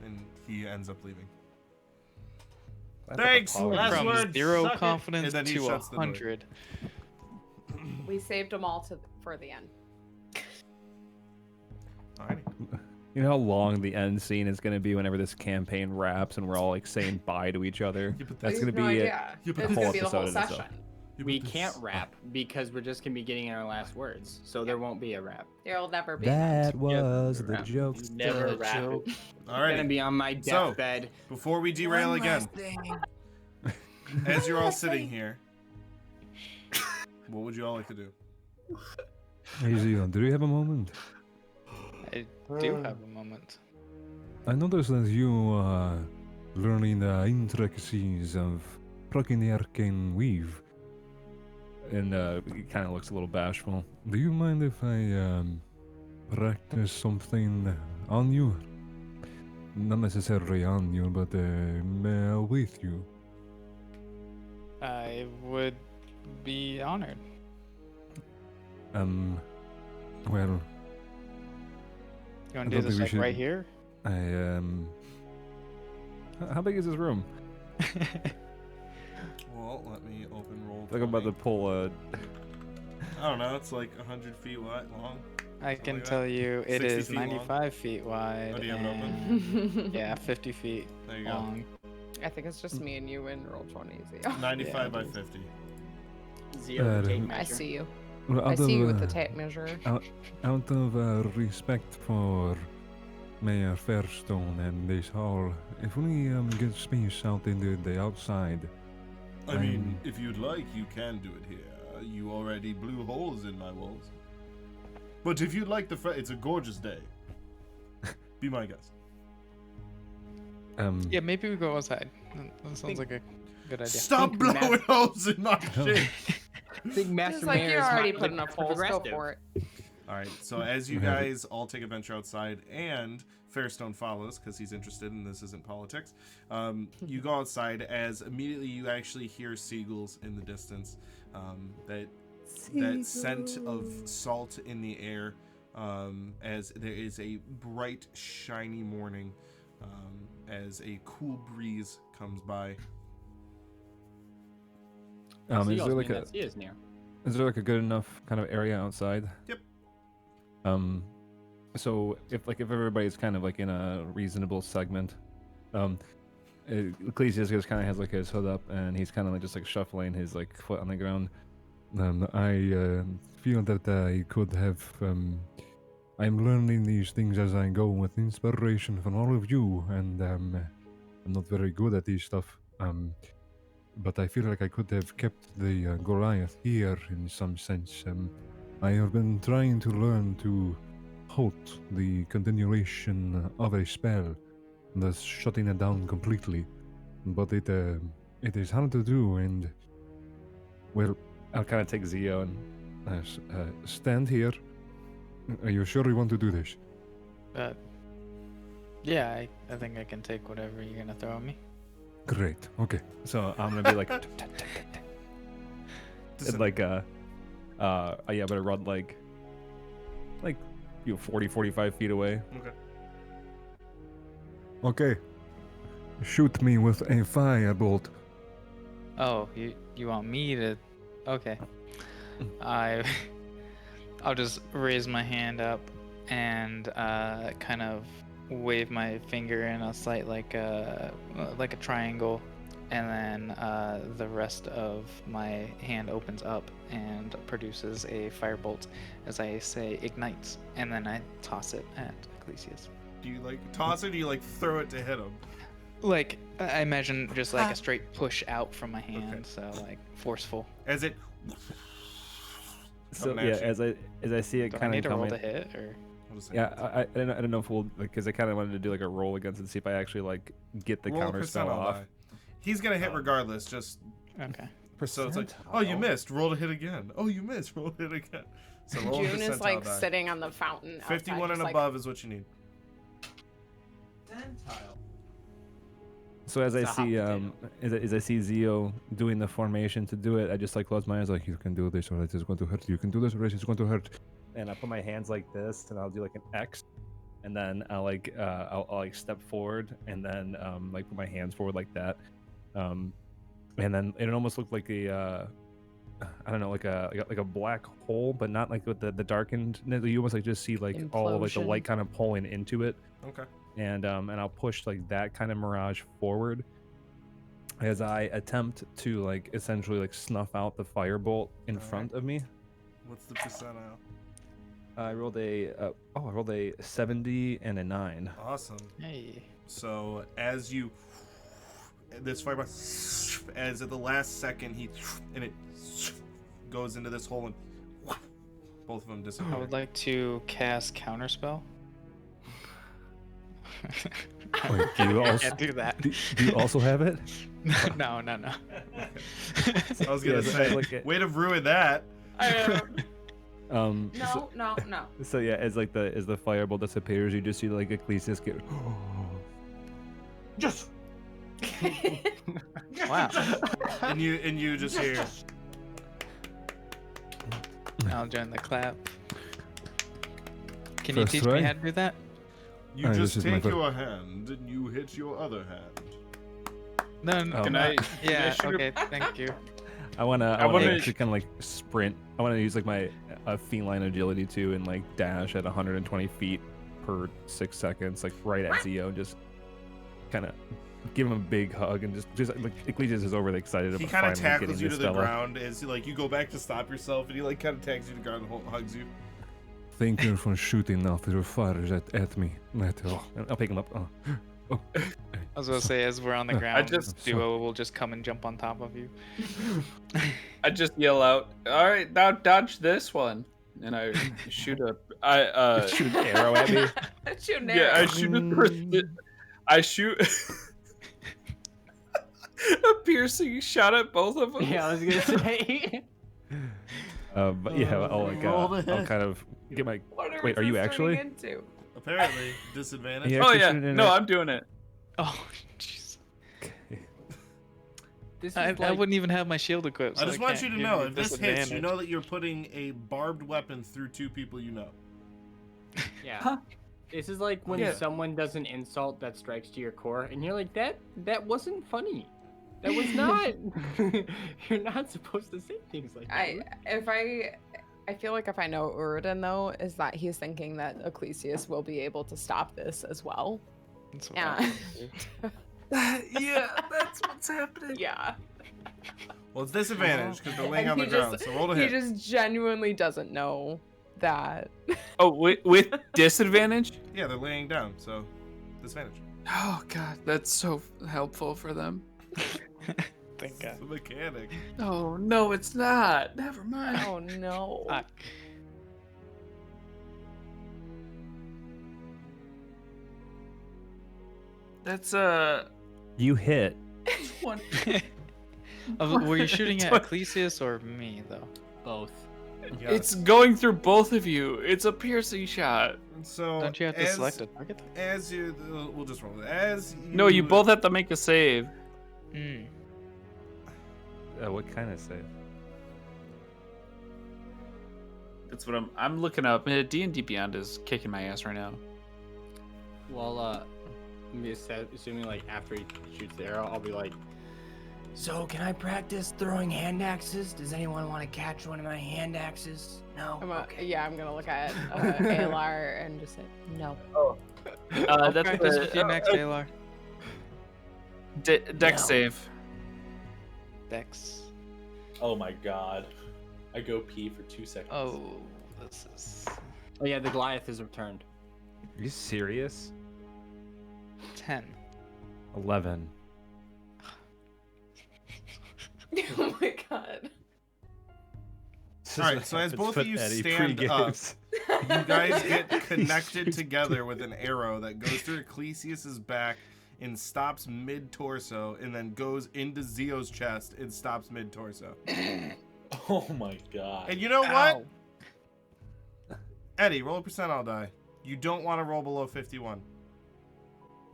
And he ends up leaving.
That's a
Thanks.
apology.
Last
From
word.
0
suck it.
confidence
And then he
to
shuts the door.
100.
We saved them all for the end.
Alrighty.
You know how long the end scene is going to be whenever this campaign wraps and we're all like saying bye to each other?
Yeah, but
That's
You
going to
have
be
no
it.
idea.
Yeah, but
It's
whole
gonna be the whole
episode in itself.
session.
We can't rap because we're just gonna be getting our last words, so there won't be a rap.
There'll never be. an
That
end.
was the
rap.
joke.
Never rap it.
I'm gonna
Alrighty.
be on my
So-
deathbed.
Before we derail
One
again,
last thing.
as you're all sitting here, what would you all like to do?
Hey, Zio, do you have a moment?
I do have a moment.
I noticed that you are learning the intricacies of plucking the arcane weave. And he kind of looks a little bashful. Do you mind if I practice something on you? Not necessarily on you, but with you.
I would be honored.
Well,
You
I
want
don't
to do this
think we
like right
should-
here?
How big is this room?
Well, let me open roll.
Like I'm about to
20.
pull a.
I don't know. It's like 100 feet wide long.
I
Something
can
like that.
tell you it
60
is
feet long?
95 feet wide.
Oh, do you have it open?
and- Yeah, 50 feet
There you go.
long.
I think it's just me and you in roll 20. Zio.
95 by 50.
Zero the tape
I
measure.
I see you.
Well,
I
out
see you
of,
with the tape measure.
Out of respect for Mayor Fairstone and this hall, if we get space out into the outside.
I mean, if you'd like, you can do it here. You already blew holes in my walls. But if you'd like it's a gorgeous day. Be my guest.
Yeah, maybe we go outside. That sounds like a good idea.
Stop
Think
blowing holes in my shit.
I think Master
It's like
Mayor
you're
is
already
not,
putting
like,
up holes. Go
progressive.
for it.
All right. So as you guys all take a venture outside, and Fairstone follows because he's interested, and this isn't politics. You go outside as immediately you actually hear seagulls in the distance. That scent of salt in the air, as there is a bright, shiny morning, as a cool breeze comes by.
Is
Seagulls
there like
mean
a
that sea is near.
is there like a good enough kind of area outside?
Yep.
So if everybody's kind of like in a reasonable segment, Ecclesiastes just kind of has like his hood up and he's kind of like just like shuffling his like foot on the ground. I feel that I could have. I'm learning these things as I go with inspiration from all of you, and I'm not very good at these stuff. But I feel like I could have kept the Goliath here in some sense. I have been trying to learn to halt the continuation of a spell, thus shutting it down completely. But it is hard to do, and well, I'll kind of take Zio and stand here. Are you sure you want to do this?
Yeah, I think I can take whatever you're gonna throw at me.
Great. Okay. So I'm gonna be like, and like yeah, but I run like 40, 45 feet away.
Okay.
Okay. Shoot me with a firebolt.
Oh, you want me to? Okay. I'll just raise my hand up and kind of wave my finger in a slight like a triangle, and then the rest of my hand opens up and produces a firebolt as I say ignites, and then I toss it at Ecclesiastes.
Do you like toss it or do you like throw it to hit him?
Like I imagine just like a straight push out from my hand, so like forceful.
As it
So
coming
yeah,
at you.
as I see it
Do I
kind
need
of
to roll
coming.
to hit or?
What is it?
Yeah, I don't know if we'll because I kind of wanted to do like a roll against it, see if I actually like get the
Roll a
counter spell
percentile
off.
die. He's gonna hit regardless. Just
Okay.
so it's like, oh, you missed. Roll to hit again. Oh, you missed. Roll to hit again. So roll a
June is
percentile
like
die.
sitting on the fountain. outside,
51 and
just like,
above is what you need.
So as I
It's a hot
see
potato.
as I see Zio doing the formation to do it, I just like close my eyes like you can do this or it is going to hurt. You can do this or it is going to hurt. And I put my hands like this and I'll do like an X, and then I'll like I'll like step forward and then like put my hands forward like that, and then it almost looked like a I don't know like a black hole, but not like with the darkened. You almost like just see like all of like the
Implosion.
light kind of pulling into it.
Okay.
And I'll push like that kind of mirage forward as I attempt to like essentially like snuff out the firebolt in
Alright.
front of me.
What's the percentile?
I rolled a 70 and a 9.
Awesome.
Hey.
So as you this fireball as at the last second and it goes into this hole and both of them
I
disappear.
would like to cast counterspell.
Wait, do you
I
also
can't do that.
do you also have it?
no.
I was
Yeah,
gonna
so
say,
like it-
way to ruin that.
No.
So yeah, as like the firebolt disappears, you just see like Ecclesiastes get
Just.
Wow.
And you just hear
I'll join the clap. Can you
First
teach
try?
me how to do that?
you
Aye,
just
this is my
take
fir-
your hand and you hit your other hand.
No.
Oh.
Can I?
Yeah.
shoot a-
Okay. Thank you.
I wanna
I wanna-
actually kind of like sprint. I wanna use like my feline agility too and like dash at 120 feet per 6 seconds, like right at Zio, and just kind of give him a big hug and just like Ecclesiastes is overly excited
He
about
kind of
finally getting
tackles you
this
to the
fella.
ground as like you go back to stop yourself, and he like kind of tags you to the ground and hugs you.
Thank you for shooting off your fires at me.
I'll pick him up.
Oh.
I was gonna say, as we're on the
I
ground,
just-
Duo will just come and jump on top of you.
I just yell out, "All right, now dodge this one," and I shoot a.
Shoot an arrow at me.
Shoot an
Yeah, I
arrow.
shoot a. I shoot a piercing shot at both of them.
Yeah, I was gonna say.
But yeah, I'll like
Roll the
I'll
hit.
kind of get my.
What
Wait, are you
this
actually?
turning into?
Apparently, disadvantage.
Yeah.
Oh
actually
yeah,
shooting
no,
it.
I'm doing it.
Oh, jeez.
This is
I
like,
wouldn't even have my shield equipped.
I
so
just want
can't
you to
give
know,
you
if this hits, you
disadvantage.
know that you're putting a barbed weapon through two people you know.
Yeah. This is like when
Yeah.
someone does an insult that strikes to your core, and you're like, that wasn't funny. That was not. You're not supposed to say things like that.
I feel like if I know Uridin though, is that he's thinking that Ecclesius will be able to stop this as well.
That's what
Yeah.
Yeah, that's what's happening.
Yeah.
Well, it's disadvantage because they're laying
And
on the
he
ground.
just-
So roll to
He
hit.
just genuinely doesn't know that.
Oh, with disadvantage?
Yeah, they're laying down, so disadvantage.
Oh god, that's so helpful for them.
Thank God.
It's the mechanic.
Oh no, it's not. Never mind.
Oh no.
Fuck.
That's
You hit.
20.
Were you shooting at Ecclesius or me though?
Both.
Yes.
It's going through both of you. It's a piercing shot.
So
Don't you have to
as,
select a target?
As you, we'll just roll it. As you,
No, you both have to make a save.
Mm.
What kind of save?
That's what I'm looking up. D&D Beyond is kicking my ass right now.
Well, assuming like after he shoots the arrow, I'll be like, so can I practice throwing hand axes? Does anyone want to catch one of my hand axes? No.
I'm gonna look at Alar and just say no.
That's
Practice with you next, Alar.
Dex
No.
save.
Dex.
Oh my god. I go pee for 2 seconds.
Oh, this is
Oh yeah, the Goliath is returned.
Are you serious?
10.
11.
Oh my god.
All right, so as both of you stand up, you guys get connected together with an arrow that goes through Ecclesias's back and stops mid-torso, and then goes into Zio's chest and stops mid-torso.
Oh my god.
And you know what? Eddie, roll a percentile die. You don't want to roll below 51.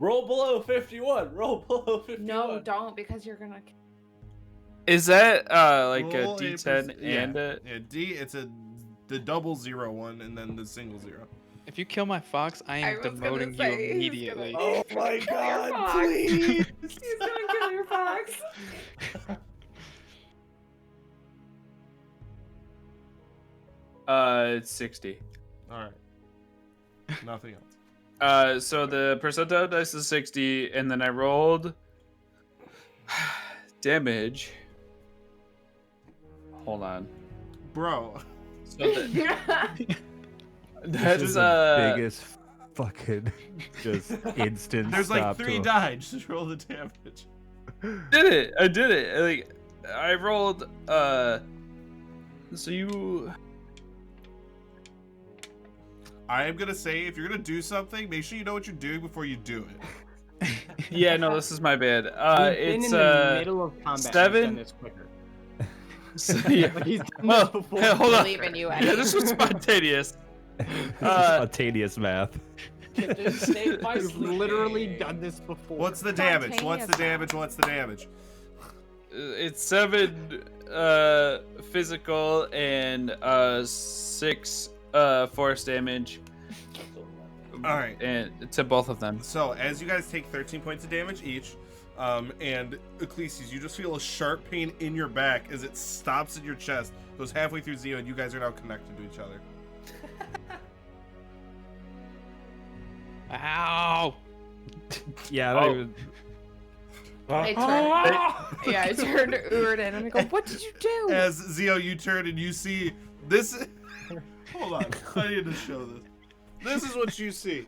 Roll below 51. Roll below 51.
No, don't, because you're gonna.
Is that like
Roll
a D10
yeah.
and a...
Yeah, D, it's the double 0 one, and then the single 0.
If you kill my fox, I am
was gonna
demoting
say,
you
he's
immediately.
Oh my
Kill your
god,
fox.
please.
He's gonna kill your fox.
It's 60.
All right. Nothing else.
So the percentile dice is 60, and then I rolled damage. Hold on.
Bro.
So that,
This is
that's
the biggest fucking just instant
There's like
stop
3
to
die. Just roll the damage.
I did it. Like I rolled so you
I am gonna say, if you're gonna do something, make sure you know what you're doing before you do it.
Yeah, no, this is my bad.
We've been
It's
in the middle of combat. He's
7.
done this quicker.
So, yeah.
Like, he's done
Well,
this before.
hey, hold on.
Believe in you,
Yeah,
Eddie.
this was spontaneous.
spontaneous math.
He's literally done this before.
What's the damage? What's the damage? What's the damage?
It's 7 physical and 6 force damage.
All right.
And to both of them.
So as you guys take 13 points of damage each, and Ecclesias, you just feel a sharp pain in your back as it stops in your chest, goes halfway through Zio, and you guys are now connected to each other.
Ow!
Yeah, I don't
Oh.
even.
I turned to Uridin and I go, "What did you do?"
As Zio, you turn and you see this. Hold on, I need to show this. This is what you see.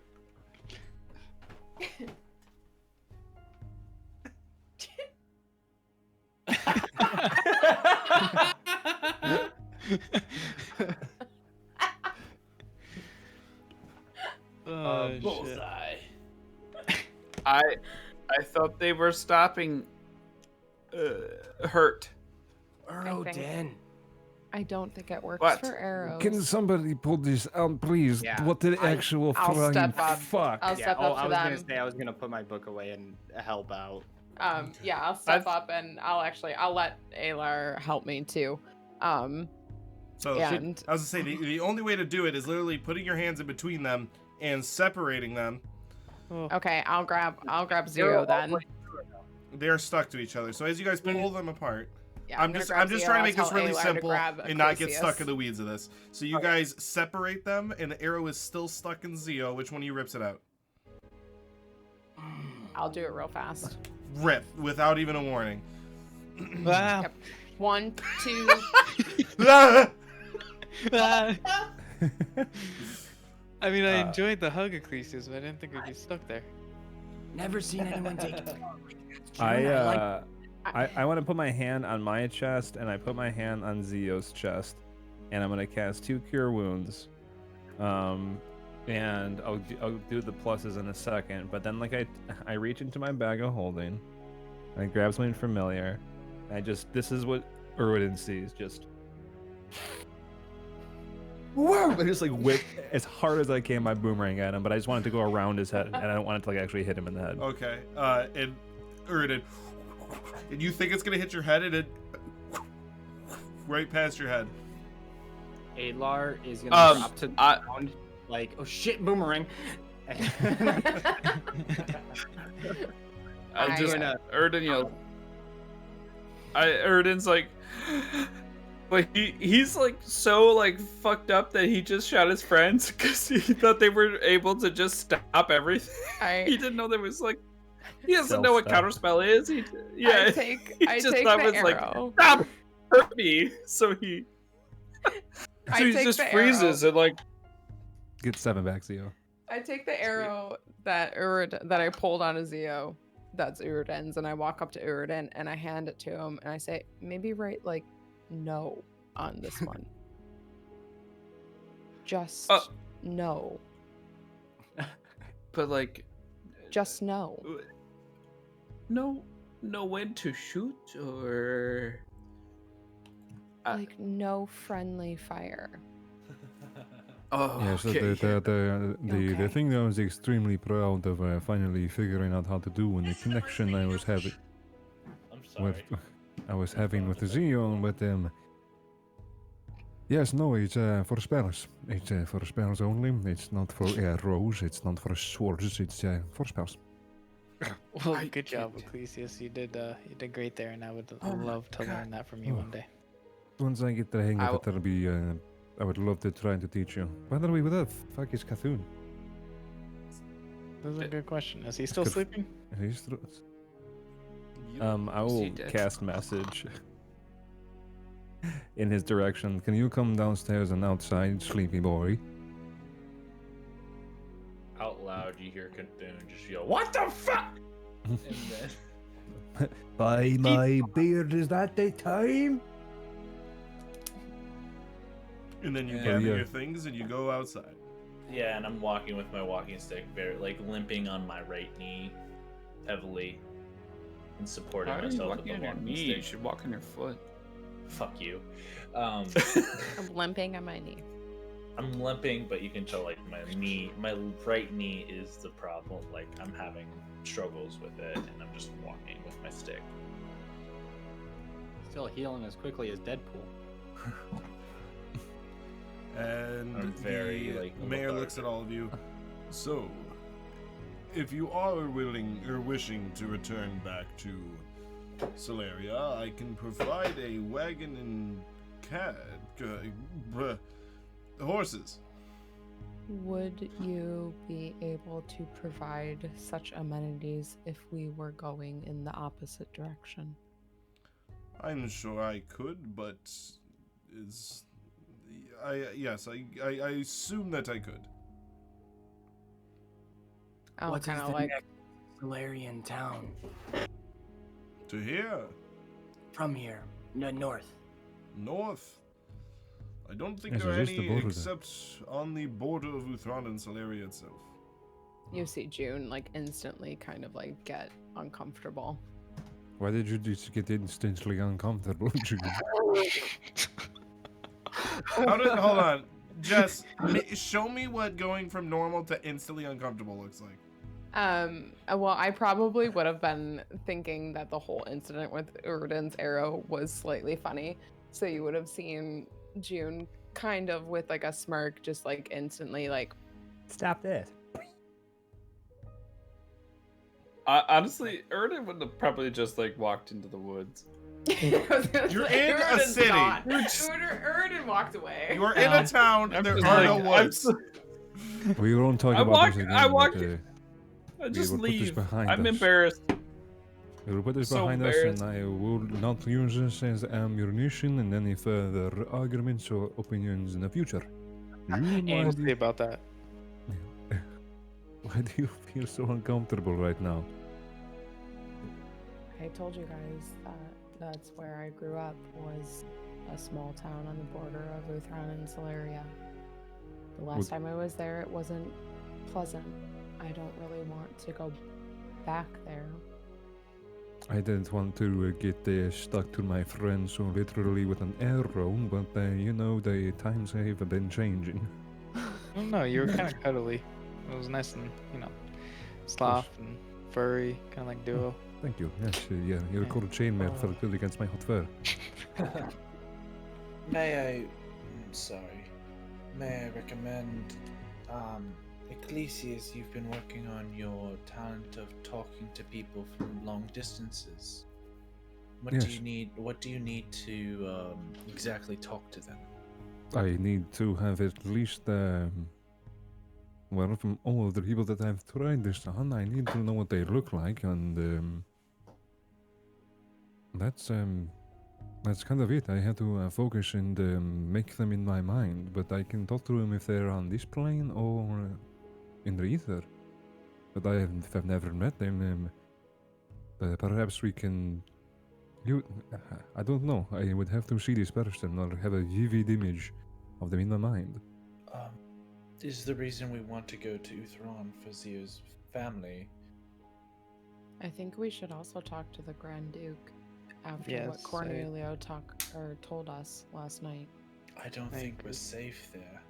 Oh, shit.
Bullseye.
I thought they were stopping hurt.
Urodin.
I don't think it works
What?
for arrows.
Can somebody pull this out, please?
Yeah,
What the
I-
actual
I'll
flying
step up.
fuck?
I'll
Yeah,
step
oh,
up
I
to
was
them.
gonna say I was gonna put my book away and help out.
I'll step up and I'll let Alar help me too.
So
And-
I was gonna say the only way to do it is literally putting your hands in between them and separating them.
Okay, I'll grab Zio then.
They are stuck to each other. So as you guys pull them apart,
Yeah,
I'm
gonna
just
grab
trying to
Zio,
make this
I'll
really
tell Alar to
simple
grab
and not get
Acrisius.
stuck in the weeds of this. So you guys separate them, and the arrow is still stuck in Zio. Which one of you rips it out?
I'll do it real fast.
Rip, without even a warning.
Wow.
Yep. 1, 2.
I mean, I enjoyed the hug, Ecclesias, but I didn't think we'd be stuck there.
Never seen anyone take it.
I want to put my hand on my chest, and I put my hand on Zio's chest, and I'm gonna cast 2 Cure Wounds, and I'll do the pluses in a second. But then, like, I reach into my bag of holding, and I grab something familiar. And this is what Urwin sees. Just, whoa! I just like whip as hard as I can my boomerang at him, but I just want it to go around his head, and I don't want it to like actually hit him in the head.
Okay. And Uridan, and you think it's gonna hit your head, and it right past your head.
Alar is gonna drop to the ground like, oh shit, boomerang.
I just Erden yelled. Erden's like, but he's like so like fucked up that he just shot his friends because he thought they were able to just stop everything. He didn't know there was like, he doesn't know what counterspell is.
I take
he
the
thought it was
arrow.
like, stop, hurt me. So he just freezes and like.
Get 7 back, Zio.
I take the arrow that I pulled on a Zio, that's Uridan's, and I walk up to Uridan and I hand it to him and I say, maybe write like no on this one. Just no.
But like,
just no.
No when to shoot or
like no friendly fire.
Oh,
yeah, so
okay.
the thing I was extremely proud of finally figuring out how to do, and the connection I was having with Zio, but yes, no, it's for spells. It's for spells only. It's not for arrows. It's not for swords. It's for spells.
Well, good job, Ecclesias. You did great there, and I would love to learn that from you one day.
Once I get the hang of it, that'll be. I would love to try to teach you. By the way, what the fuck is Cthulhu?
That's a good question. Is he still sleeping?
He's
I will cast message in his direction. Can you come downstairs and outside, sleepy boy?
Out loud, you hear Cthulhu just yell, "What the fuck?" And then,
by my beard, is that the time?
And then you gather your things and you go outside.
yeah, and I'm walking with my walking stick, very like limping on my right knee, heavily, and supporting myself with the walking stick.
You should walk on your foot.
Fuck you.
I'm limping on my knee.
I'm limping, but you can tell like my right knee is the problem. Like I'm having struggles with it, and I'm just walking with my stick.
Still healing as quickly as Deadpool.
And
I'm very,
the
like,
mayor looks at all of you. So, if you are willing or wishing to return back to Solaria, I can provide a wagon and horses.
Would you be able to provide such amenities if we were going in the opposite direction?
I'm sure I could, but I assume that I could.
What's
kind
the
of like
next Solarian town?
To here?
From here, north.
North? I don't think
Yes,
there are
it is the
any
border there.
except on the border of Uthran and Solaria itself.
you see June like instantly kind of like get uncomfortable.
Why did you just get instantly uncomfortable, Jude?
Hold on, Jess. Show me what going from normal to instantly uncomfortable looks like.
Well, I probably would have been thinking that the whole incident with Uridan's arrow was slightly funny, so you would have seen June kind of with like a smirk, just like instantly like,
stop this.
Honestly, Erden would have probably just like walked into the woods.
You're in a city.
Erden walked away.
You are in a town.
I'm
There
just
are
like,
no
I'm
woods.
We won't talk
I
about
walk-
this again.
I
but,
walk- I
we
just
will put this
leave.
behind
I'm
us.
embarrassed.
We will put this
So
behind us, and
embarrassed.
I will not use this as ammunition in any further arguments or opinions in the future.
We'll
Why
see about that.
do you feel so uncomfortable right now?
I told you guys that that's where I grew up, was a small town on the border of Uthran and Celeria. The last time I was there, it wasn't pleasant. I don't really want to go back there.
I didn't want to get stuck to my friend so literally with an arrow, but you know, the times have been changing.
I don't know. You were kind of cuddly. It was nice and soft and furry, kind of like duo.
Thank you. Yes, yeah, your cold chainmail felt good against my hot fur.
May I recommend, Ecclesias, you've been working on your talent of talking to people from long distances. What do
Yes.
you need? What do you need to exactly talk to them?
I need to have at least, well, from all of the people that I've tried this on, I need to know what they look like, and that's kind of it. I have to focus and make them in my mind, but I can talk to them if they're on this plane or in the ether. But I've never met them. Perhaps we can. I don't know. I would have to see this person or have a vivid image of them in my mind.
Is the reason we want to go to Uthran for Zio's family?
I think we should also talk to the Grand Duke after
Yes,
what Cornelio told us last night.
I don't
I
think
agree.
we're safe there.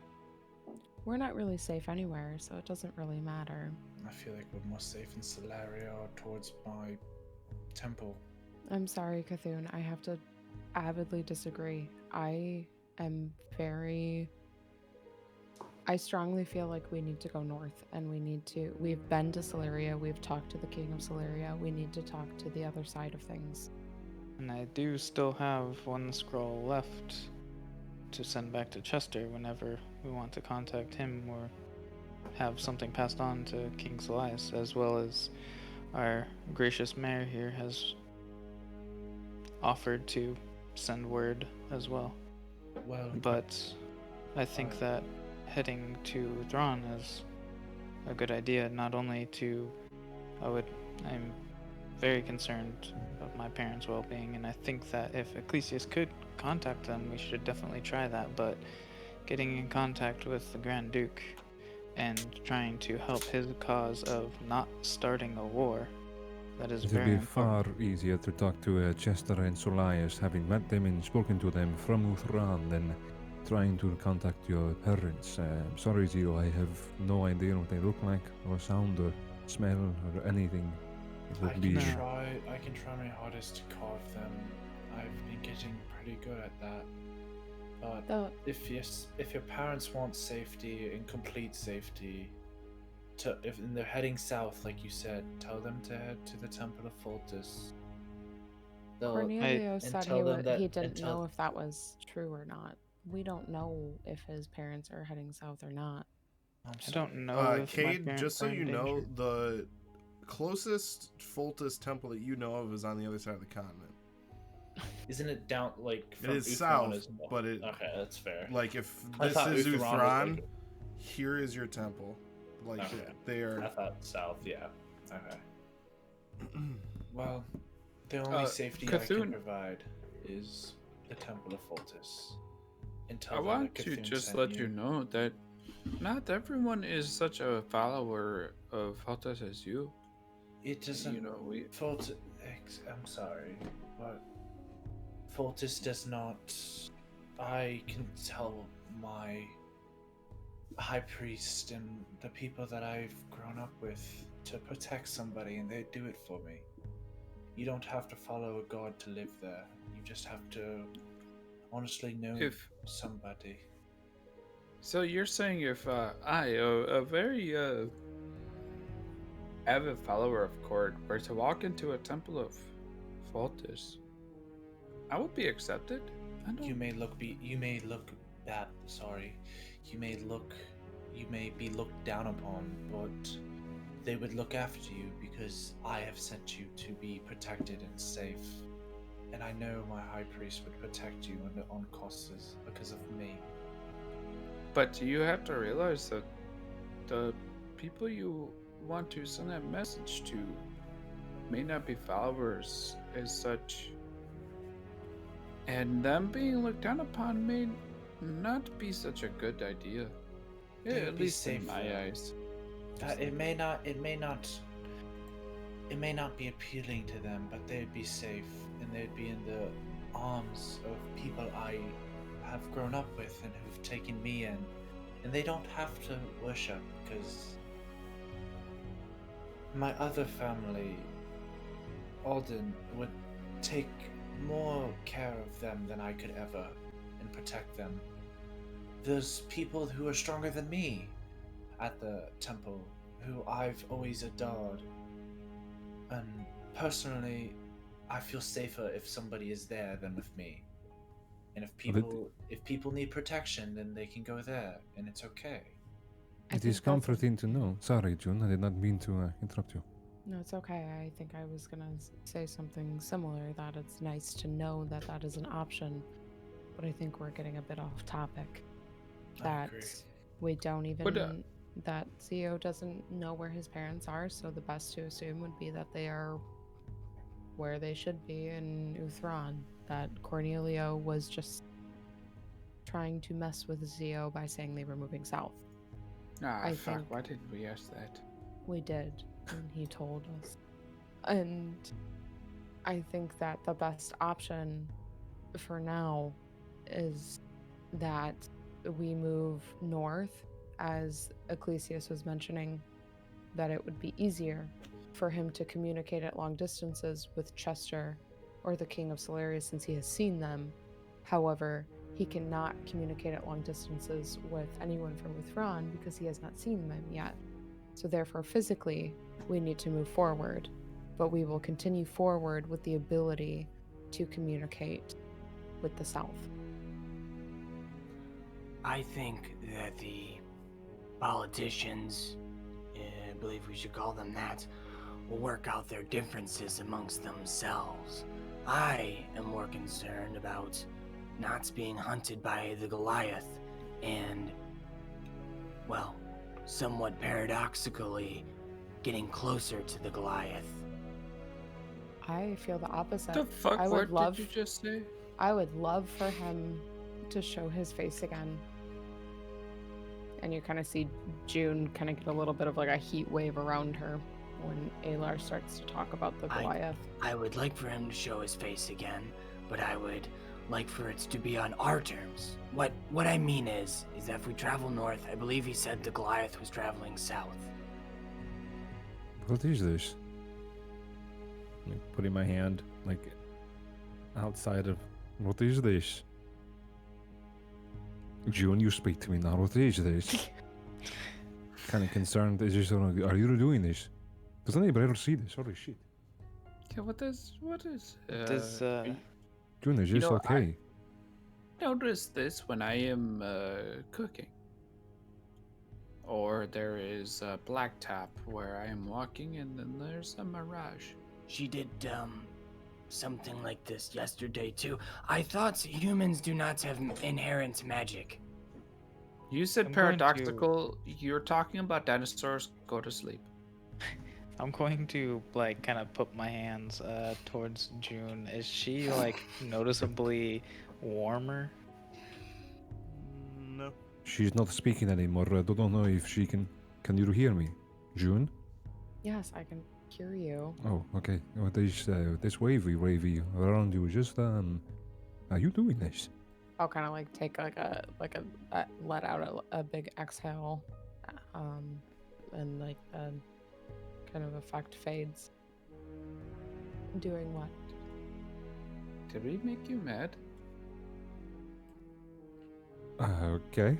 We're not really safe anywhere, so it doesn't really matter.
I feel like we're more safe in Solaria or towards my temple.
I'm sorry, Cthulhu. I have to avidly disagree. I strongly feel like we need to go north, and we've been to Celeria, we've talked to the King of Celeria, we need to talk to the other side of things.
And I do still have one scroll left to send back to Chester whenever we want to contact him or have something passed on to King Solias, as well as our gracious mayor here has offered to send word as well.
Well,
But I think that heading to Uthran is a good idea, not only I'm very concerned about my parents' well-being, and I think that if Ecclesias could contact them, we should definitely try that, but getting in contact with the Grand Duke and trying to help his cause of not starting a war, that is
It would
very
be
important.
far easier to talk to Chester and Solias, having met them and spoken to them from Uthran, than trying to contact your parents. Sorry, Zio, I have no idea what they look like, or sound, or smell, or anything. It
I
would
can
be.
try my hardest to carve them. I've been getting pretty good at that. But if your parents want safety and complete safety, if they're heading south, like you said, tell them to head to the Temple of Foltis.
Cornelio
and
said
tell them that-
he
and
didn't
tell-
know if that was true or not. We don't know if his parents are heading south or not.
I don't know if my
Cade,
parents
just so
are in
you know,
danger.
the closest Foltis temple that you know of is on the other side of the continent.
Isn't it down like
It
from
is
Uthran
south,
as well?
but it
Okay, that's fair.
like if
I
this
thought
is
Uthran was,
Uthran,
like-
here is your temple. Like
Okay.
they
I
are.
thought south, yeah. Okay. Well, the only safety I
Cthulhu-
can provide is the Temple of Foltis. And tell
I
them
want
that
to
Cthulhu
just
sent
let you know that not everyone is such a follower of Hotas as you.
It doesn't.
You know, we.
I'm sorry, but Foltis does not. I can tell my high priest and the people that I've grown up with to protect somebody, and they do it for me. You don't have to follow a god to live there. You just have to honestly know somebody.
So you're saying if I, a very avid follower of Cord were to walk into a temple of Faltus, I would be accepted.
You may look bad. Sorry, you may be looked down upon, but they would look after you because I have sent you to be protected and safe. And I know my high priest would protect you under on costs because of me.
But you have to realize that the people you want to send that message to may not be followers as such. And them being looked down upon may not be such a good idea. Yeah,
They would
at
be
least in
safer.
my eyes.
It may not be appealing to them, but they'd be safe, and they'd be in the arms of people I have grown up with and who've taken me in, and they don't have to worship because my other family, Alden, would take more care of them than I could ever and protect them. There's people who are stronger than me at the temple who I've always adored. And personally, I feel safer if somebody is there than with me. And if people need protection, then they can go there, and it's okay.
It is comforting to know. Sorry, June, I did not mean to interrupt you.
No, it's okay. I think I was gonna say something similar, that it's nice to know that that is an option, but I think we're getting a bit off topic.
I
That
agree.
we don't even,
But,
that Zio doesn't know where his parents are, so the best to assume would be that they are where they should be in Uthran. That Cornelio was just trying to mess with Zio by saying they were moving south. I
Fuck,
think-
why didn't we ask that?
We did, and he told us. And I think that the best option for now is that we move north, as Ecclesias was mentioning, that it would be easier for him to communicate at long distances with Chester or the King of Solaria since he has seen them. However, he cannot communicate at long distances with anyone from Uthran because he has not seen them yet. So therefore, physically, we need to move forward, but we will continue forward with the ability to communicate with the South.
I think that the politicians, I believe we should call them that, will work out their differences amongst themselves. I am more concerned about not being hunted by the Goliath and, well, somewhat paradoxically, getting closer to the Goliath.
I feel the opposite.
The fuck?
I would
What
love,
did you just say?
I would love for him to show his face again. And you kind of see June kind of get a little bit of like a heat wave around her when Alar starts to talk about the Goliath.
I would like for him to show his face again, but I would like for it to be on our terms. What I mean is that if we travel north, I believe he said the Goliath was traveling south.
What is this? Like putting my hand like outside of. What is this? June, you speak to me now. What is this? Kind of concerned. Is this? Are you doing this? Does anybody ever see this? Holy shit!
Yeah, what is?
Does
June, is
You
this
know,
okay?
notice this when I am cooking. Or there is a blacktop where I am walking, and then there's a mirage.
She did something like this yesterday too. I thought humans do not have inherent magic.
You said
I'm going to-
paradoxical. You're talking about dinosaurs. Go to sleep.
I'm going to like kind of put my hands towards June. Is she like noticeably warmer?
No.
She's not speaking anymore. I don't know if she can. Can you hear me, June?
Yes, I can hear you.
Oh, okay. What is this wavy around you? Just are you doing this?
I'll kind of like take like a let out a big exhale, and like the kind of effect fades. Doing what?
Did we make you mad?
Okay.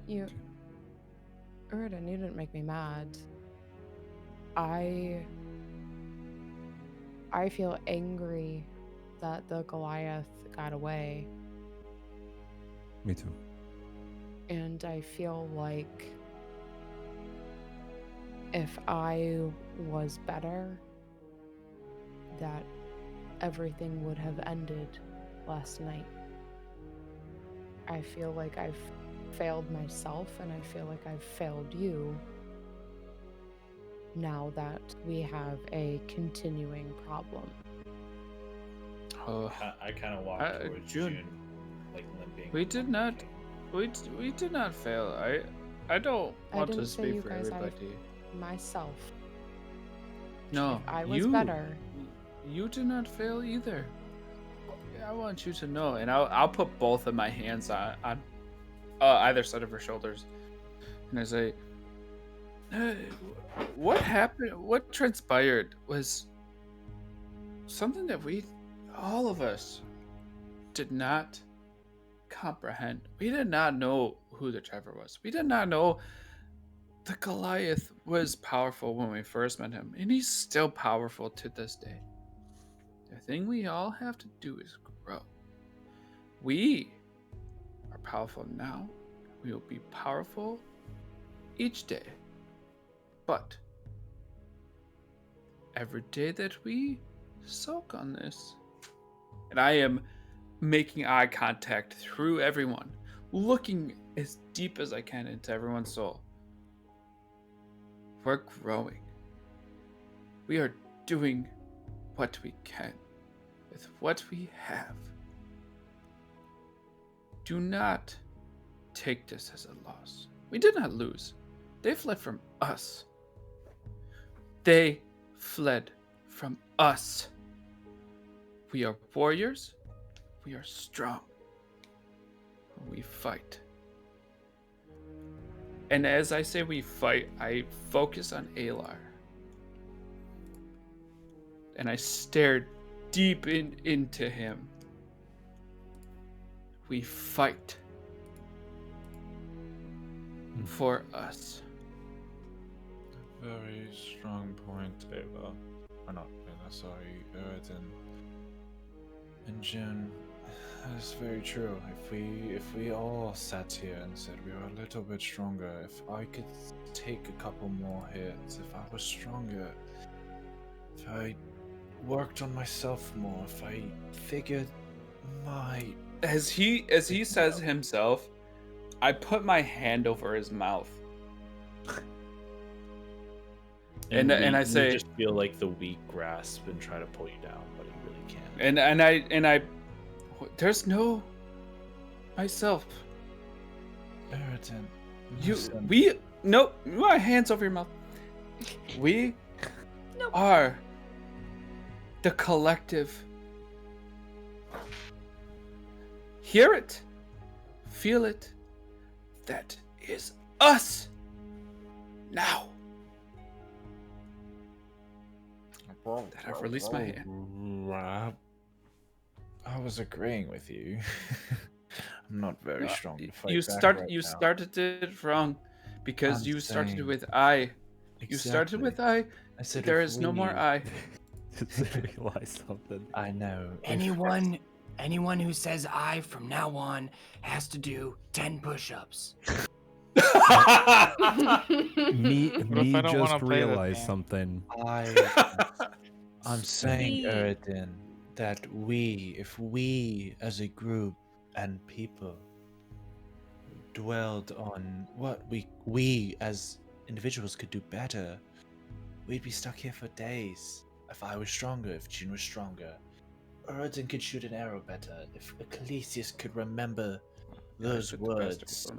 You, Uridan, you didn't make me mad. I feel angry that the Goliath got away,
Me too.
and I feel like if I was better, that everything would have ended last night. I feel like I've failed myself, and I feel like I've failed you now that we have a continuing problem.
I kind of walk towards
June.
June, like limping.
We did not. We did not fail. I don't
I
want
didn't
to
say
speak
you
for
guys,
everybody.
Myself.
No,
If I was
you,
better.
You did not fail either. I want you to know, and I'll put both of my hands on either side of her shoulders, and I say, "What happened? What transpired was something that all of us, did not comprehend. We did not know who the Trevor was. We did not know the Goliath was powerful when we first met him, and he's still powerful to this day. The thing we all have to do is grow. We are powerful now. We will be powerful each day. But every day that we soak on this, and I am making eye contact through everyone, looking as deep as I can into everyone's soul, we're growing. We are doing what we can with what we have. Do not take this as a loss. We did not lose. They fled from us. They fled from us. We are warriors. We are strong. We fight. And as I say we fight, I focus on Alar. And I stare deep into him. We fight for us.
Very strong point, Ava. Or not Ava, sorry, Uridan. And June, that's very true. If we all sat here and said we were a little bit stronger, if I could take a couple more hits, if I was stronger, if I worked on myself more, if I figured my
As he says himself, I put my hand over his mouth. And I say,
you just feel like the weak grasp and try to pull you down, but you really can't.
and I there's no myself.
Uridan,
My hands over your mouth. We are the collective. Hear it, feel it. That is us now. That I've released my hand.
I was agreeing with you. I'm not very strong to fight
You
back right now.
started it wrong because
I'm
you started
saying-
with I. You started with I.
I said
There
if
is no more
we-
I.
Just realize something.
I know.
Anyone who says I from now on has to do 10 push-ups.
Me
if I don't
just
wanna play this
realized
game?
something.
I'm saying,
Sweet.
Uridan, that if we as a group and people dwelled on what we as individuals could do better, we'd be stuck here for days. If I was stronger, if June was stronger, Uridan could shoot an arrow better, if Ecclesius could remember those words,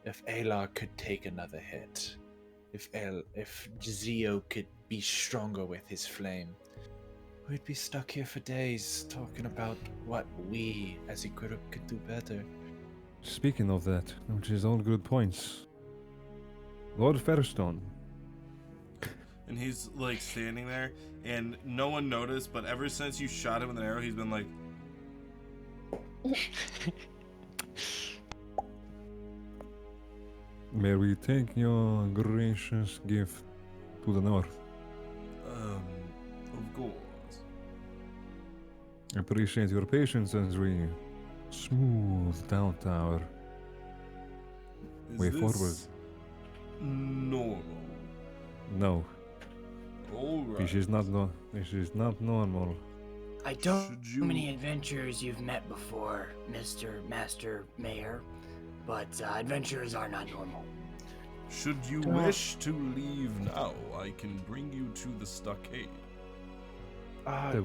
if Alar could take another hit, if Zio could be stronger with his flame, we'd be stuck here for days talking about what we as a group could do better.
Speaking of that, which is all good points. Lord Fairstone.
And he's like standing there, and no one noticed, but ever since you shot him with an arrow, he's been like,
May we take your gracious gift to the north.
Of course.
I appreciate your patience as we smoothed out our
Is
way
this
forward.
normal?
No,
All right.
this is not normal.
I don't
Should
know
you-
how many adventurers you've met before, Mr. Master Mayor, but adventurers are not normal.
Should you wish to leave now, I can bring you to the stockade.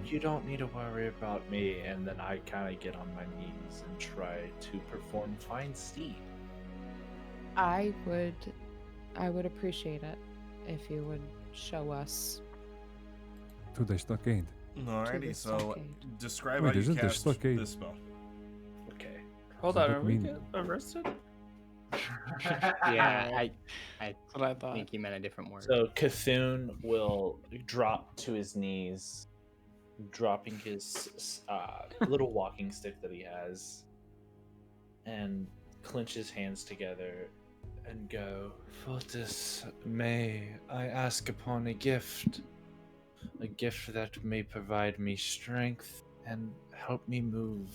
You don't need to worry about me. And then I kind of get on my knees and try to perform Find Steed.
I would appreciate it if you would show us.
To the stockade.
Alrighty,
the
so
stockade.
describe
Wait,
how you
isn't the
cast
stockade-
this spell.
Okay.
Hold
Does
on,
that
are we
mean-
get arrested?
Yeah, I
That's what I thought.
think he meant a different word.
So Cthulhu will drop to his knees, dropping his little walking stick that he has, and clench his hands together and go, "Fortis, may I ask upon a gift that may provide me strength and help me move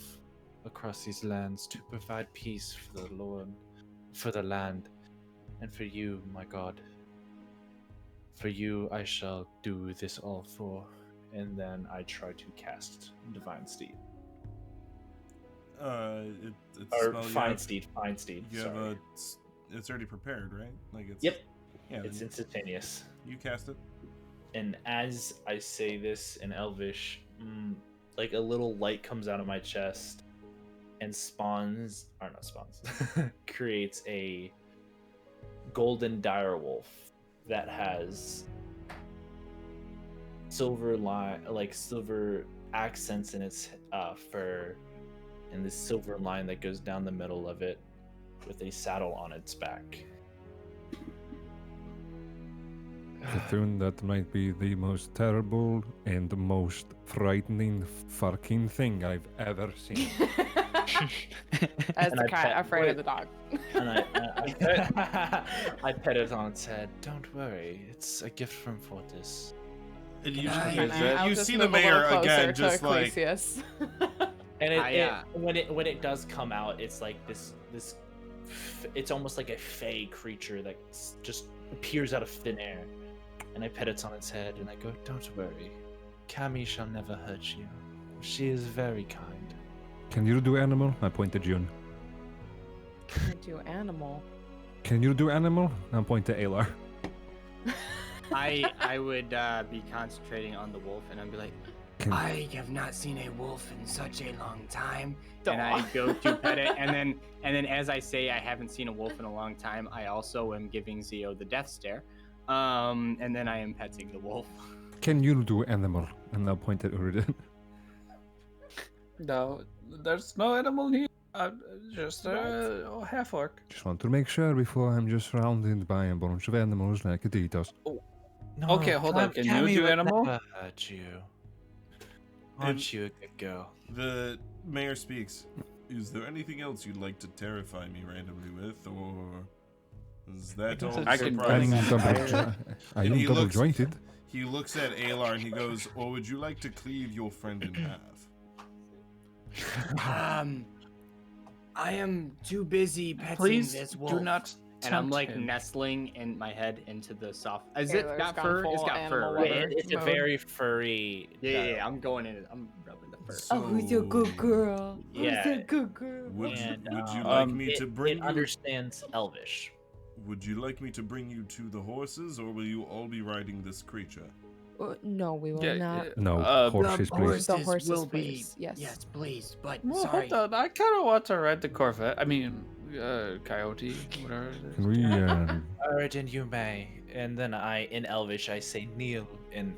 across these lands to provide peace for the Lord, for the land, and for you, my God. For you, I shall do this all for." And then I try to cast Divine Steed.
It's a
Or
spell you
Find
have-
Steed, Find Steed.
You have
Sorry.
it's already prepared, right? Like it's.
Yep.
Yeah.
It's
then
instantaneous.
you cast it.
And as I say this in Elvish, like a little light comes out of my chest and creates a golden direwolf that has silver accents in its fur, and this silver line that goes down the middle of it with a saddle on its back.
Cthulhu, that might be the most terrible and the most frightening fucking thing I've ever seen.
As
And
the
I
cat
pet-
afraid of the dog.
And I pet it on its head. Don't worry, it's a gift from Fortis.
And
Can
you,
I-
you-
I'll
you
just
see the
move a little
mayor
closer
again,
to
just like
Ecclesias.
And
I,
when it does come out, it's like this it's almost like a fey creature that just appears out of thin air. And I pet it on its head and I go, "Don't worry, Cammy shall never hurt you. She is very kind."
Can you do animal? I point at June.
I do animal.
Can you do animal? I point to Alar.
I would be concentrating on the wolf, and I'd be like,
Can-
I have not seen a wolf in such a long time.
and I go to pet it, and then as I say I haven't seen a wolf in a long time, I also am giving Zio the death stare, and then I am petting the wolf.
Can you do animal? And I'll point at Uridan.
No, there's no animal here. Just a half orc.
Just want to make sure before I'm just surrounded by a bunch of animals like it eat us.
No,
Okay, hold on, can you
Cammy
do
would
animal?
never hurt you. Aren't you a good girl?
the mayor speaks. Is there anything else you'd like to terrify me randomly with, or is that all
I can
surprising?
Are
And he
you double
looks-
jointed?
He looks at Alar and he goes, "Or would you like to cleave your friend in half?"
I am too busy petting
Please
this wolf.
do not.
And I'm like
tempt him.
nestling in my head into the soft. Is
Taylor's
it got
gone
fur? It's
full
got
animal
fur,
lover.
right?
It's a
mode.
very furry.
Yeah, I'm going in. I'm rubbing the fur.
So,
Oh, who's your good girl?
Yeah.
Who's your good girl?
Would,
And,
would you like me
it,
to bring
it
you?
understands Elvish.
Would you like me to bring you to the horses, or will you all be riding this creature?
No, we will
Yeah,
not.
No,
Uh,
horses,
the
please.
horses,
The horses,
will
please,
be.
yes.
Yes, please. But
Well,
sorry.
hold on. I kind of want to ride the Corvette. I mean, Coyote, whatever. it is.
Can we?
Alright, you may. And then in Elvish, I say kneel, and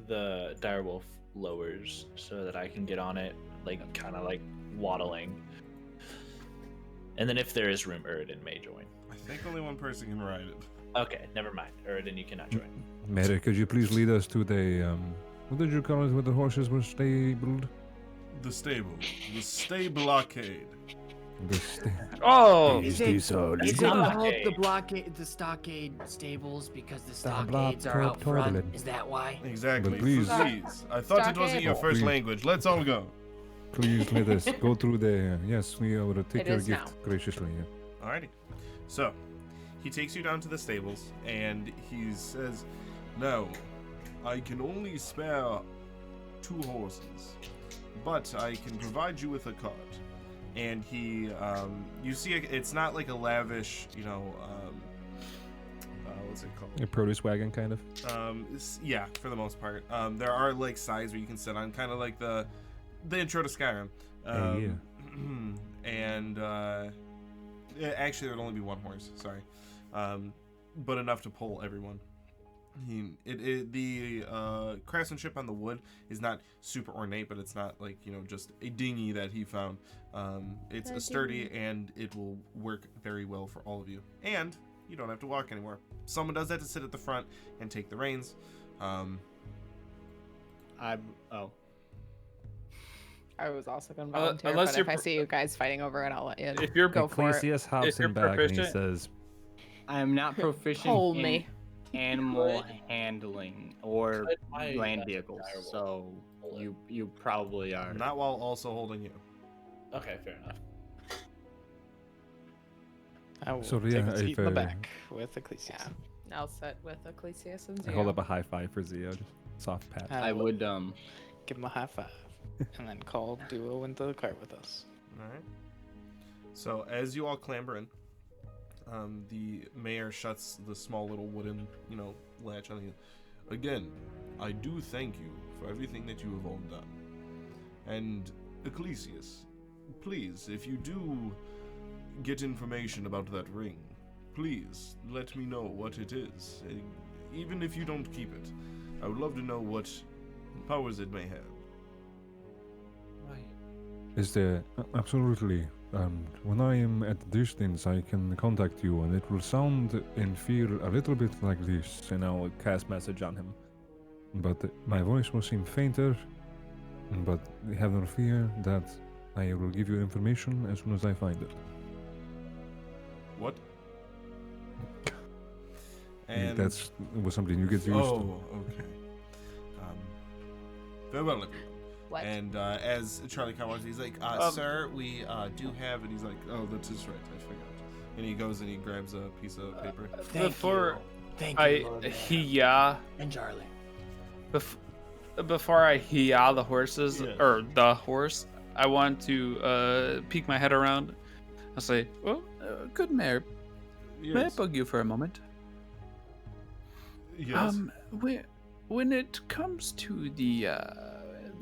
the direwolf lowers so that I can get on it, like kind of like waddling. And then if there is room, Uridan may join.
I think only one person can ride it.
Okay, never mind. Uridan, you cannot join.
Mary, could you please lead us to the what did you call it where the horses were stabled?
The stable. The stable arcade.
The sta-
Oh,
Is
Easy,
it
so
called
Stockade.
the stockade stables because the
Stop
stockades are
block
out front?
toilet.
Is that why?
Exactly.
But please-
Please. I thought it wasn't your
Stockade.
first
Please.
language. Let's all go.
Please let us go through the. Yes, we will take
It
your
is
gift
now.
graciously. Yeah.
Alrighty. So, he takes you down to the stables and he says, "No, I can only spare 2 horses, but I can provide you with a cart." And he, you see, it's not like a lavish, what's it called?
A produce wagon, kind of.
Yeah, for the most part. There are like sides where you can sit on, kind of like the intro to Skyrim. And actually, there'd only be 1 horse. Sorry, but enough to pull everyone. The craftsmanship on the wood is not super ornate, but it's not like just a dinghy that he found. It's a sturdy and it will work very well for all of you. And you don't have to walk anywhere. Someone does have to sit at the front and take the reins.
I was also going to volunteer,
unless
but
you're
if I see you guys fighting over it, I'll let you
If you're
go for it.
Ecclesias hops
If you're
him back and he
proficient-
says,
I am not proficient
Hold
in
me.
animal handling or
Could my
land
best
vehicles,
direwolf
so
pull it?
you probably are.
Not while also holding you.
Okay, fair enough.
I will
So,
take
yeah,
a seat
if,
in the
uh,
back with Ecclesias.
Yeah. I'll sit with Ecclesias and
I
Zio.
hold up a high five for Zio, just soft pat.
I would
give him a high five, and then call Duo into the cart with us.
Alright. So as you all clamber in, the mayor shuts the small little wooden, latch on you. "Again, I do thank you for everything that you have all done. And Ecclesias, please, if you do get information about that ring, please let me know what it is. Even if you don't keep it, I would love to know what powers it may have."
Is there absolutely? When I am at a distance, I can contact you, and it will sound and feel a little bit like this, and I'll
Cast message on him.
but my voice will seem fainter. But have no fear that I will give you information as soon as I find it.
What? And
That's was something you get used to.
Oh, okay. Very well, everyone.
What?
And as Charlie kind of walks, he's like, "Sir, we do have," and he's like, "Oh, that's just right. I forgot." And he goes and he grabs a piece of paper.
Before
Thank you, Lord Mayor.
Hiya,
And Charlie.
before I hiya the horses
Yes.
or the horse, I want to peek my head around. I'll say, "Well, good mayor, may I
Yes.
bug you for a moment?"
Yes.
When it comes to the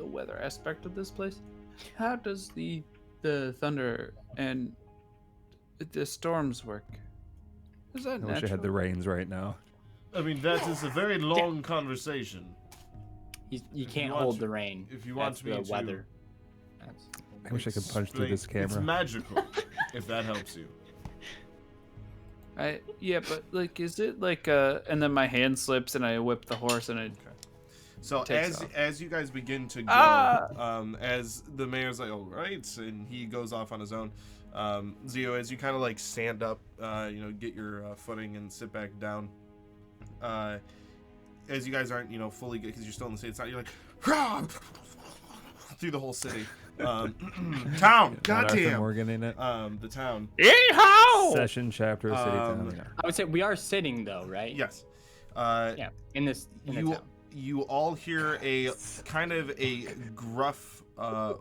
weather aspect of this place, how does the thunder and the storms work? Is that
I wish I
natural?
had the reins right now.
I mean, that is a very long conversation.
You can't
want
hold
to-
the rain.
if you want
That's
me
the
to
weather.
I wish I could punch through this
Explain- It's
camera.
magical, if that helps you.
Yeah, but like, is it like and then my hand slips and I whip the horse and it.
So
Takes
as you guys begin to go,
Ah!
as the mayor's like, "All right," and he goes off on his own. Zio, as you kind of like stand up, get your footing and sit back down. As you guys aren't, fully good because you're still in the city. It's not you're like "Rah!" through the whole city, town,
Not Arthur
goddamn,
Morgan in it.
the town.
Yeehaw!
Session chapter of City Town. Yeah.
I would say we are sitting though, right?
Yes.
Yeah. In the town.
You all hear a kind of a gruff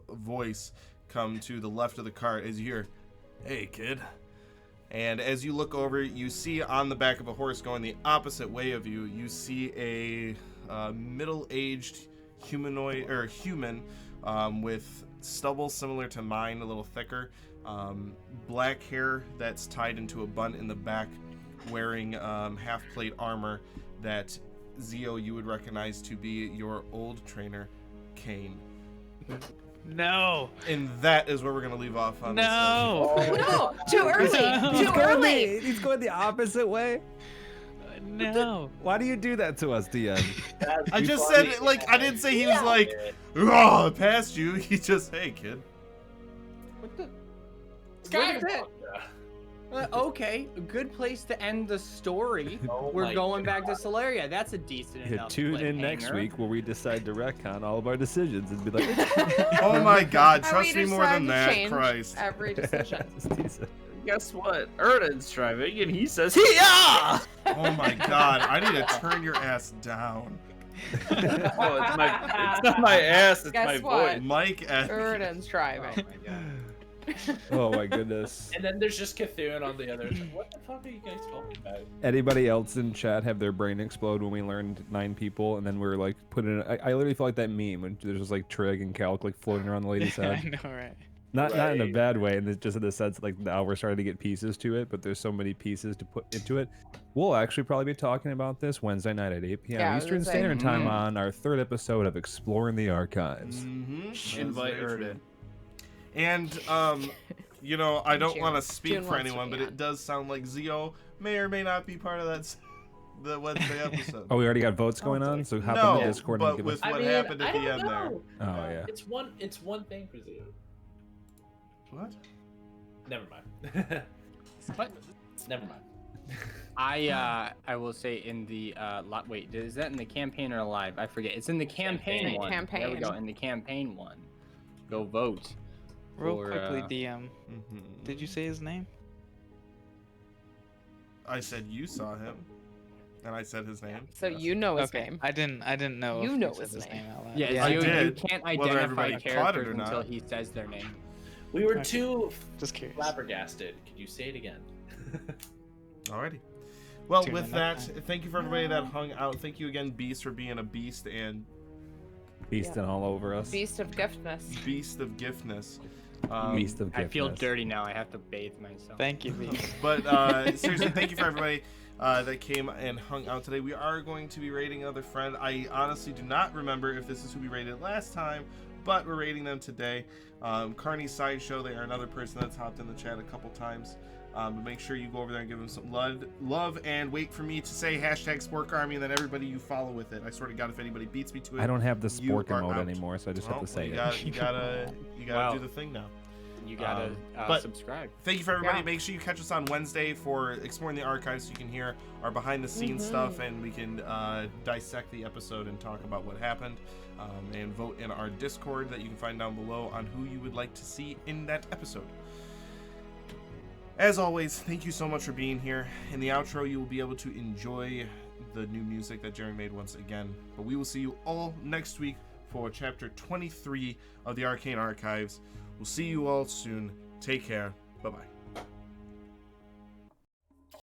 voice come to the left of the cart as you hear, "Hey, kid." And as you look over, you see on the back of a horse going the opposite way of you, you see a middle-aged humanoid or human with stubble similar to mine, a little thicker, black hair that's tied into a bun in the back, wearing half-plate armor that Zio you would recognize to be your old trainer, Kane.
No.
And that is where we're gonna leave off on
No.
No, too early. Too early.
He's going the opposite way.
No.
Why do you do that to us, DM?
I just said it like I didn't say he was like, "Raw past you." He just, "Hey, kid."
Look at that. Okay, a good place to end the story.
Oh
We're
my
going back to Solaria. That's a decent
Yeah,
enough
tune in next
cliffhanger.
week where we decide to retcon all of our decisions and be like,
Oh my God!
And
Trust
we
me more than
decide to
that,
change
Christ.
Every decision.
Guess what? Erden's driving, and he says, "Hiya!"
Oh my God! I need to turn your ass down.
Oh, it's not my ass. It's
Guess
my
what?
voice.
Mike and
Erden's driving.
Oh my goodness.
And then there's just Cthulhu on the other. What the fuck are you guys talking about?
Anybody else in chat have their brain explode when we learned 9 people and then we're like putting it? I literally feel like that meme when there's just like Trig and Calc like floating around the lady's
I
head.
know, right?
Not in a
Right.
bad way, and it's just in the sense like now we're starting to get pieces to it, but there's so many pieces to put into it. We'll actually probably be talking about this Wednesday night at 8 p.m.
Yeah, I was
Eastern
gonna say,
Standard Time
mhm.
on our 3rd episode of Exploring the Archives.
Invite Erden.
And you know, I don't
June.
want to speak
June
for
wants to
anyone,
be
but
on.
it does sound like Zio may or may not be part of the Wednesday episode.
Oh, we already got votes going on, so hop
no,
in the Discord and
but
give
with
us.
what happened at the end there.
Oh yeah.
It's one thing for Zio.
What?
Never mind.
What?
Never mind.
I will say in the wait, is that in the campaign or live? I forget. It's in the campaign
Campaign.
one. There we go.
Campaign.
In the campaign one. Go vote.
Real
for,
quickly,
Mhm.
did you say his name?
I said you saw him, and I said his name.
So
Yes.
you know his
Okay,
name.
I didn't know.
You
if
know
he said
his name.
out loud.
Yeah,
I
you
did,
can't
whether
identify
everybody caught it
characters
or not.
until he says their name.
We were
Okay.
too
Just curious.
flabbergasted. Could you say it again?
Alrighty. Well,
Tune
with
in
that,
next time.
thank you for everybody that hung out. Thank you again, Beast, for being a beast and
Beasting all over us.
Beast of giftness.
beast of giftness.
Beast of
I feel
giftness.
dirty now. I have to bathe myself.
Thank you, V.
But seriously, thank you for everybody that came and hung out today. We are going to be rating another friend. I honestly do not remember if this is who we rated last time, but we're rating them today. Carney's Sideshow, they are another person that's hopped in the chat a couple times. But make sure you go over there and give them some love, and wait for me to say hashtag Spork Army, and then everybody you follow with it. I swear to God, if anybody beats me to it,
I don't have the
you
spork
are
emote
out.
anymore, so I just have
Well,
to say
you
it.
gotta
Wow.
do the thing now.
You gotta
but-
subscribe.
Thank you for everybody.
Yeah.
Make sure you catch us on Wednesday for Exploring the Archives, so you can hear our behind-the-scenes stuff, and we can dissect the episode and talk about what happened, and vote in our Discord that you can find down below on who you would like to see in that episode. As always, thank you so much for being here. In the outro, you will be able to enjoy the new music that Jerry made once again. But we will see you all next week for Chapter 23 of the Arcane Archives. We'll see you all soon. Take care. Bye-bye.